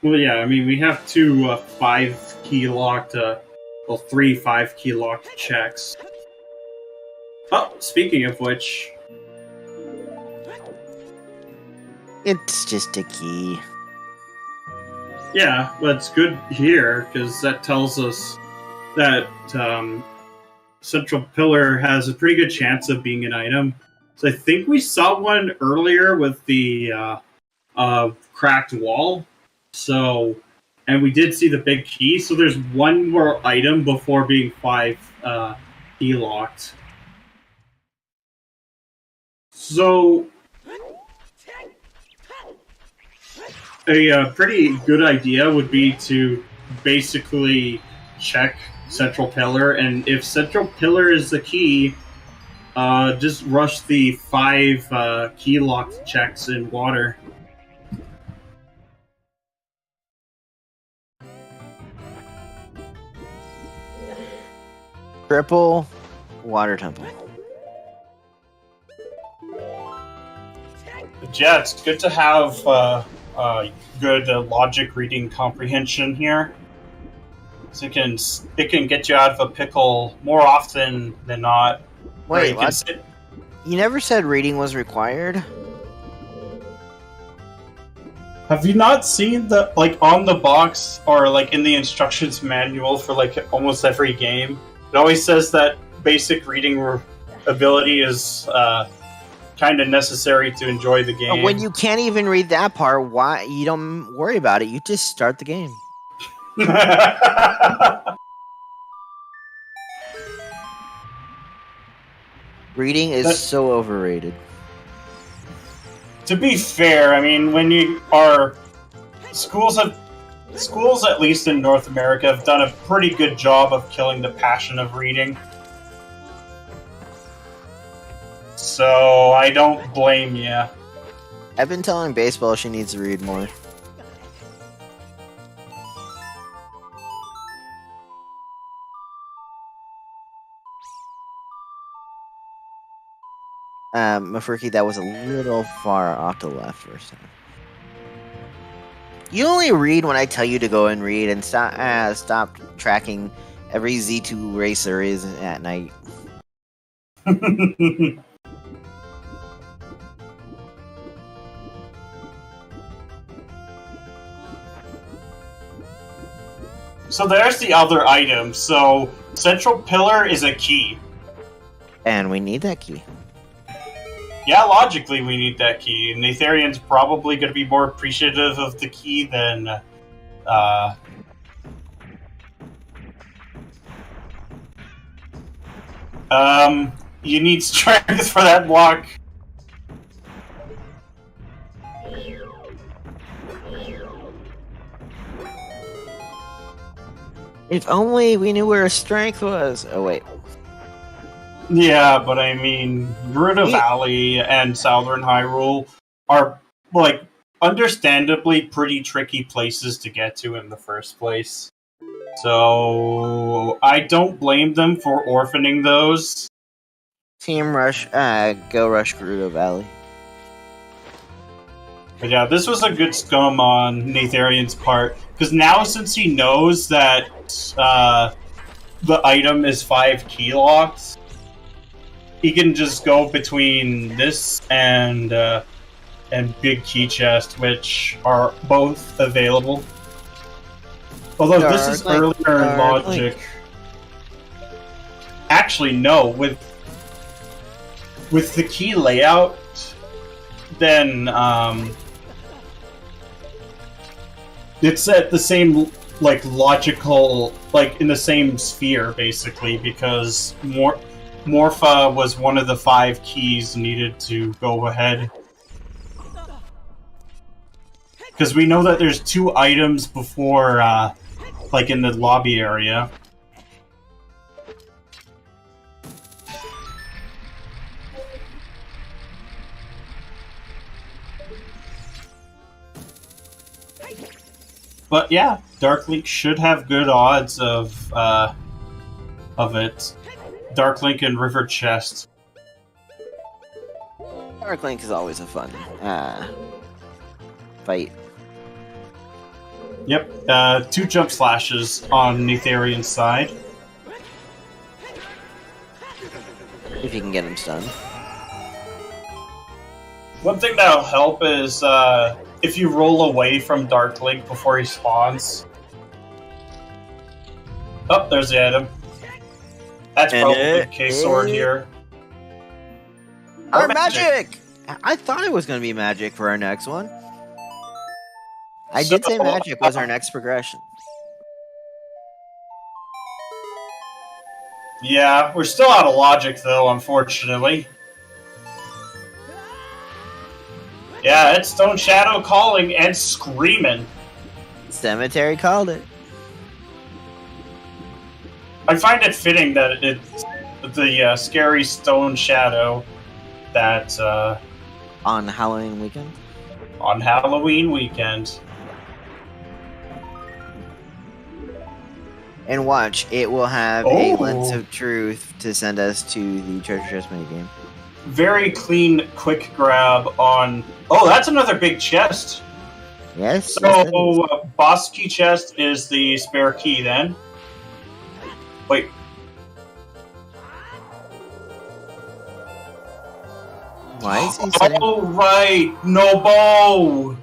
Well, yeah, I mean, we have 2 5-key locked... well, 3 5-key locked checks. Oh, speaking of which... It's just a key. Yeah, but it's good here, because that tells us that Central Pillar has a pretty good chance of being an item. So I think we saw one earlier with the cracked wall. So, and we did see the big key, so there's one more item before being 5 key locked. So... A pretty good idea would be to basically check Central Pillar, and if Central Pillar is the key, just rush the 5 key locked checks in water. Triple water temple. Yeah, it's good to have good logic reading comprehension here. So it can get you out of a pickle more often than not. Wait, what? You never said reading was required? Have you not seen the, like, on the box or like in the instructions manual for like almost every game? It always says that basic reading ability is kind of necessary to enjoy the game. When you can't even read that part, why you don't worry about it? You just start the game. Reading is so overrated. To be fair, I mean, when you are schools, at least in North America, have done a pretty good job of killing the passion of reading. So I don't blame you. I've been telling Baseball she needs to read more. Mafurki, that was a little far off to the left first time. You only read when I tell you to go and read, and stop tracking every Z2 race there is at night. So there's the other item. So Central Pillar is a key. And we need that key. Yeah, logically we need that key. And Natharian's probably going to be more appreciative of the key than... you need strength for that block. If only we knew where her strength was. Oh, wait. Yeah, but I mean, Gerudo Valley and Southern Hyrule are, like, understandably pretty tricky places to get to in the first place. So, I don't blame them for orphaning those. Team Rush, go Rush Gerudo Valley. But yeah, this was a good scum on Natharian's part, because now since he knows that the item is 5 key locks, he can just go between this and Big Key Chest, which are both available. Although this is earlier in logic. Actually, no. With the key layout, then it's at the same logical, in the same sphere basically, because Morpha was one of the 5 keys needed to go ahead. Because we know that there's 2 items before, in the lobby area. But yeah, Dark Link should have good odds of it. Dark Link and River Chest. Dark Link is always a fun fight. Yep, 2 jump slashes on Natharian's side. If you can get him stunned. One thing that'll help is if you roll away from Dark Link before he spawns. Oh, there's the item. That's probably the K-Sword here. Our magic! I thought it was going to be magic for our next one. I did say magic was our next progression. Yeah, we're still out of logic, though, unfortunately. Yeah, it's Stone Shadow calling and screaming. Cemetery called it. I find it fitting that it's the scary Stone Shadow that... on Halloween weekend? On Halloween weekend. And watch, it will have a lens of truth to send us to the treasure chest minigame. Very clean, quick grab on... Oh, that's another big chest! Yes. So, boss key chest is the spare key, then. Wait. Why is he sitting... Oh, right! No bow!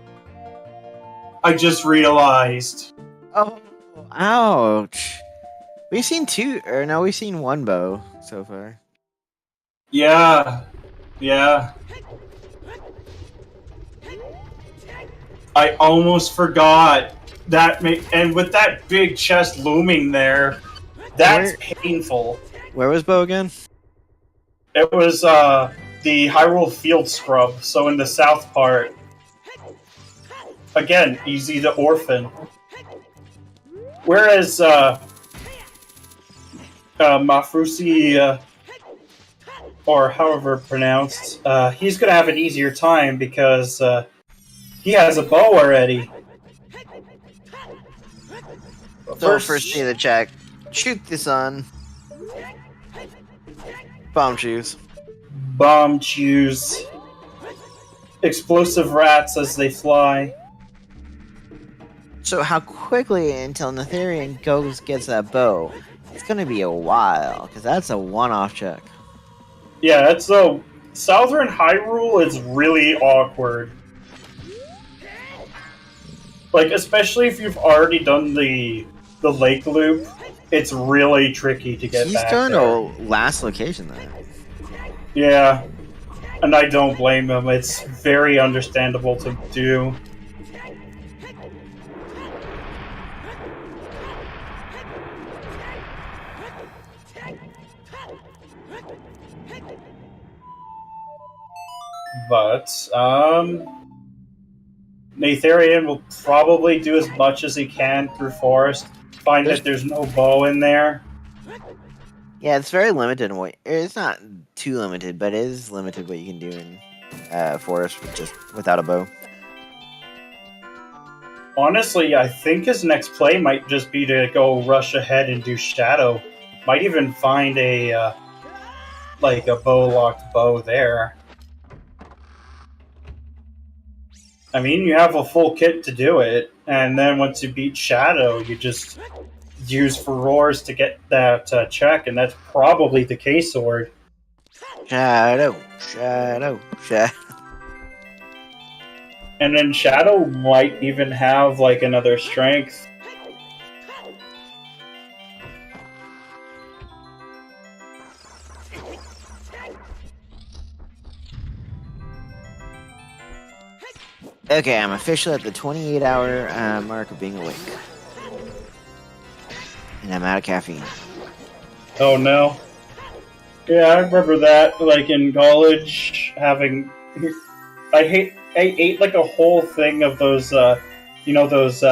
I just realized. Oh, ouch. We've seen two, or no, we've seen one bow so far. Yeah. I almost forgot that, and with that big chest looming there, that's painful. Where was bow again? It was the Hyrule Field Scrub, so in the south part. Again, easy to orphan. Whereas Mafrusi, or however pronounced, he's gonna have an easier time because he has a bow already. So first need to check. Shoot the sun. Bomb shoes. Bomb shoes. Explosive rats as they fly. So how quickly until Netherian gets that bow? It's gonna be a while, because that's a one-off check. Yeah, that's so Southern Hyrule is really awkward. Like, especially if you've already done the lake loop, it's really tricky to get back there. He's going to last location then. Yeah, and I don't blame him. It's very understandable to do. But, Netherian will probably do as much as he can through forest. Find that there's no bow in there. Yeah, it's very limited in what... It's not too limited, but it is limited what you can do in forest without a bow. Honestly, I think his next play might just be to go rush ahead and do Shadow. Might even find a bow-locked bow there. I mean, you have a full kit to do it, and then once you beat Shadow, you just use Furores to get that check, and that's probably the K-Sword. Shadow. And then Shadow might even have, like, another strength. Okay, I'm officially at the 28-hour mark of being awake. And I'm out of caffeine. Oh no. Yeah, I remember that, like, in college, having... I ate, like, a whole thing of those, those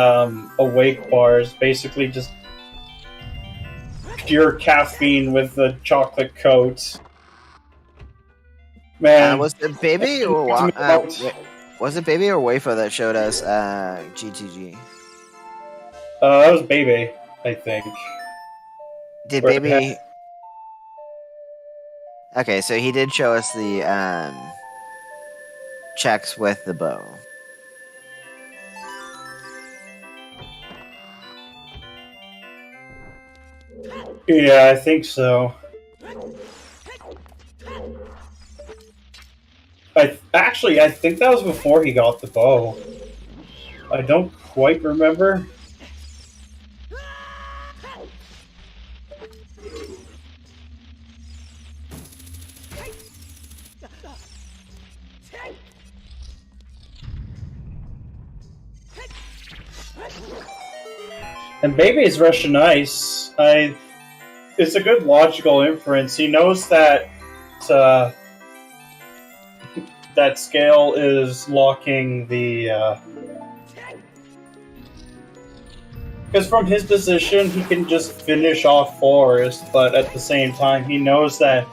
awake bars, basically just pure caffeine with the chocolate coat. Man. Was it Baby or what? Was it Baby or Waifo that showed us GTG? That was Baby, I think. Did Baby... Okay, so he did show us the checks with the bow. Yeah, I think so. I think that was before he got the bow. I don't quite remember. And Baby is Russian Ice. It's a good logical inference. He knows that that Scale is locking the... Because from his position, he can just finish off Forest, but at the same time, he knows that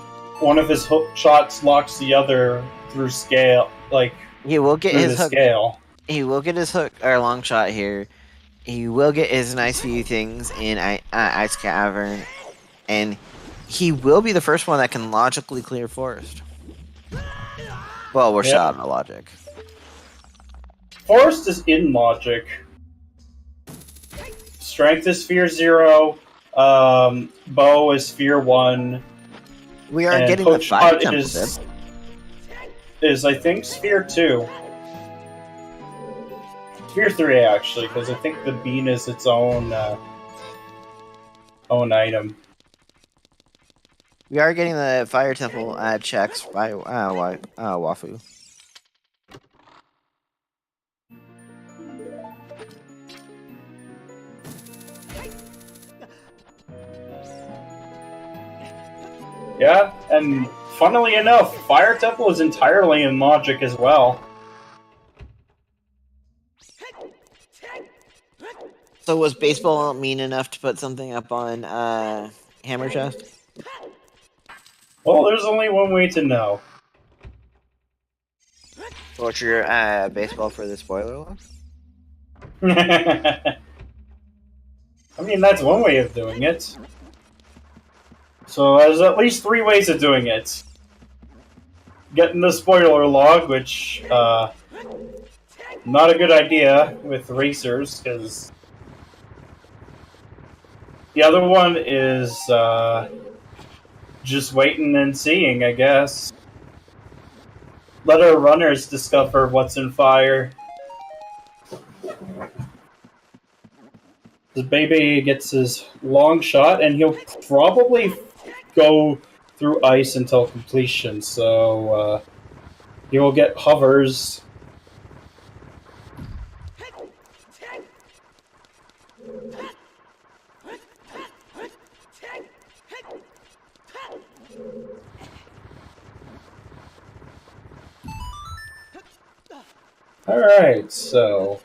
one of his hook shots locks the other through Scale, like, he will get his hook. Scale. He will get his hook, or long shot here. He will get his nice few things in Ice Cavern, and he will be the first one that can logically clear Forest. Well, we're shot on logic. Forest is in logic. Strength is Sphere 0. Bow is Sphere 1. We are getting the 5 temple is I think Sphere 2. Sphere 3 actually, because I think the bean is its own own item. We are getting the fire temple checks by Wafu. Yeah, and funnily enough, Fire Temple is entirely in logic as well. So was baseball mean enough to put something up on Hammer Chest? Well, there's only one way to know. What's your baseball for the spoiler log? I mean, that's one way of doing it. So there's at least 3 ways of doing it. Getting the spoiler log, which, not a good idea with racers, because the other one is, just waiting and seeing, I guess. Let our runners discover what's in fire. The baby gets his long shot, and he'll probably go through ice until completion, so he will get hovers. Alright, so...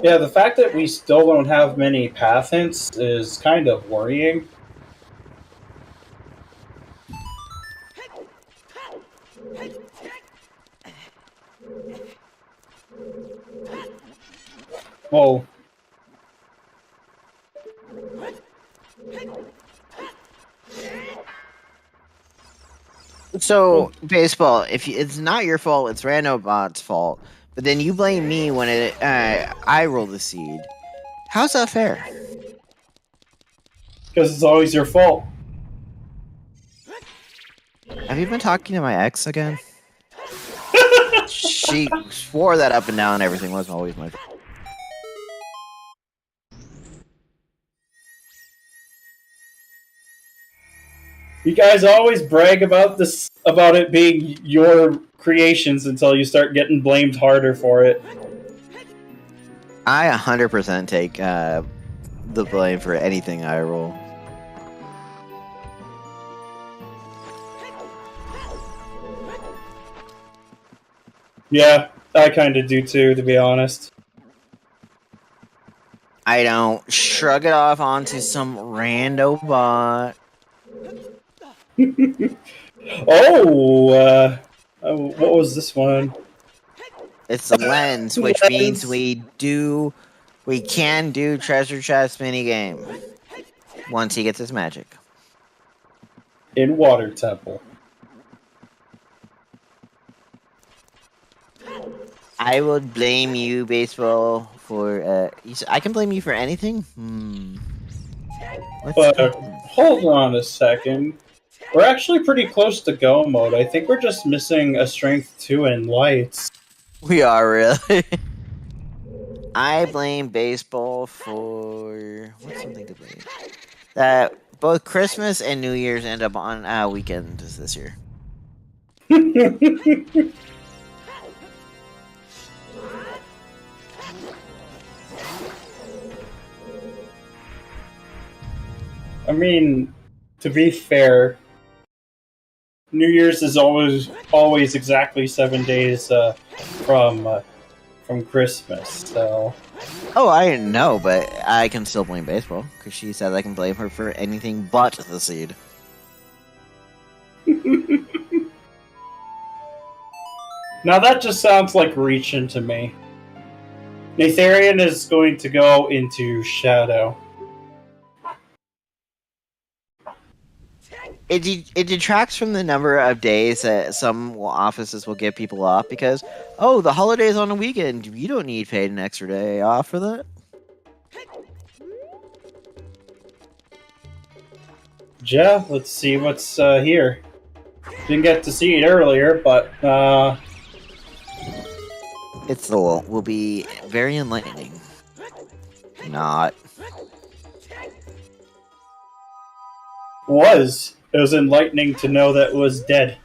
yeah, the fact that we still don't have many path hints is kind of worrying. Well... So, baseball, if it's not your fault, it's Randobot's fault. But then you blame me when I roll the seed. How's that fair? because it's always your fault. Have you been talking to my ex again? She swore that up and down everything was always my fault. You guys always brag about this, about it being your creations until you start getting blamed harder for it. I 100% take the blame for anything I roll. Yeah, I kind of do too, to be honest. I don't shrug it off onto some rando bot. What was this one? It's the lens, which means we can do treasure chest minigame once he gets his magic. In Water Temple. I would blame you, baseball, for I can blame you for anything. But hold on a second. We're actually pretty close to go mode. I think we're just missing a strength 2 and lights. We are really. I blame baseball for what's something to blame. That both Christmas and New Year's end up on weekends this year. I mean, to be fair, New Year's is always exactly 7 days from Christmas. So. Oh, I didn't know, but I can still blame baseball because she said I can blame her for anything but the seed. Now that just sounds like reaching to me. Natharian is going to go into It detracts from the number of days that some offices will give people off because, oh, the holiday's on a weekend. You don't need paid an extra day off for that. Yeah, let's see what's here. Didn't get to see it earlier, but Will be very enlightening. Not. was. It was enlightening to know that it was dead.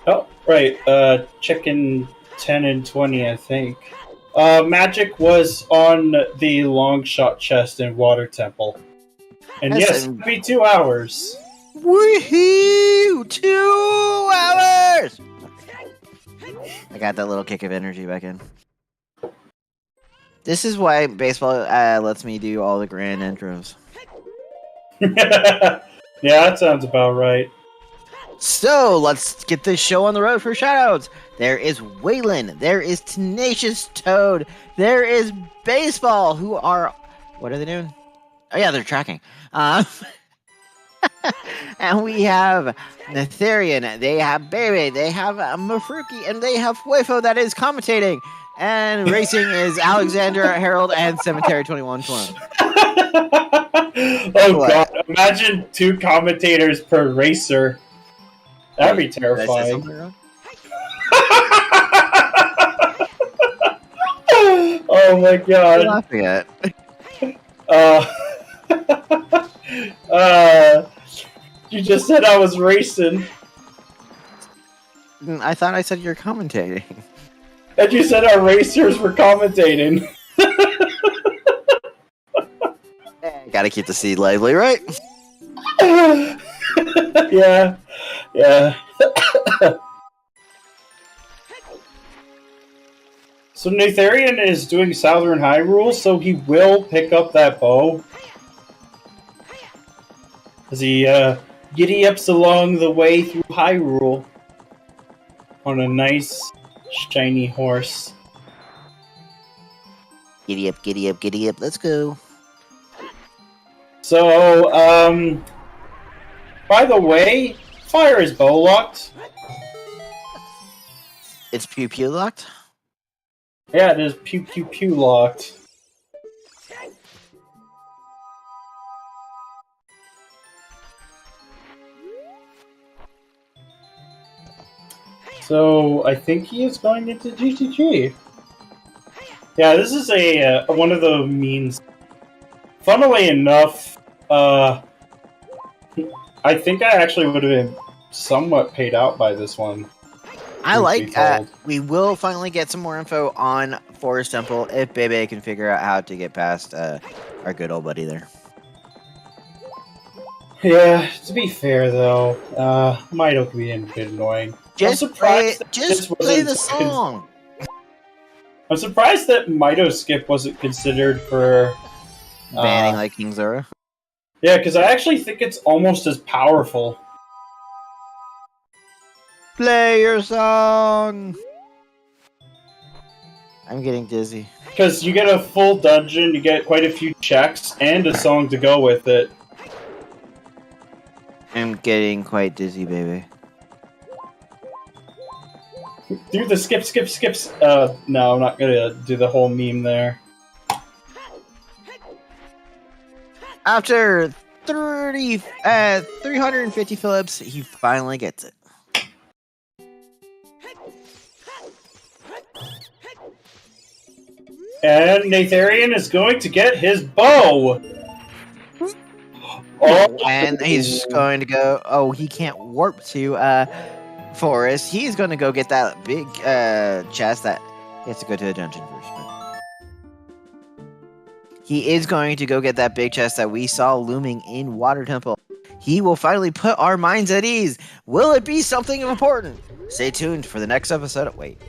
Oh, right. Chicken 10 and 20, I think. Magic was on the long shot chest in Water Temple. And yes, it'd be 2 hours. Woohoo! 2 hours! I got that little kick of energy back in. This is why baseball lets me do all the grand intros. Yeah, that sounds about right. So, let's get this show on the road for shoutouts. There is Waylon. There is Tenacious Toad. There is Baseball, who are... What are they doing? Oh, yeah, they're tracking. And we have Netherian. They have Baby. They have Mafruki. And they have Fuefo that is commentating. And racing is Alexander Harold and Cemetery 2121. Oh, God. Imagine 2 commentators per racer. That'd be terrifying. Oh my god. What laughing at? You just said I was racing. I thought I said you're commentating. And you said our racers were commentating. Gotta keep the seed lively, right? Yeah. So Netherian is doing Southern Hyrule, so he will pick up that bow. As he giddy-ups along the way through Hyrule on a nice, shiny horse. Giddy up, giddy up, giddy up, let's go. So, by the way, fire is bow locked. It's pew pew locked? Yeah, it is pew pew pew locked. So, I think he is going into GTG. Yeah, this is a one of the means. Funnily enough, I think I actually would have been somewhat paid out by this one. I like, we will finally get some more info on Forest Temple if Bebe can figure out how to get past our good old buddy there. Yeah, to be fair though, Mido can be a bit annoying. Just play the song! I'm surprised that Mido Skip wasn't considered for... banning like King Zora? Yeah, because I actually think it's almost as powerful. Play your song! I'm getting dizzy. Because you get a full dungeon, you get quite a few checks, and a song to go with it. I'm getting quite dizzy, baby. Do the skips. No, I'm not gonna do the whole meme there. After 350 Phillips, he finally gets it. And Netherian is going to get his bow! Oh, and he's going to go... Oh, he can't warp to Forest. He's going to go get that big chest that... He has to go to the dungeon first, but... He is going to go get that big chest that we saw looming in Water Temple. He will finally put our minds at ease. Will it be something important? Stay tuned for the next episode. Wait.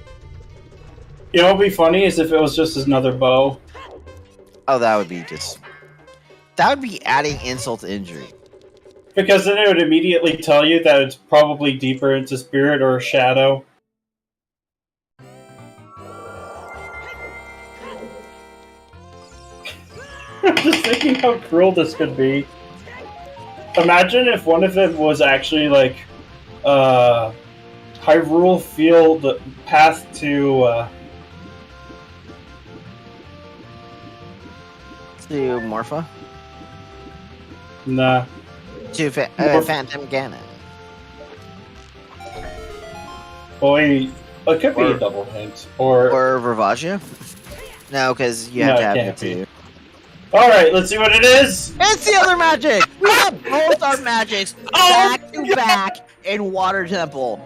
You know what would be funny is if it was just another bow. Oh, that would be just... That would be adding insult to injury. Because then it would immediately tell you that it's probably deeper into Spirit or Shadow. I'm just thinking how cruel this could be. Imagine if one of them was actually like Hyrule Field path to To Morpha? Nah. To More- Phantom Ganon. Well, it could be Or- a double hint. Or Ravagia? No, because you have No, to it have the can't be. two. Alright, let's see what it is! It's the other magic! We have both our magics back to back in Water Temple.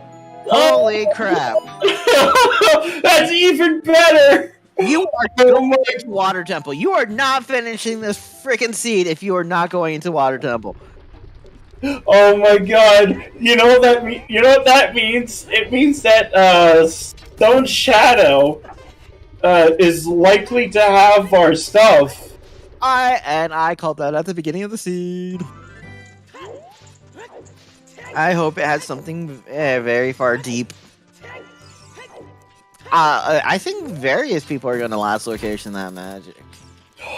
Holy crap. That's even better! You are going into Water Temple. You are not finishing this freaking seed if you are not going into Water Temple. Oh my god! You know what that You know what that means? It means that Stone Shadow is likely to have our stuff. I called that at the beginning of the seed. I hope it has something very far deep. I think various people are going to last location that magic.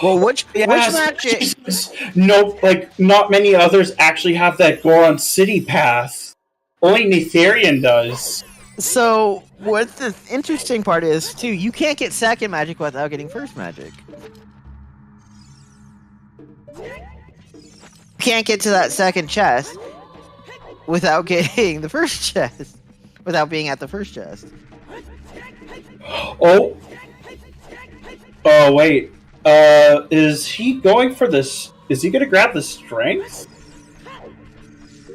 Well, which magic? Jesus. No, like, not many others actually have that Goron City path. Only Netherian does. So, what the interesting part is, too, you can't get second magic without getting first magic. You can't get to that second chest without getting the first chest. Without being at the first chest. Oh. Oh, wait. Is he going for this? Is he gonna grab the strength?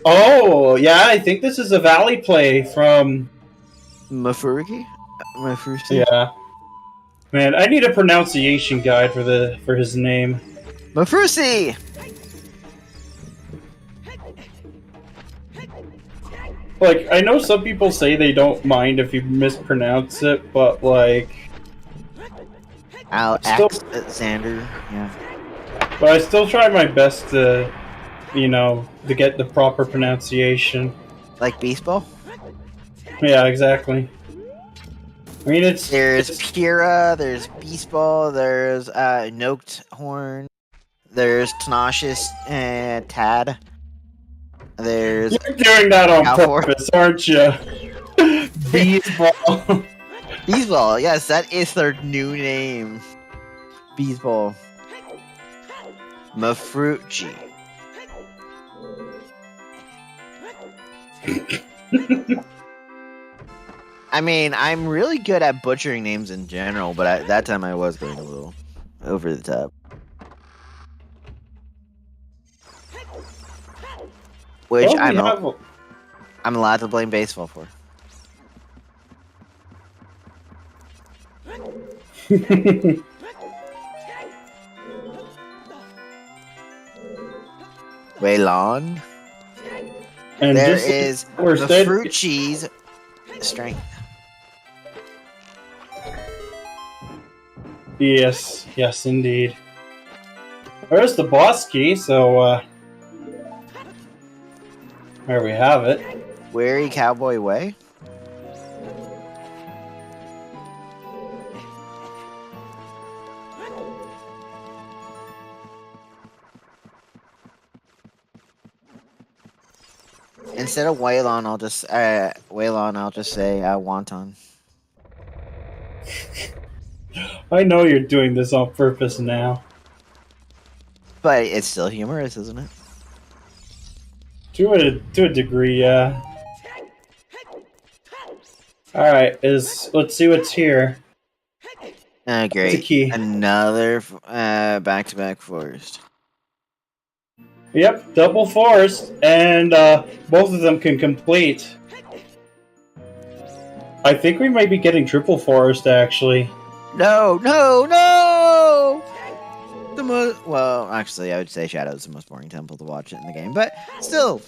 Oh, yeah, I think this is a Valley play from... Mafurugi? Mafurugi? Yeah. Man, I need a pronunciation guide for his name. Mafurugi! Like, I know some people say they don't mind if you mispronounce it, but, like... Alexander, yeah. But I still try my best to, to get the proper pronunciation. Like baseball? Yeah, exactly. I mean, There's Pyrrha, there's Beastball, there's Noked Horn, there's Tenacious and Tad. There's... You're doing that on Alfor. purpose, aren't you? Beastball. Beastball, yes, that is their new name. Beastball. Mafrucci. I mean, I'm really good at butchering names in general, but at that time I was going a little over the top. Which Well, I'm allowed to blame baseball for. Waylon. And There just is worse, the fruit cheese strength. Yes, yes, indeed. There's the boss key, so there we have it. Wary Cowboy Way. Instead of Waylon, I'll just say Wonton. I know you're doing this on purpose now. But it's still humorous, isn't it? To a degree, yeah. Alright, let's see what's here. Great. It's a key. Another back-to-back forest. Yep, double forest, and both of them can complete. I think we might be getting triple forest, actually. No! Well, actually, I would say Shadow's the most boring temple to watch it in the game, but still.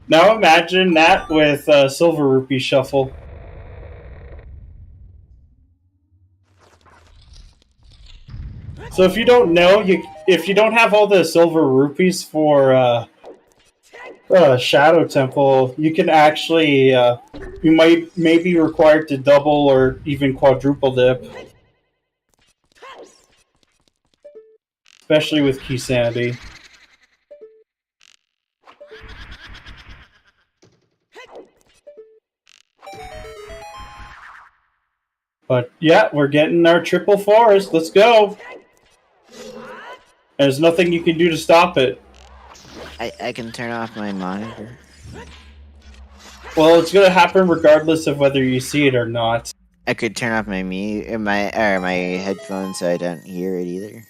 Now imagine that with Silver Rupee Shuffle. So if you don't know, if you don't have all the silver rupees for Shadow Temple, you can actually you may be required to double or even quadruple dip, especially with Key Sandy. But yeah, we're getting our triple forest. Let's go. And there's nothing you can do to stop it. I can turn off my monitor. Well, it's going to happen regardless of whether you see it or not. I could turn off my my headphones so I don't hear it either.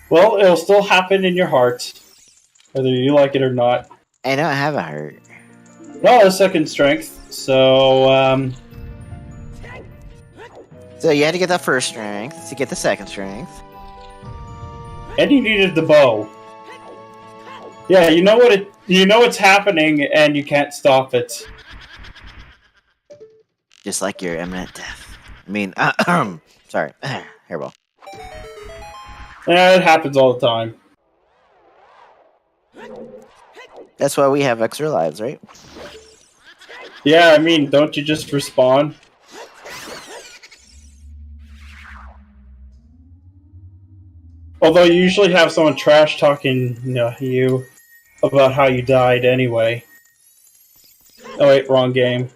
Well, it'll still happen in your heart, whether you like it or not. I don't have a heart. No, a second strength. So, So you had to get the first strength to get the second strength. and you needed the bow. Yeah, you know what's happening, and you can't stop it. Just like your imminent death. I mean, sorry, hairball. Yeah, it happens all the time. That's why we have extra lives, right? Yeah, I mean, don't you just respawn? Although you usually have someone trash talking, you about how you died anyway. Oh wait, wrong game.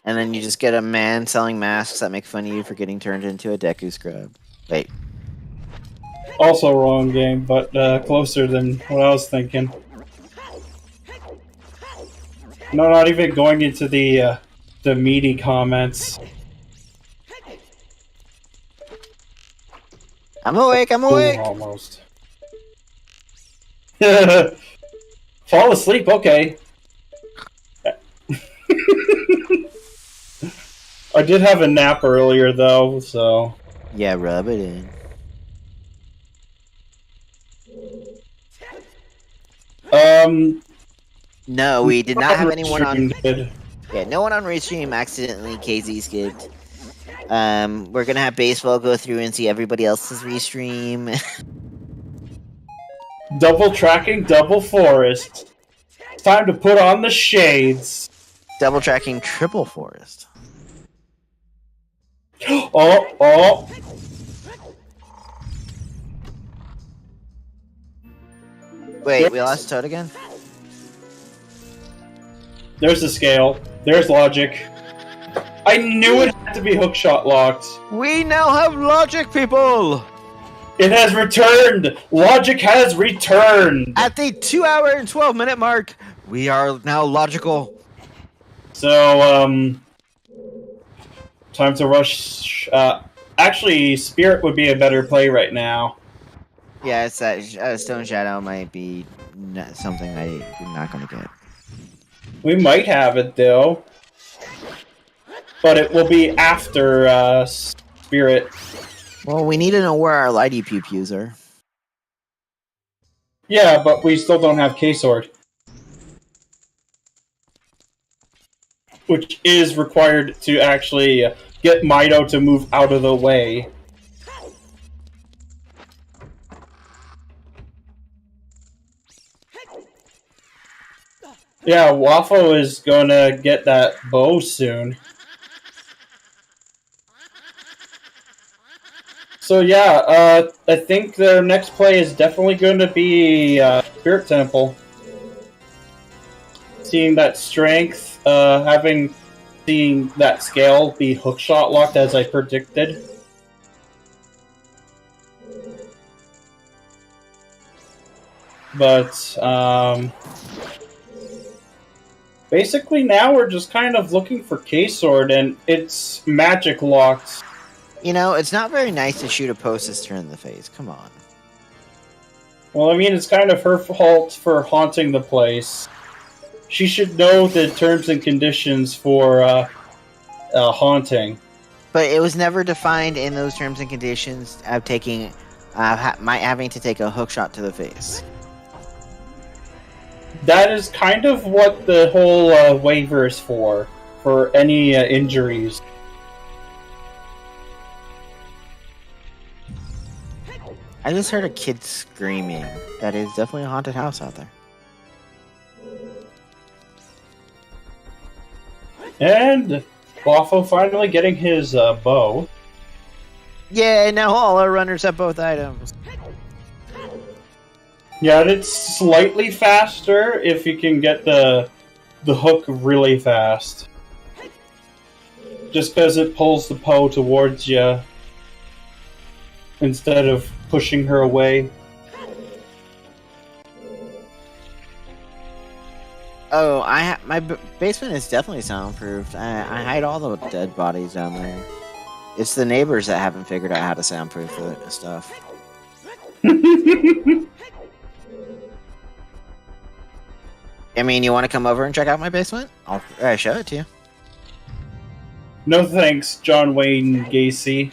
And then you just get a man selling masks that make fun of you for getting turned into a Deku scrub. Wait. Also wrong game, but closer than what I was thinking. No, not even going into the meaty comments. I'm awake, I'm awake! Ooh, almost. Fall asleep, okay. I did have a nap earlier, though, so... Yeah, rub it in. No, we did not have anyone on... Yeah, no one on Restream accidentally KZ skipped. We're gonna have Baseball go through and see everybody else's Restream. Double tracking, double forest. It's time to put on the shades. Double tracking triple forest. Oh. Wait, we lost Toad again? There's the scale. There's logic. I knew it had to be hookshot locked. We now have logic, people! It has returned! Logic has returned! At the 2 hour and 12 minute mark, we are now logical. So, time to rush. Actually, Spirit would be a better play right now. Yeah, it's that Stone Shadow might be something I'm not going to get. We might have it, though. But it will be after Spirit. Well, we need to know where our Lighty Pew Pews are. Yeah, but we still don't have K-Sword. Which is required to actually get Mido to move out of the way. Yeah, Waffle is gonna get that bow soon. So yeah, I think their next play is definitely going to be Spirit Temple. Seeing that strength, seeing that scale be hookshot locked as I predicted. But basically now we're just kind of looking for K-Sword, and it's magic locked. You know, it's not very nice to shoot a Post in the face. Come on. Well, I mean, it's kind of her fault for haunting the place. She should know the terms and conditions for haunting. But it was never defined in those terms and conditions of taking, having to take a hook shot to the face. That is kind of what the whole waiver is for any injuries. I just heard a kid screaming. That is definitely a haunted house out there. And Waffle finally getting his bow. Yeah, now all our runners have both items. Yeah, and it's slightly faster if you can get the hook really fast. just because it pulls the Poe towards you instead of pushing her away. Oh, my basement is definitely soundproofed. I hide all the dead bodies down there. It's the neighbors that haven't figured out how to soundproof the stuff. I mean, you want to come over and check out my basement? I'll show it to you. No thanks, John Wayne Gacy.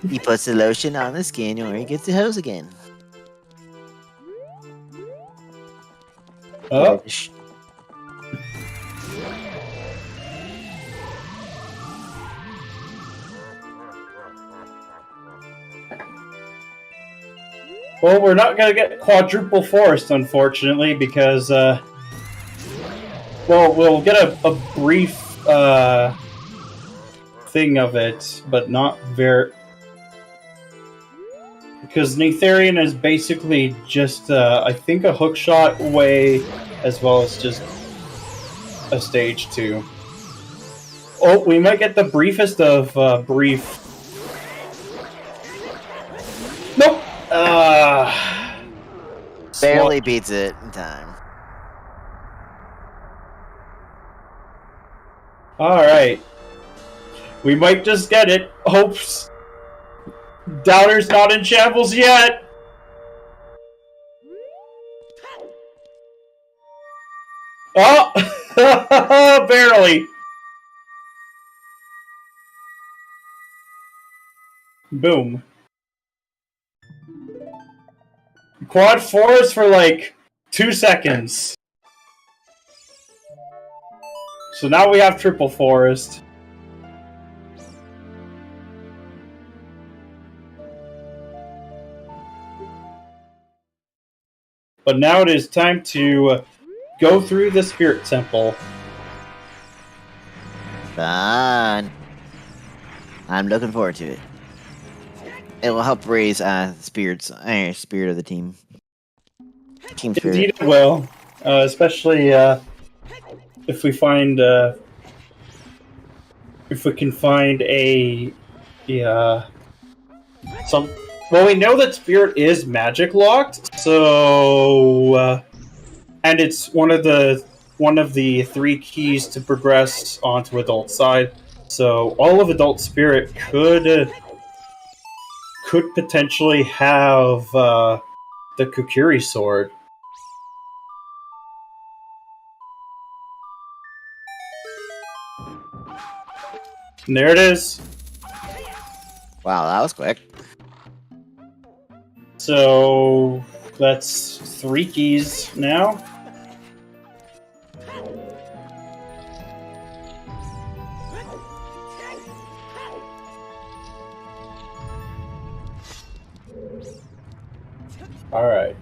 He puts the lotion on the skin or he gets the hose again. Oh. Well, we're not going to get quadruple forest, unfortunately, because, well, we'll get a brief thing of it, but not very... Because Netherian is basically just, I think, a hookshot away, as well as just a stage 2. Oh, we might get the briefest of brief. Nope! Barely beats it in time. Alright. We might just get it. Hopes. Doubter's not in shambles yet! Oh! Barely! Boom. Quad forest for like 2 seconds. So now we have triple forest. But now it is time to go through the Spirit Temple. Fun. I'm looking forward to it. It will help raise spirit of the team. Team spirit. Indeed it will. Especially if we find if we can find some. Well, we know that Spirit is magic locked, so and it's one of the 3 keys to progress onto Adult Side. So all of Adult Spirit could potentially have the Kukuri sword. And there it is. Wow, that was quick. So that's 3 keys now. Alright.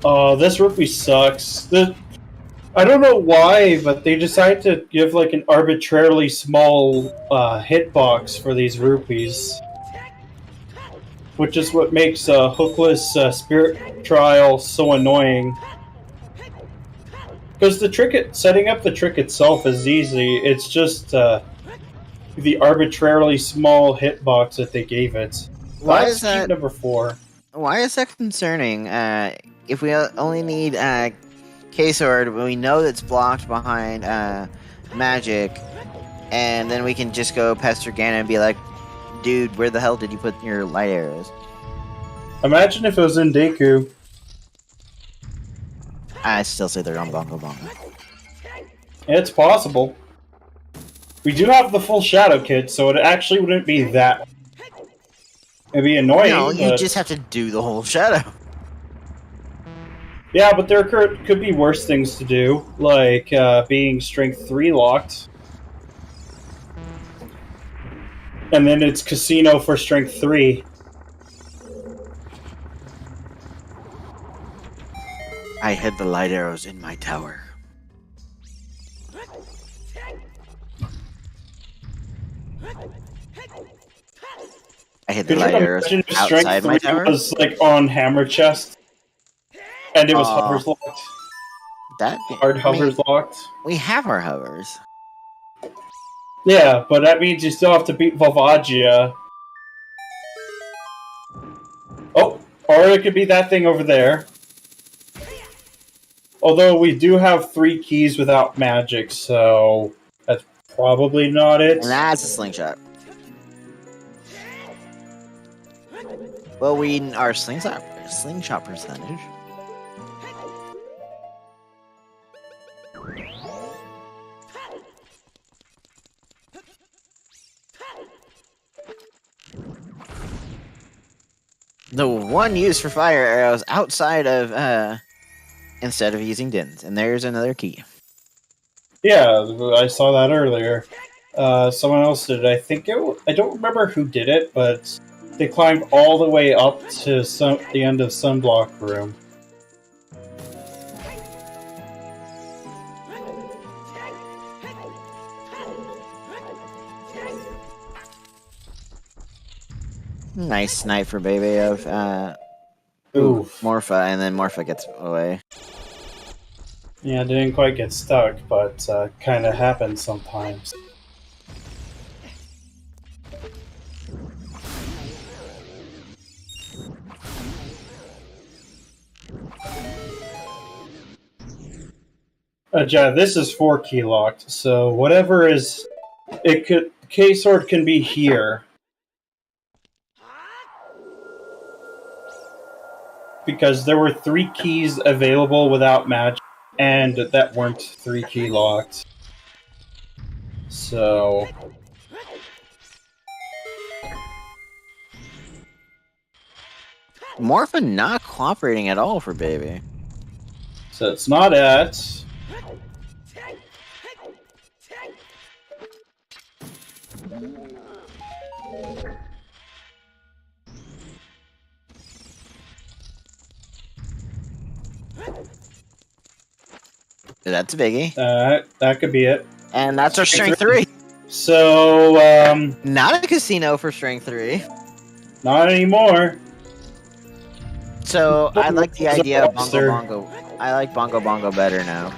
Oh, this rupee sucks. I don't know why, but they decided to give like an arbitrarily small hitbox for these rupees. Which is what makes hookless Spirit Trial so annoying. Because setting up the trick itself is easy. It's just the arbitrarily small hitbox that they gave it. Why is that number 4? Why is that concerning? If we only need K-Sword, we know that's blocked behind magic, and then we can just go pester Ganon and be like, dude, where the hell did you put your light arrows? Imagine if it was in Deku. I still say they're on Bongo Bongo. It's possible. We do have the full Shadow Kit, so it actually wouldn't be that. It'd be annoying. No, you just have to do the whole shadow. Yeah, but there could be worse things to do, like being Strength 3 locked. And then it's Casino for Strength 3. I hid the light arrows in my tower. I hid the Could light you arrows imagine if outside Strength my 3 tower? was like on Hammer Chest, and it was hovers locked? That Hard hovers locked. We have our hovers. Yeah, but that means you still have to beat Volvagia. Oh, or it could be that thing over there. Although we do have 3 keys without magic, so that's probably not it. And that's a slingshot. Well, our slingshot percentage. The one used for fire arrows outside of instead of using dins, and there's another key. Yeah, I saw that earlier. Someone else did it. I don't remember who did it, but they climbed all the way up to the end of Sunblock Room. Nice sniper, baby, of Morpha, and then Morpha gets away. Yeah, I didn't quite get stuck, but kind of happens sometimes. Yeah, this is 4 key locked, so whatever is... K-Sword can be here. Because there were 3 keys available without magic, and that weren't 3 key locked. So... Morpha not cooperating at all for baby. So it's not at... That's a biggie. That could be it. And that's our strength 3. So, Not a casino for strength 3. not anymore. So, I like the idea of Bongo Bongo. I like Bongo Bongo better now.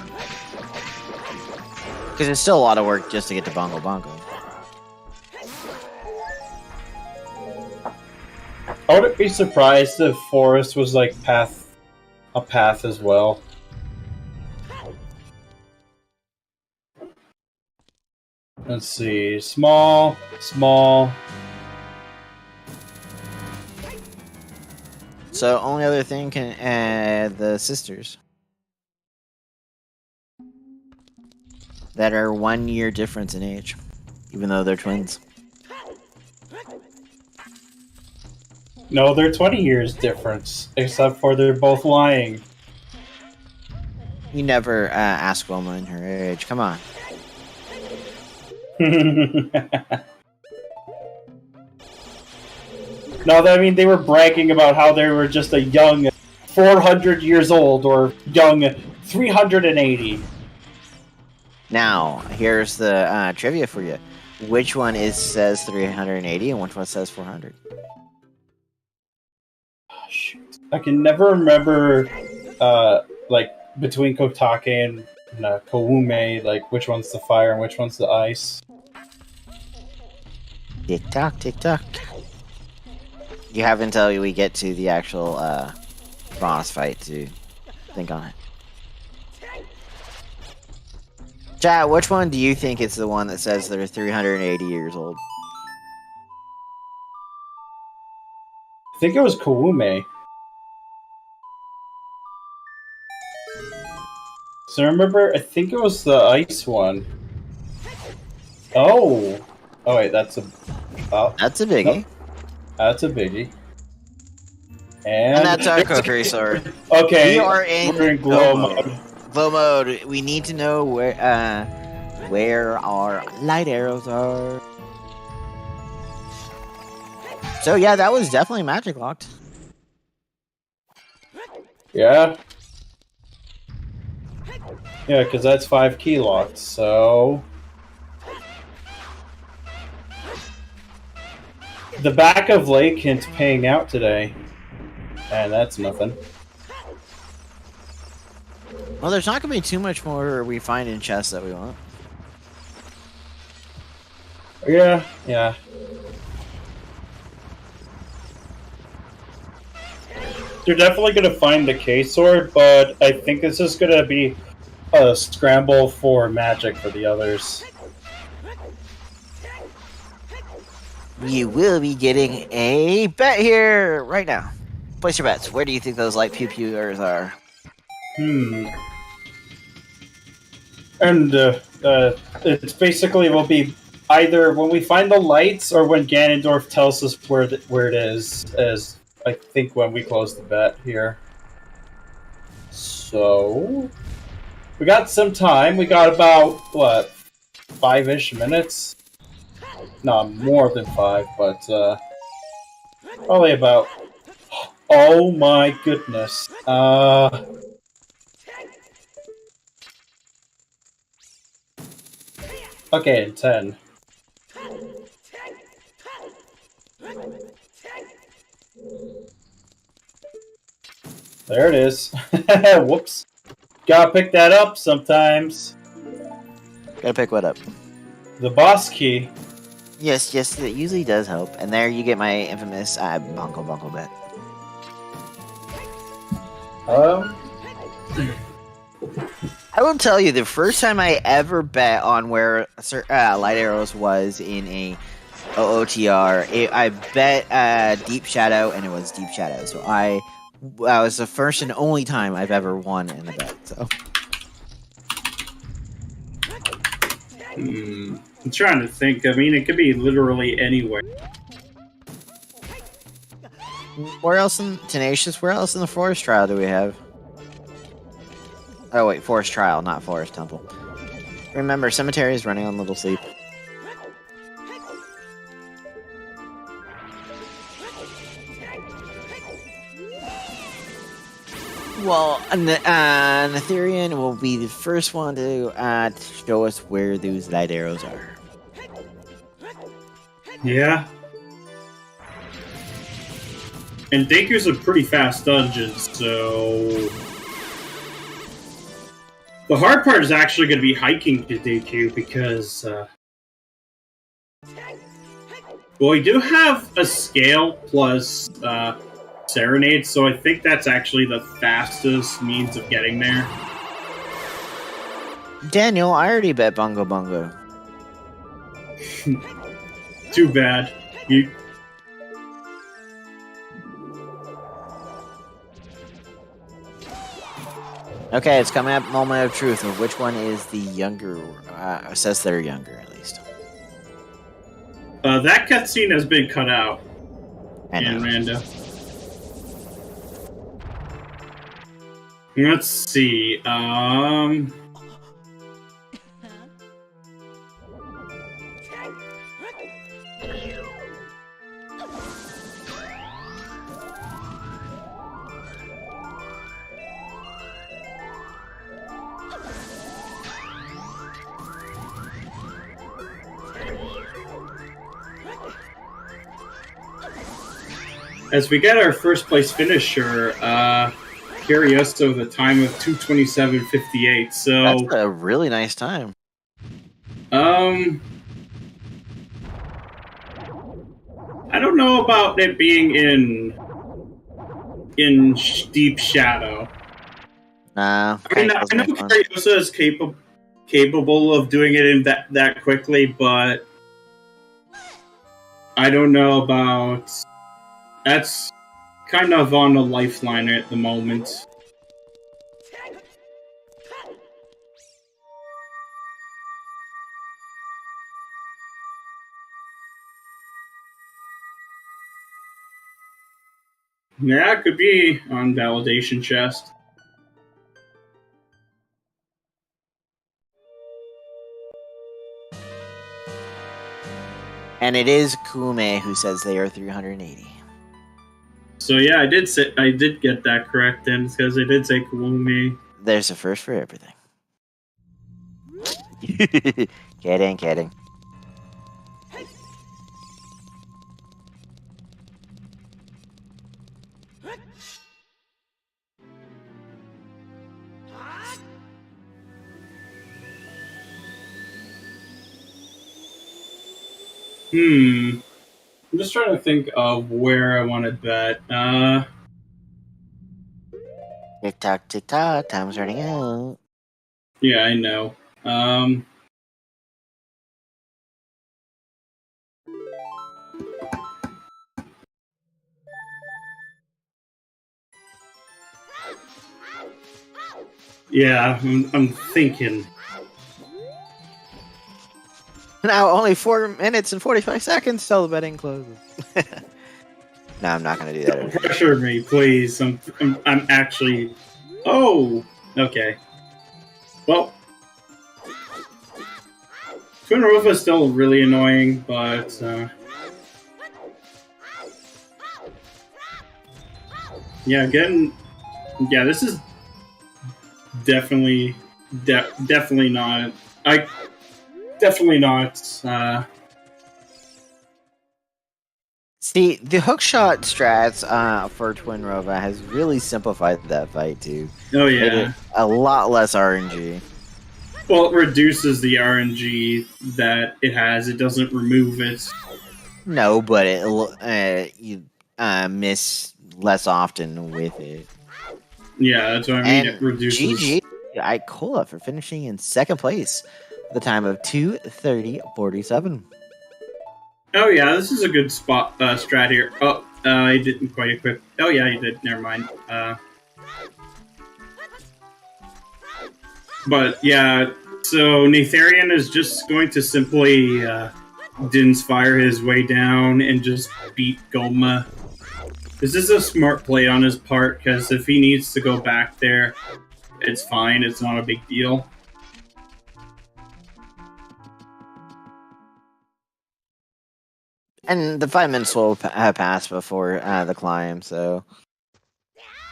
Because it's still a lot of work just to get to Bongo Bongo. I wouldn't be surprised if Forest was like a path as well. Let's see. Small. So, only other thing can the sisters. That are 1 year difference in age. Even though they're twins. No, they're 20 years difference. Except for they're both lying. You never ask Wilma her age. Come on. No, I mean, they were bragging about how they were just a young 400 years old or young 380. Now, here's the trivia for you. Which one says 380 and which one says 400? Oh, shoot. I can never remember, like, between Kotake and Koume, like, which one's the fire and which one's the ice. Tick-tock, tick-tock. You have until we get to the actual boss fight to think on it. Chat, which one do you think is the one that says they're 380 years old? I think it was Koume. So remember, I think it was the ice one. Oh! Oh wait, that's a... Oh, That's a biggie. nope. That's a biggie. And that's our cookery sword. Okay, We're in glow mode. Glow mode. We need to know where our light arrows are. So yeah, that was definitely magic locked. Yeah. Yeah, because that's 5 key locked, so... The back of Lake Hint's paying out today. And that's nothing. Well, there's not going to be too much more we find in chests that we want. Yeah, yeah. You're definitely going to find the K-Sword, but I think this is going to be a scramble for magic for the others. You will be getting a bet here right now. Place your bets. Where do you think those light pew-pewers are? And it's basically will be either when we find the lights or when Ganondorf tells us where it is, as I think when we close the bet here. So we got some time. We got about what, 5-ish minutes? Not more than 5, but probably about. Oh my goodness. Okay, in 10. There it is. Whoops. Gotta pick that up sometimes. Gotta pick what up. The boss key. Yes, it usually does help. And there you get my infamous bonko bet. I will tell you, the first time I ever bet on where light arrows was in a OOTR, I bet Deep Shadow, and it was Deep Shadow. So that was the first and only time I've ever won in a bet. So. I'm trying to think. I mean, it could be literally anywhere. Where else in Tenacious? Where else in the Forest Trial do we have? Oh wait, Forest Trial, not Forest Temple. Remember, Cemetery is running on Little Sleep. Well, Netherian will be the first one to show us where those light arrows are. Yeah. And Deku's a pretty fast dungeon, so... The hard part is actually going to be hiking to Deku, because... well, we do have a scale plus Serenade, so I think that's actually the fastest means of getting there. Daniel, I already bet Bungo Bungo. Too bad. You... Okay, it's coming up. Moment of truth. Of which one is the younger? Says they're younger, at least. That cutscene has been cut out. I know. In Rando. Let's see. As we get our first place finisher, Curioso, the time of 2:27:58. So That's a really nice time. I don't know about it being in Deep Shadow. Nah. I mean, I know Curioso is capable of doing it in that quickly, but I don't know about. That's kind of on the lifeline at the moment. Yeah, it could be on validation chest. And it is Kume who says they are 380. So yeah, I did get that correct then, because I did say Kume. There's a first for everything. Kidding. I'm just trying to think of where I want to bet. Tick tock, tick tock. Time's running out. Yeah, I know. Yeah, I'm thinking. Now only 4 minutes and 45 seconds till the betting closes. No, I'm not gonna do Don't that. pressure me, please. I'm actually. Oh, okay. Well, Twin Roof is still really annoying, but yeah, this is definitely not. I definitely not. See, the hookshot strats for Twin Rova has really simplified that fight too. Oh Made it yeah. a lot less RNG. Well, it reduces the RNG that it has. It doesn't remove it. No, but you miss less often with it. Yeah, that's what I mean. And It reduces. GG Ikola for finishing in second place, the time of 2:30:47. Oh yeah, this is a good spot strat here. Oh, I didn't quite equip. Oh yeah, you did. Never mind. But yeah, so Natharian is just going to simply Din's fire his way down and just beat Goma. This is a smart play on his part, because if he needs to go back there, it's fine. It's not a big deal. And the 5 minutes will have passed before the climb, so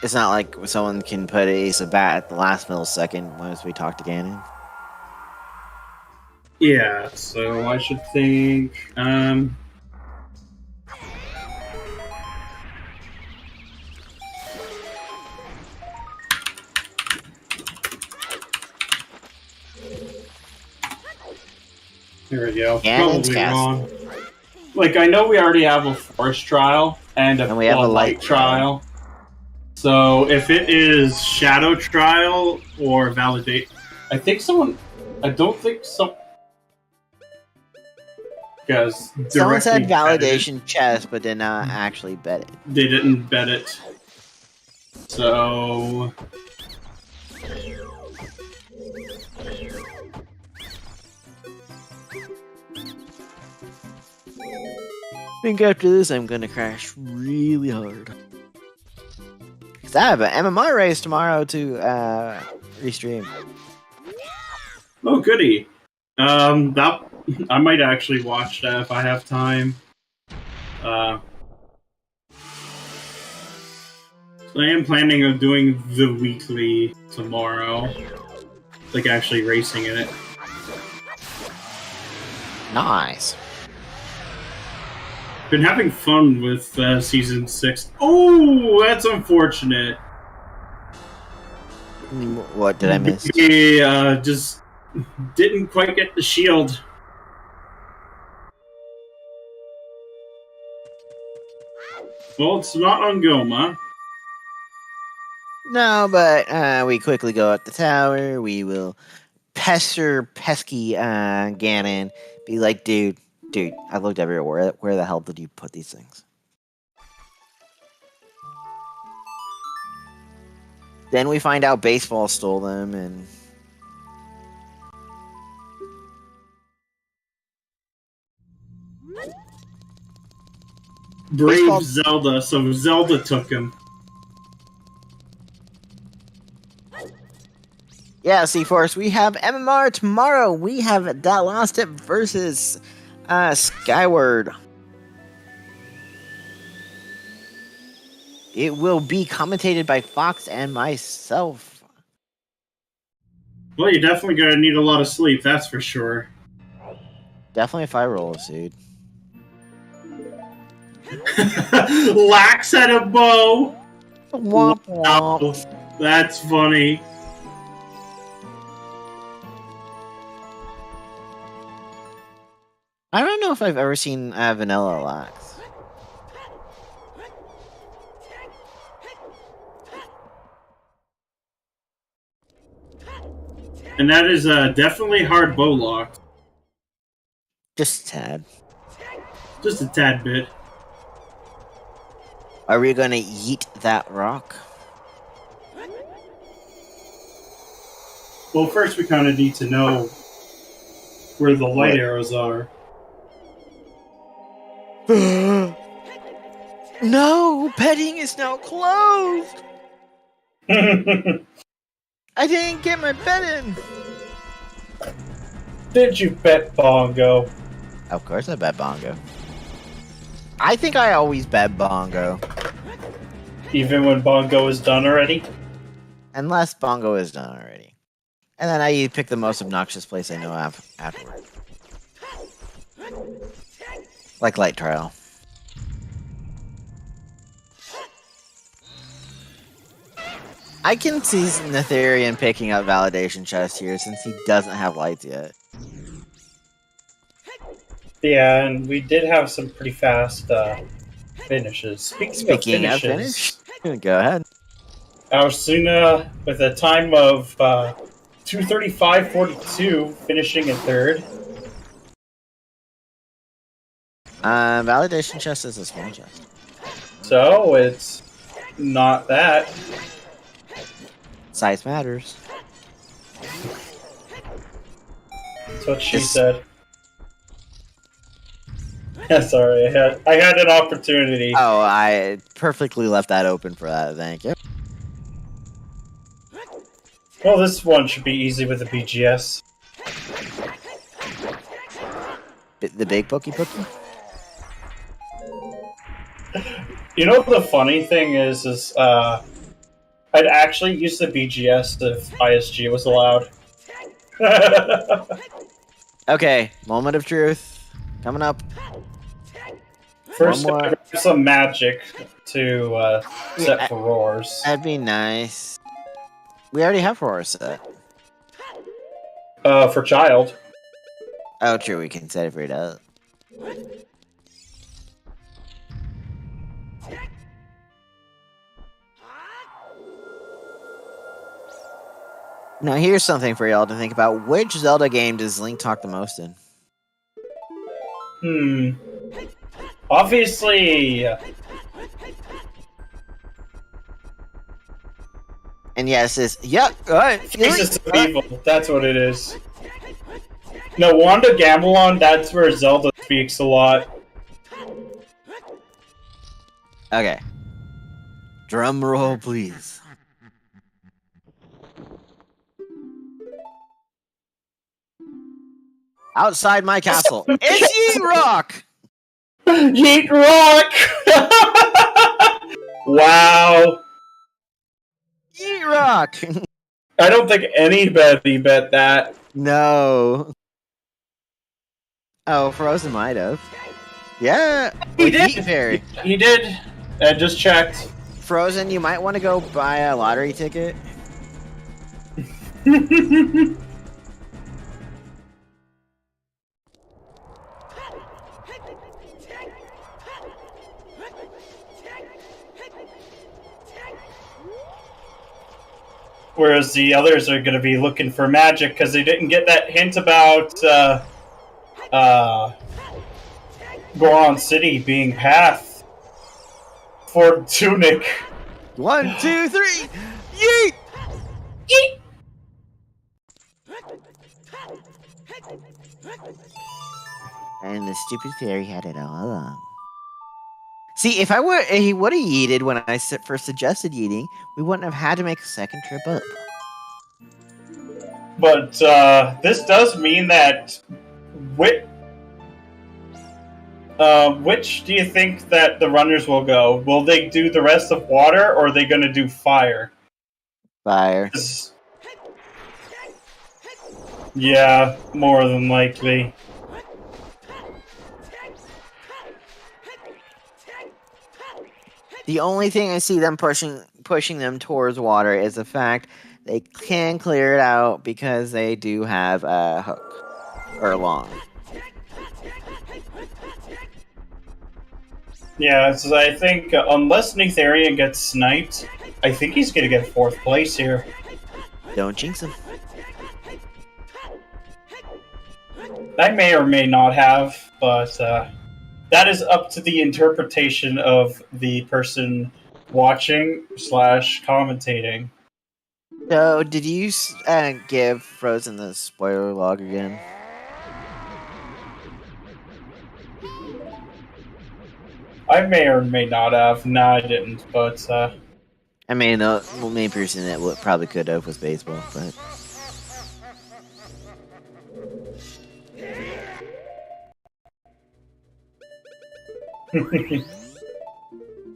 it's not like someone can put Ace of Bat at the last millisecond once we talk to Ganon. Yeah, so I should think. There we go. Ganon's Probably castle. wrong. Like, I know we already have a forest trial and we have a light trial. So if it is shadow trial or validate, I don't think so. Because Someone said validation chest, but did not actually bet it. They didn't bet it. So I think after this, I'm gonna crash really hard. Cause I have an MMR race tomorrow to restream. oh goody. That I might actually watch that if I have time. I am planning on doing the weekly tomorrow. Like actually racing in it. Nice. Been having fun with season 6. Oh, that's unfortunate. What did I miss? We just didn't quite get the shield. Well, it's not on Goma. No, but we quickly go up the tower. We will pester pesky Ganon. Be like, dude, I looked everywhere. Where the hell did you put these things? Then we find out baseball stole them, and Brave Baseball- Zelda, so Zelda took him. yeah, C-Force, we have MMR tomorrow. We have That Lost It versus Skyward. It will be commentated by Fox and myself. Well, you're definitely gonna need a lot of sleep, that's for sure. Definitely if I roll a suit. Lax at a bow! Womp womp. Wow, that's funny. I don't know if I've ever seen Vanilla Locks. And that is definitely hard bow locked. Just a tad. Just a tad bit. Are we gonna yeet that rock? Well, first we kind of need to know where the light arrows are. No, petting is now closed. I didn't get my bet in. Did you bet Bongo? Of course I bet Bongo. I think I always bet Bongo. Even when Bongo is done already? Unless Bongo is done already. And then I pick the most obnoxious place I know afterward. Like Light Trial. I can see Netherian picking up Validation Chest here since he doesn't have lights yet. Yeah, and we did have some pretty fast finishes. Speaking of finish, go ahead. Arsuna with a time of 2:35.42, finishing in third. Validation Chest is a small chest. So it's not that. Size matters. That's what she said. Sorry, I had an opportunity. Oh, I perfectly left that open for that. Thank you. Well, this one should be easy with the BGS. The big Pokey. You know the funny thing is I'd actually use the BGS if ISG was allowed. Okay, moment of truth coming up. First, some magic to set for roars. That'd be nice. We already have roars set. For child. Oh, true. We can set it for it up. Now, here's something for y'all to think about. Which Zelda game does Link talk the most in? Obviously. And yes, it's yep. Right. Faces of Evil. That's what it is. No, Wanda Gamelon. That's where Zelda speaks a lot. Okay. Drum roll, please. Outside my castle, it's Yeet Rock. Yeet Rock. Wow. Yeet Rock. I don't think anybody bet that. No. Oh, Frozen might have. Yeah. He did. Yeet Fairy. He did. I just checked. Frozen, you might want to go buy a lottery ticket. Whereas the others are going to be looking for magic because they didn't get that hint about Goron City being path for Tunic. 1, 2, 3, yeet! Yeet! And the stupid fairy had it all along. See, if he would have yeeted when I first suggested yeeting, we wouldn't have had to make a second trip up. But this does mean that which do you think that the runners will go? Will they do the rest of water, or are they going to do fire? Fire. Yeah, more than likely. The only thing I see them pushing them towards water is the fact they can clear it out because they do have a hook or long. Yeah, so I think unless Natharian gets sniped, I think he's gonna get 4th place here. Don't jinx him. I may or may not have, but that is up to the interpretation of the person watching / commentating. So, did you give Frozen the spoiler log again? I may or may not have. No, I didn't, but I mean, the main person that probably could have was baseball, but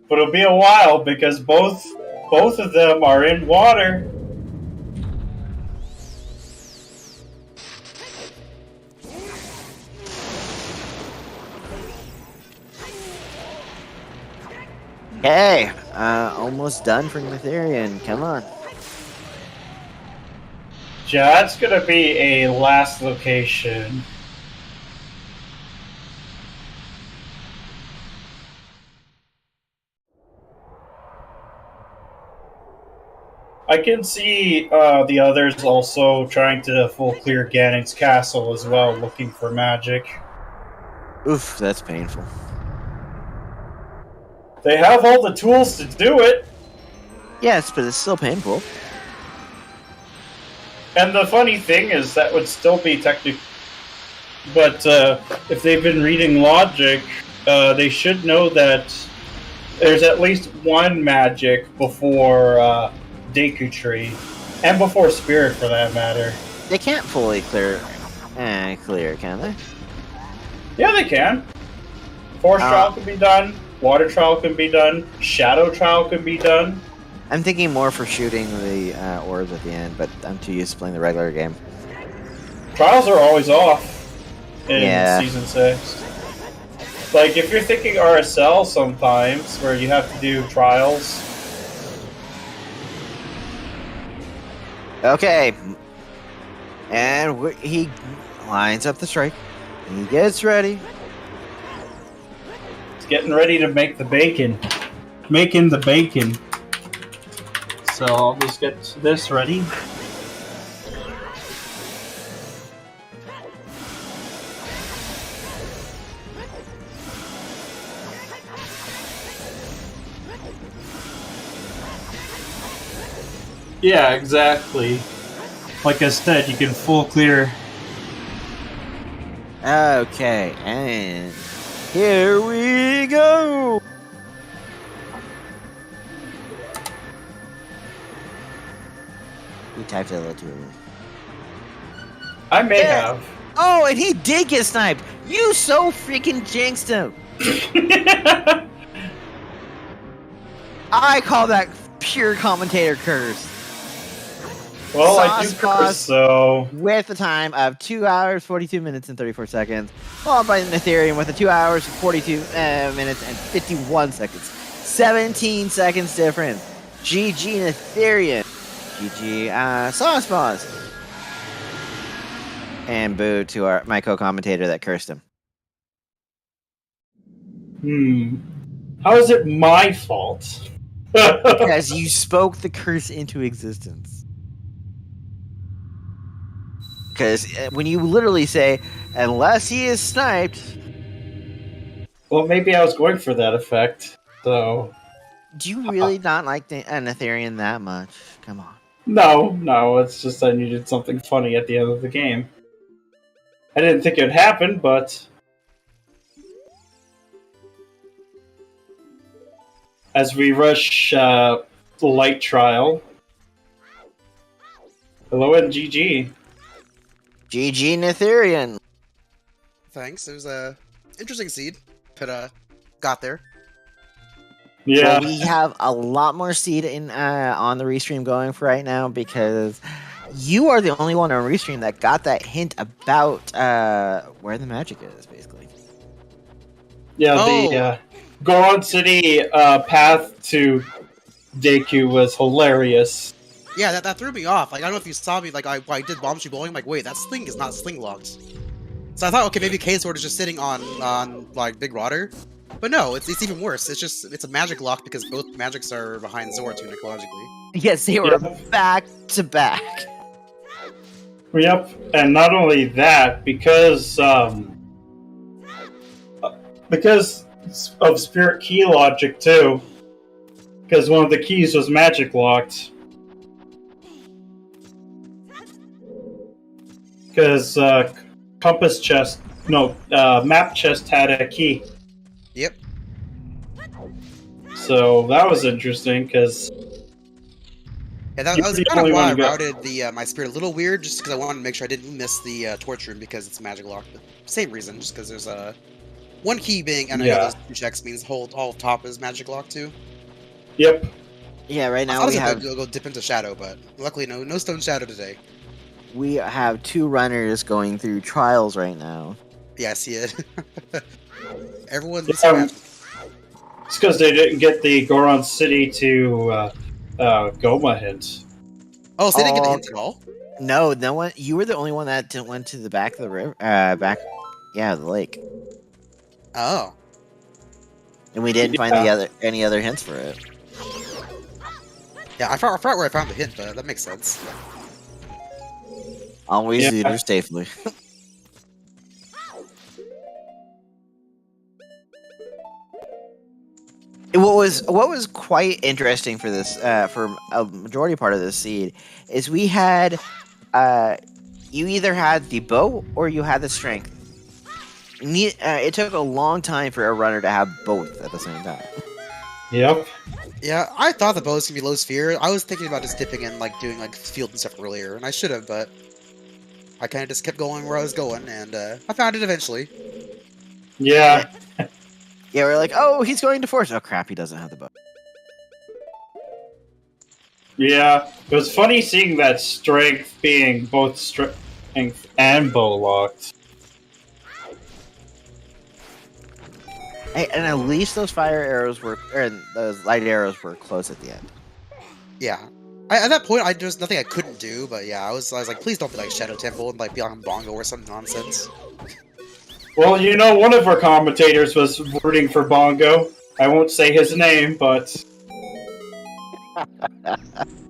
but it'll be a while because both of them are in water. hey, almost done for Netherian. Come on. Yeah, that's gonna be a last location. I can see the others also trying to full clear Ganon's castle as well, looking for magic. Oof, that's painful. They have all the tools to do it. Yes, but it's still painful. And the funny thing is that would still be technically... But if they've been reading logic, they should know that there's at least one magic before Deku Tree, and before Spirit for that matter. They can't fully clear, can they? Yeah, they can. Force Trial can be done, Water Trial can be done, Shadow Trial can be done. I'm thinking more for shooting the orbs at the end, but I'm too used to playing the regular game. Trials are always off in Yeah. Season 6. Like, if you're thinking RSL sometimes, where you have to do trials... Okay. And he lines up the strike. He gets ready. He's getting ready to make the bacon. Making the bacon. So I'll just get this ready. Yeah, exactly. Like I said, you can full clear. Okay, and here we go. He typed it a little too early. I may Yeah. have. Oh, and he did get sniped. You so freaking jinxed him. I call that pure commentator curse. Well, I do Sauce curse, Boss so... with a time of 2 hours, 42 minutes, and 34 seconds, followed by Netherian with a 2 hours, 42 minutes, and 51 seconds. 17 seconds difference. GG Netherian. GG Sauce Boss. And boo to my co-commentator that cursed him. How is it my fault? Because you spoke the curse into existence. Because when you literally say, unless he is sniped... Well, maybe I was going for that effect, so... Do you really not like Netherian that much? Come on. No, it's just I needed something funny at the end of the game. I didn't think it would happen, but... As we rush the light trial... Hello and GG. GG Netherian. Thanks. It was a interesting seed, but got there. Yeah. Well, we have a lot more seed in on the restream going for right now because you are the only one on restream that got that hint about where the magic is, basically. Yeah, the Goron City path to Deku was hilarious. Yeah, that threw me off. Like, I don't know if you saw me, like, I did bomb shoe bowling. I'm like, wait, that sling is not sling locked. So I thought, okay, maybe K-Sword is just sitting on like, Big Rotter. But no, it's even worse. It's a magic lock because both magics are behind Zora technologically. Yes, they were back to back. Yep, and not only that, because of spirit key logic too, because one of the keys was magic locked. Because map chest had a key. Yep. So that was interesting because. Yeah, that was kind of why I routed the my spirit a little weird, just because I wanted to make sure I didn't miss the torch room because it's magic locked. But same reason, just because there's one key being, and I know those 2 checks means all top is magic locked too. Yep. Yeah, right now we have go dip into shadow, but luckily no stone shadow today. We have 2 runners going through trials right now. Yeah, I see it. Everyone's it's because they didn't get the Goron City to Goma hint. Oh, so they didn't get the hint at all? No one. You were the only one that went to the back of the river. The lake. Oh. And we didn't find any other hints for it. Yeah, I forgot where I found the hint, but that makes sense. Always lead her safely. What was quite interesting for this, for a majority part of this seed, is we had, you either had the bow or you had the strength. It took a long time for a runner to have both at the same time. Yep. Yeah, I thought the bow was gonna be low sphere. I was thinking about just dipping in, doing field and stuff earlier, and I should have, but I kind of just kept going where I was going, and I found it eventually. Yeah. Yeah, we're like, oh, he's going to force. Oh crap, he doesn't have the bow. Yeah, it was funny seeing that strength being both strength and bow locked. Hey, and at least those fire arrows those light arrows were close at the end. Yeah. At that point, there's nothing I couldn't do, but yeah, I was like, please don't be like Shadow Temple and be on Bongo or some nonsense. Well, one of our commentators was rooting for Bongo. I won't say his name, but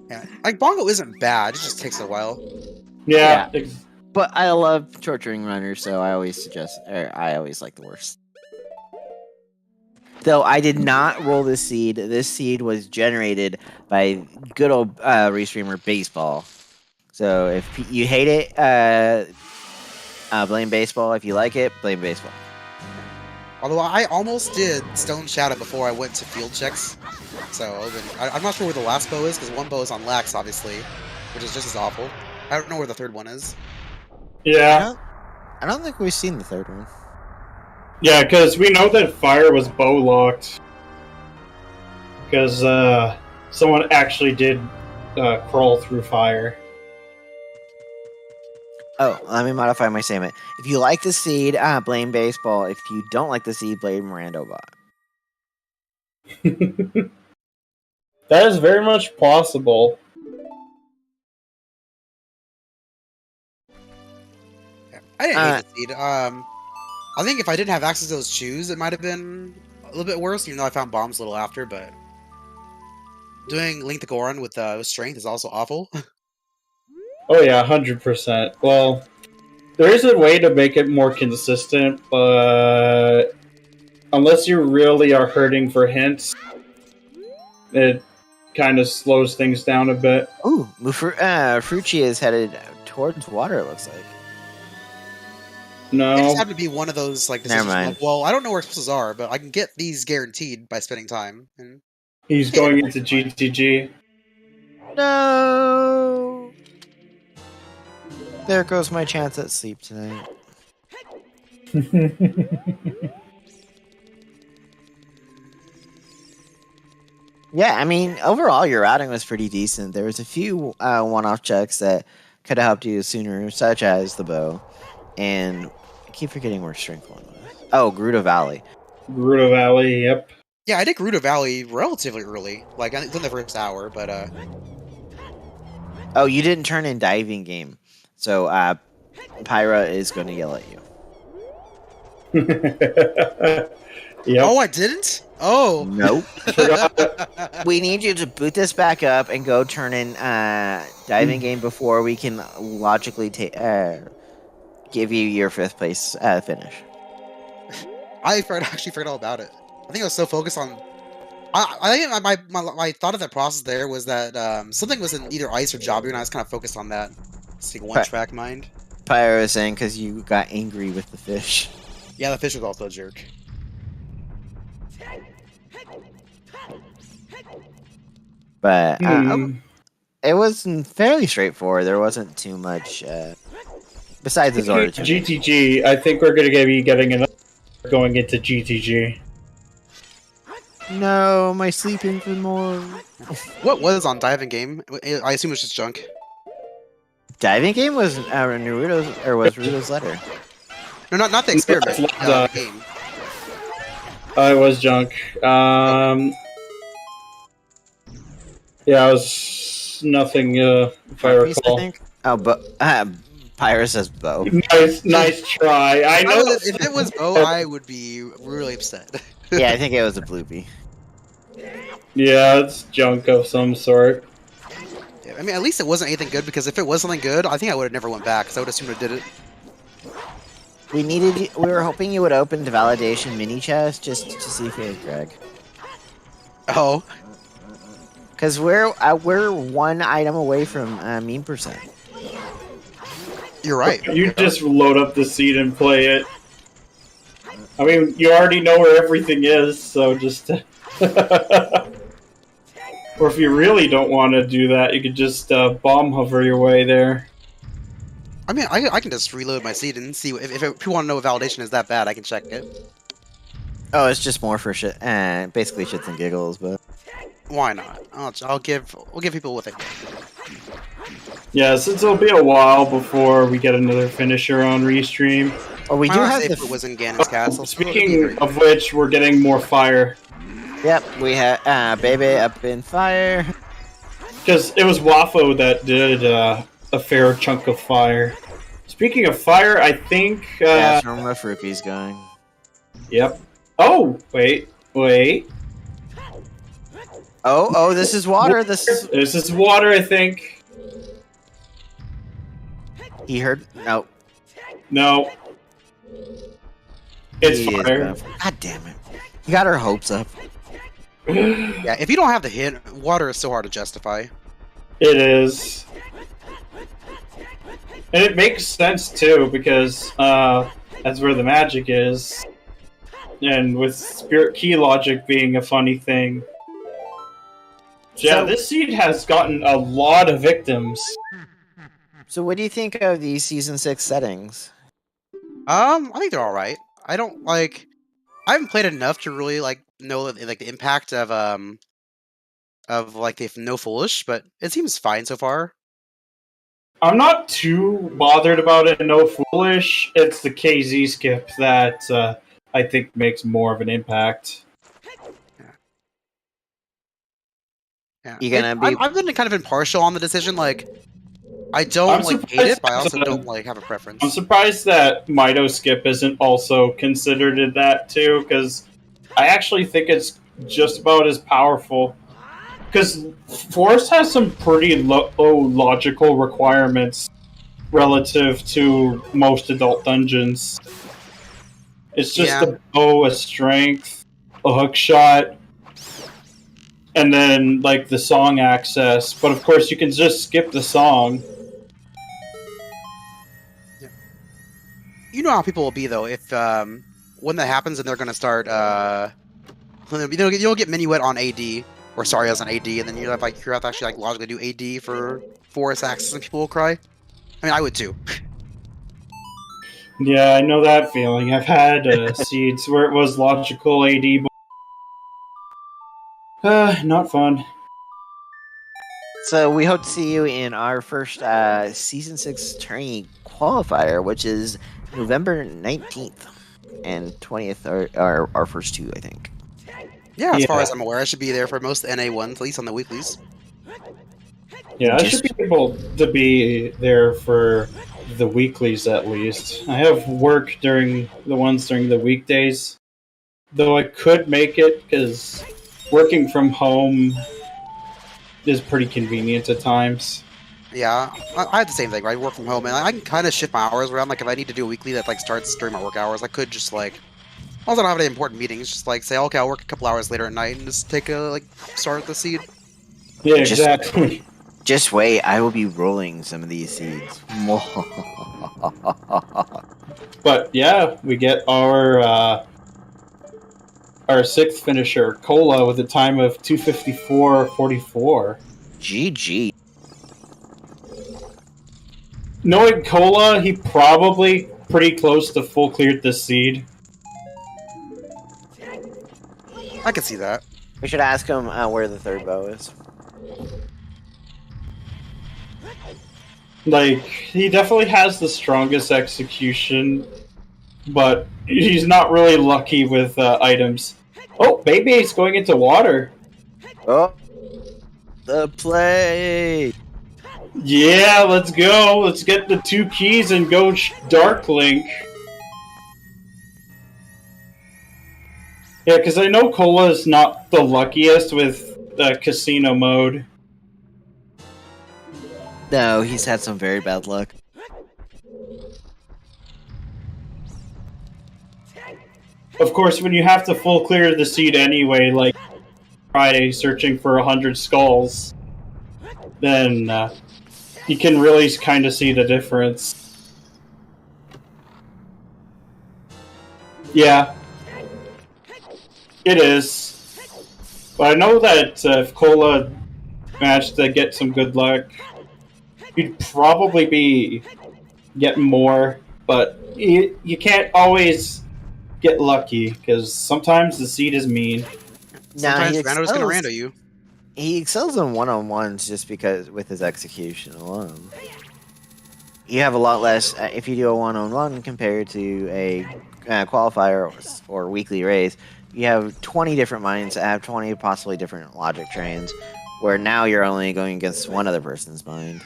yeah, Bongo isn't bad. It just takes a while. Yeah. But I love torturing runners, so I always like the worst. Though I did not roll this seed. This seed was generated by good old restreamer Baseball. So if you hate it, blame Baseball. If you like it, blame Baseball. Although I almost did Stone Shadow before I went to field checks. So I'm not sure where the last bow is, because one bow is on Lax, obviously, which is just as awful. I don't know where the third one is. Yeah. I don't think we've seen the third one. Yeah, because we know that fire was bow locked. Because someone actually did crawl through fire. Oh, let me modify my statement. If you like the seed, blame Baseball. If you don't like the seed, blame Randobot. That is very much possible. Yeah, I didn't hate the seed. I think if I didn't have access to those shoes, it might have been a little bit worse, even though I found bombs a little after, but doing Link to Goron with strength is also awful. Oh yeah, 100%. Well, there is a way to make it more consistent, but unless you really are hurting for hints, it kind of slows things down a bit. Ooh, Frucci is headed towards water, it looks like. No. It just happened to be one of those decisions. Never mind. Well, I don't know where explosives are, but I can get these guaranteed by spending time. And He's going into GTG. No! There goes my chance at sleep tonight. Yeah, I mean, overall, your routing was pretty decent. There was a few one-off checks that could have helped you sooner, such as the bow. And I keep forgetting where strength one was. Oh, Gerudo Valley. Gerudo Valley, yep. yeah, I did Gerudo Valley relatively early, like within the first hour, but Oh, you didn't turn in diving game. So, Pyra is going to yell at you. Yep. Oh, I didn't. Oh, Nope. Forgot. We need you to boot this back up and go turn in diving game before we can logically give you your 5th place finish. I actually forgot all about it. I think I was so focused on. I think my thought of that process there was that something was in either ice or Jobby, and I was kind of focused on that. It's like one track mind. Pyro is saying because you got angry with the fish. Yeah, the fish was also a jerk. But it was fairly straightforward. There wasn't too much besides the Zora. GTG. I think we're going to be getting another going into GTG. No, my sleeping for more. What was on diving game? I assume it's just junk. Diving game was Naruto's letter. No, not the experiment. The game. I was junk. Yeah, it was nothing. If I recall. I think. Oh, but Pyro says Bo. Nice try. I know. If it was Bo, I would be really upset. Yeah, I think it was a bloopy. Yeah, it's junk of some sort. Yeah, I mean, at least it wasn't anything good, because if it was something good, I think I would have never went back, because I would assume it did it. We were hoping you would open the validation mini chest just to see if you had Greg. Oh. Because we're 1 item away from meme percent. You're right. You just load up the seed and play it. I mean, you already know where everything is, so just... Or if you really don't want to do that, you could just bomb hover your way there. I mean, I can just reload my seed and see if people want to know if validation is that bad. I can check it. Oh, it's just more for shit, basically shits and giggles, but Why not? We'll give people what they want. Yeah, since it'll be a while before we get another finisher on Restream. Oh, we do have if it was in Ganon's castle. Speaking of which, we're getting more fire. Yep, we have Bebe up in fire. Because it was Wafo that did a fair chunk of fire. Speaking of fire, I think... That's where my Fruki's going. Yep. Oh, wait. Oh, this is water. This is water, I think. He heard... No. No. It's fire. God damn it. You got our hopes up. Yeah, if you don't have the hit, water is so hard to justify. It is. And it makes sense, too, because that's where the magic is. And with Spirit Key logic being a funny thing. Yeah, this seed has gotten a lot of victims. So what do you think of these Season 6 settings? I think they're alright. I haven't played enough to really, know, the impact of the No Foolish, but it seems fine so far. I'm not too bothered about it, No Foolish. It's the KZ skip that I think makes more of an impact. Yeah. You gonna be... I've been kind of impartial on the decision, I don't hate it, but I also don't have a preference. I'm surprised that Mito skip isn't also considered in that too, because I actually think it's just about as powerful. Because Forest has some pretty low logical requirements relative to most adult dungeons. It's just a bow, a strength, a hook shot, and then the song access. But of course, you can just skip the song. You know how people will be though if when that happens and they're gonna start you'll get minuet on AD or Saria's on AD, and then you have to actually logically do AD for Forest access, and people will cry. I mean, I would too. Yeah, I know that feeling. I've had seeds where it was logical AD, but not fun. So we hope to see you in our first Season 6 tourney qualifier, which is November 19th and 20th are our first two, I think. Yeah, as far as I'm aware, I should be there for most NA ones, at least on the weeklies. Yeah, I should be able to be there for the weeklies at least. I have work during the weekdays, though I could make it because working from home is pretty convenient at times. Yeah, I have the same thing. Right? I work from home, and I can kind of shift my hours around. Like if I need to do a weekly that like starts during my work hours, I could just like, also don't have any important meetings. Just like say, okay, I'll work a couple hours later at night and just take a like start the seed. Yeah, exactly. Just wait, I will be rolling some of these seeds. But yeah, we get our sixth finisher, Cola, with a time of 2:54.44. GG. Knowing Cola, he probably pretty close to full cleared the seed. I can see that. We should ask him where the third bow is. Like, he definitely has the strongest execution, but he's not really lucky with items. Oh, Bebe's going into water. Oh, the play. Yeah, let's go. Let's get the 2 keys and go Dark Link. Yeah, because I know Cola is not the luckiest with casino mode. No, he's had some very bad luck. Of course, when you have to full clear the seed anyway, like Friday searching for 100 skulls, then you can really kind of see the difference. Yeah, it is. But I know that if Cola managed to get some good luck, you'd probably be getting more, but you can't always get lucky, because sometimes the seed is mean. Sometimes Rando's gonna rando you. He excels in one-on-ones just because with his execution alone. You have a lot less if you do a one-on-one compared to a qualifier or weekly race. You have 20 different minds that have 20 possibly different logic trains, where now you're only going against one other person's mind.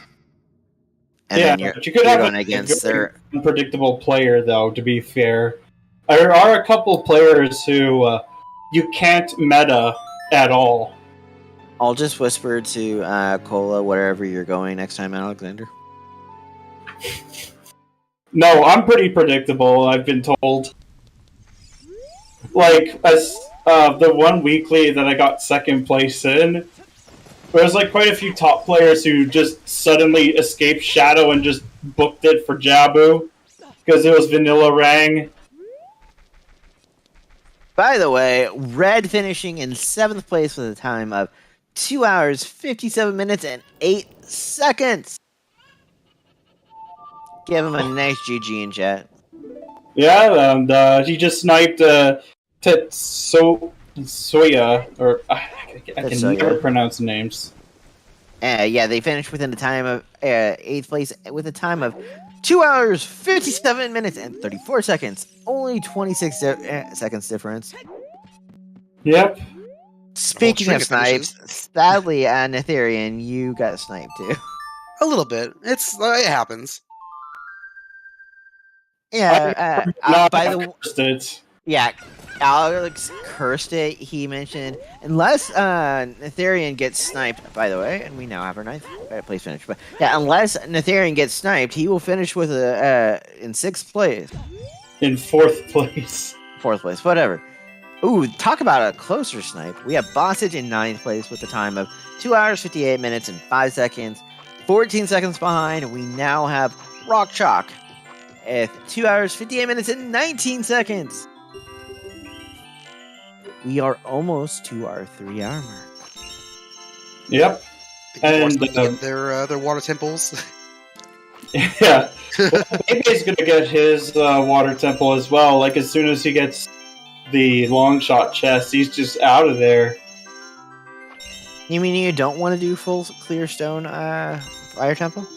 And yeah, then you're have going against their unpredictable player, though, to be fair. There are a couple players who you can't meta at all. I'll just whisper to Cola wherever you're going next time, Alexander. No, I'm pretty predictable, I've been told. Like, as the one weekly that I got second place in, there was like quite a few top players who just suddenly escaped Shadow and just booked it for Jabu, because it was Vanilla Rang. By the way, Red finishing in 7th place with a time of 2 hours, 57 minutes, and 8 seconds. Give him a nice GG in chat. Yeah, and he just sniped Soya, or I can never pronounce names. Yeah, they finished within the time of 8th place with a time of 2 hours, 57 minutes, and 34 seconds. Only 26 seconds difference. Yep. Speaking of snipes, sadly, Netherian, you got sniped too. A little bit. It happens. Yeah. Yeah, Alex cursed it. He mentioned unless Netherian gets sniped. By the way, and we now have our 9th place finish. But yeah, unless Netherian gets sniped, he will finish with in 6th place. In 4th place. 4th place, whatever. Ooh, talk about a closer snipe. We have Bossage in 9th place with a time of 2 hours, 58 minutes, and 5 seconds. 14 seconds behind, we now have Rock Chalk at 2 hours, 58 minutes, and 19 seconds. We are almost to our 3-hour mark. Yep. And their water temples. Yeah. Well, maybe he's gonna get his water temple as well. Like as soon as he gets the long shot chest, he's just out of there. You mean you don't want to do full clear stone fire temple?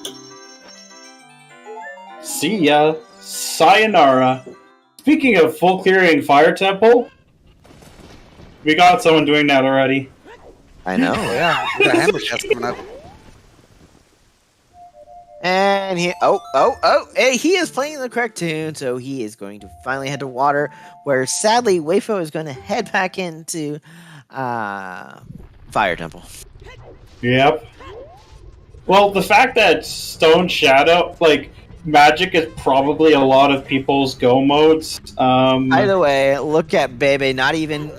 See ya. Sayonara. Speaking of full clearing fire temple, we got someone doing that already. I know. Yeah, we got hammer chest coming up. And hey, he is playing the correct tune, so he is going to finally head to water, where sadly Wayfo is going to head back into Fire Temple. Yep. Well, the fact that Stone Shadow, like, magic is probably a lot of people's go modes. By the way, look at Bebe not even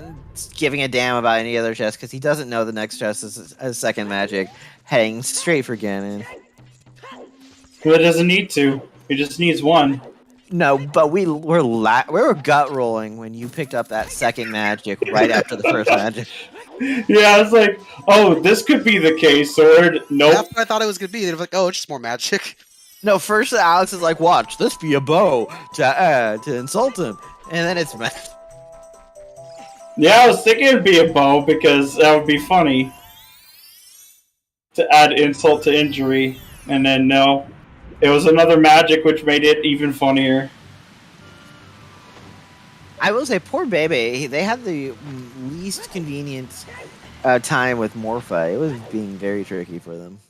giving a damn about any other chest, because he doesn't know the next chest is a second magic, heading straight for Ganon. Well, it doesn't need to. It just needs one. No, but we were gut rolling when you picked up that second magic right after the first magic. Yeah, I was like, oh, this could be the case, Sword. Nope. That's what I thought it was gonna be. They were like, oh, it's just more magic. No, first Alex is like, watch, this be a bow to insult him. And then it's magic. Yeah, I was thinking it'd be a bow because that would be funny. To add insult to injury. And then, no. It was another magic, which made it even funnier. I will say, poor Bebe, they had the least convenient time with Morpha. It was being very tricky for them.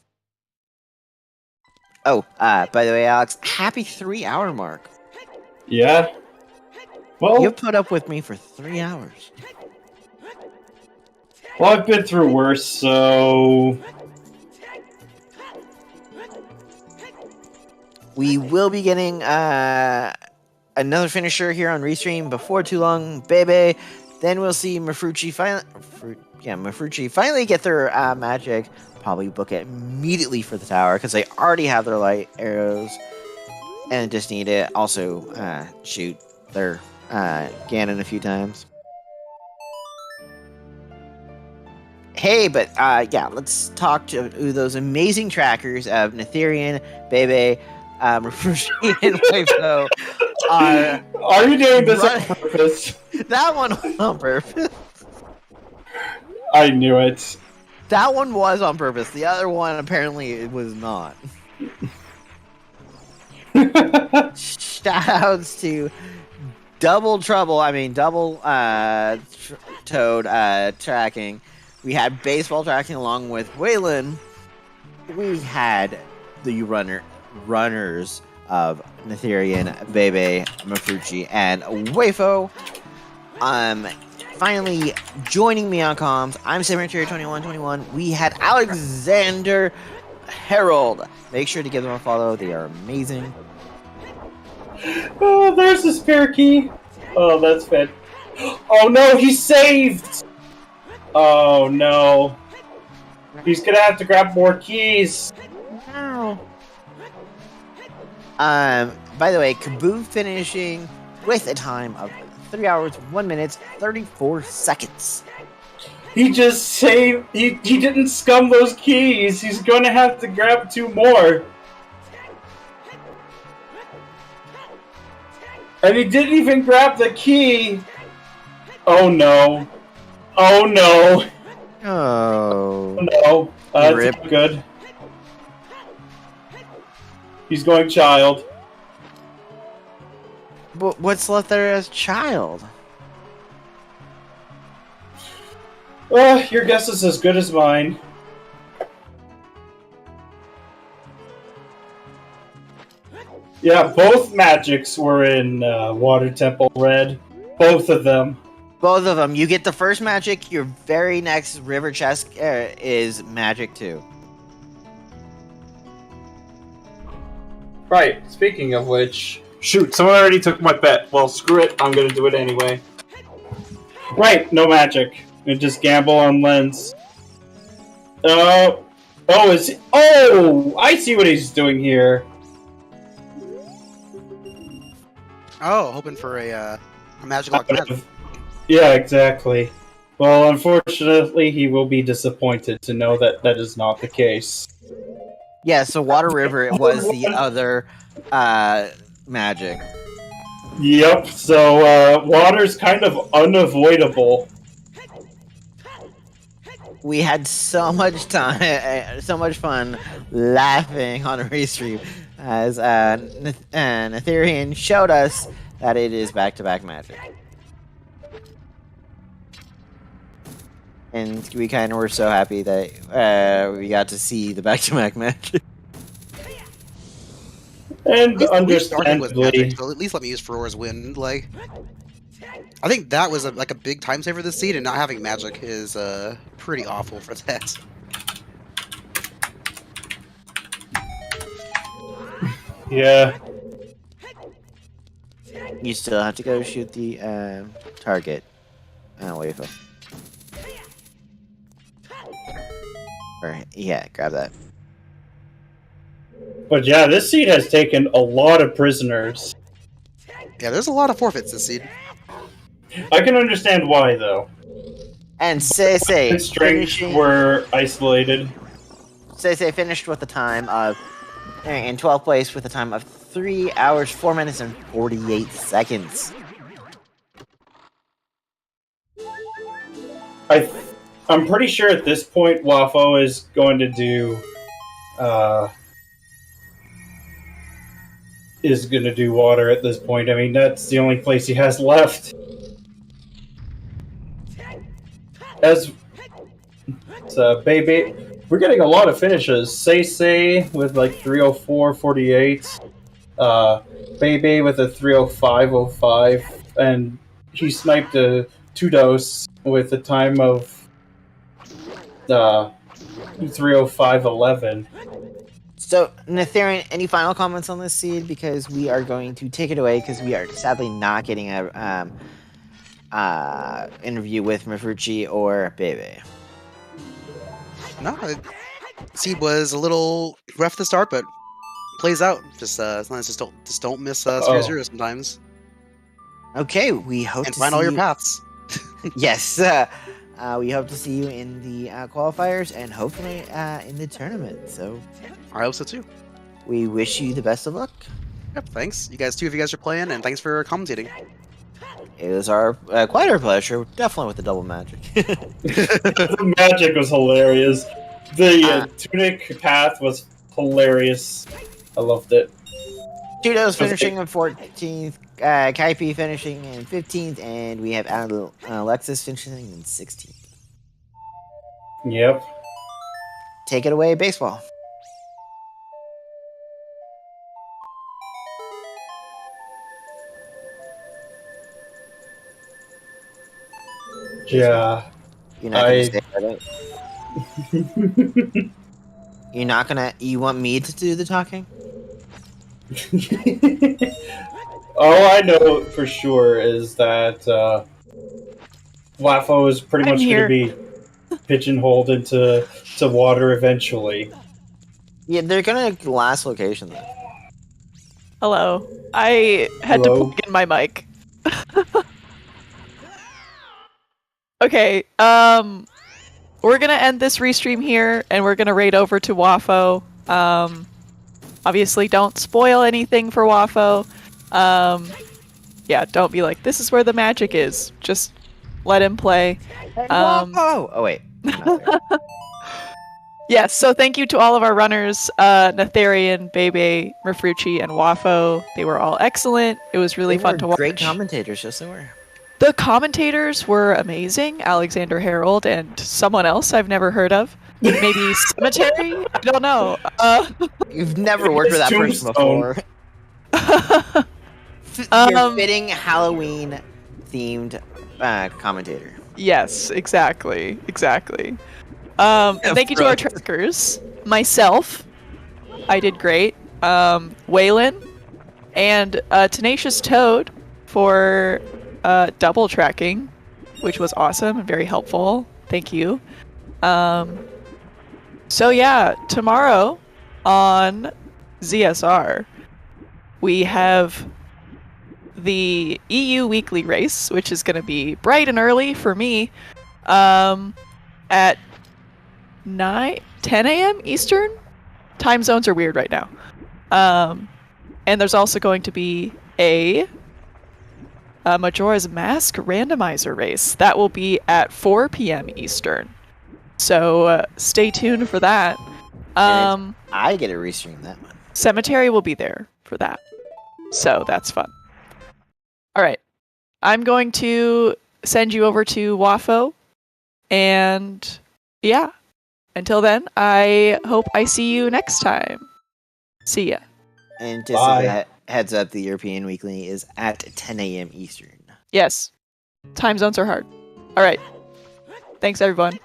Oh, by the way, Alex, happy 3-hour mark. Yeah. Well, You've put up with me for 3 hours. Well, I've been through worse, so... We will be getting another finisher here on Restream before too long, Bebe. Then we'll see Mafrucci finally get their magic. Probably book it immediately for the tower because they already have their light arrows and just need to also shoot their Ganon a few times. Hey, but yeah, let's talk to those amazing trackers of Netherian, Bebe, Mafrucci, and Wayfo. Are you doing this on purpose? That one was on purpose. I knew it. That one was on purpose. The other one, apparently, it was not. Shoutouts to Double Toad tracking. We had baseball tracking along with Waylon. We had the runners of Netherian, Bebe, Mafrucci, and Wayfo. Finally joining me on comms, I'm Saberentary2121. We had Alexander Harold. Make sure to give them a follow. They are amazing. Oh, there's the spare key. Oh, that's fed. Oh no, he's saved! Oh no. He's gonna have to grab more keys. Wow. By the way, Kaboo finishing with a time of 3 hours, 1 minute, 34 seconds. He just saved. He didn't scum those keys. He's gonna have to grab 2 more. And he didn't even grab the key. Oh no. Oh no. Oh. Oh no. That's Rip. not good. He's going child. But what's left there as child? Your guess is as good as mine. Yeah, both magics were in Water Temple Red. Both of them. Both of them. You get the first magic, your very next river chest is magic too. Right, speaking of which... Shoot, someone already took my bet. Well, screw it, I'm gonna do it anyway. Right, no magic. And just gamble on Lens. Oh, I see what he's doing here. Oh, hoping for a magic lock. Yeah, exactly. Well, unfortunately, he will be disappointed to know that that is not the case. Yeah, so Water River was the other magic. Yep, so water's kind of unavoidable. We had so much time, so much fun laughing on a restream as Netherian showed us that it is back-to-back magic. And we kind of were so happy that we got to see the back-to-back magic. And At least starting with understandably, magic, so at least let me use Ferora's Wind. Like, I think that was a big time saver this seed, and not having magic is pretty awful for that. yeah. You still have to go shoot the target. Wait for. Or yeah, grab that. But yeah, this seed has taken a lot of prisoners. Yeah, there's a lot of forfeits this seed. I can understand why, though. And Its strengths were isolated. Say finished with the time of in 12th place with a time of 3 hours, 4 minutes, and 48 seconds. I'm pretty sure at this point Wafo is going to do water at this point. I mean, that's the only place he has left. As Baby, we're getting a lot of finishes. Say with like 304.48, Baby with a 305.05, and he sniped a 2-dose with a time of 305.11. So, Netherian, any final comments on this seed? Because we are going to take it away because we are sadly not getting a interview with Mifruchi or Bebe. No, seed was a little rough to start, but plays out. Just as long as just don't miss 0-0 sometimes. Okay, we hope and to find see all your you... paths. Yes, we hope to see you in the qualifiers and hopefully in the tournament. So I hope so too. We wish you the best of luck. Yep, thanks. You guys too if you guys are playing, and thanks for commentating. It was our quite our pleasure, definitely with the double magic. The magic was hilarious. The Tunic path was hilarious. I loved it. Judo's finishing in 14th, Kaipi finishing in 15th, and we have Alexis finishing in 16th. Yep. Take it away, baseball. Yeah. You're not gonna say that. You're not gonna. You want me to do the talking? All I know for sure is that Wafo is pretty much going to be pigeonholed into water eventually. Yeah, they're gonna last location though. Hello. I had to plug in my mic. Okay, we're gonna end this restream here, and we're gonna raid over to Wafo. Obviously, don't spoil anything for Wafo. Yeah, don't be like, this is where the magic is. Just let him play. Oh wait. Yes, so thank you to all of our runners, Netherian, Bebe, Mifruchi, and Wafo. They were all excellent. It was really fun to watch. Great commentators, just so we're. The commentators were amazing. Alexander Harold and someone else I've never heard of. Maybe Cemetery? I don't know. You've never worked with that person before. You're fitting Halloween themed commentator. Yes, exactly. And thank you to our trackers. Myself, I did great. Waylon and Tenacious Toad for double tracking, which was awesome and very helpful. Thank you. So yeah, tomorrow on ZSR, we have the EU weekly race, which is going to be bright and early for me, at 10 a.m. Eastern. Time zones are weird right now. And there's also going to be a Majora's Mask randomizer race. That will be at 4 p.m. Eastern. So stay tuned for that. I get to restream that one. Cemetery will be there for that. So that's fun. All right. I'm going to send you over to Wafo. And yeah. Until then, I hope I see you next time. See ya. And just Bye. so that heads up, the European Weekly is at 10 a.m. Eastern. Yes. Time zones are hard. All right. Thanks, everyone.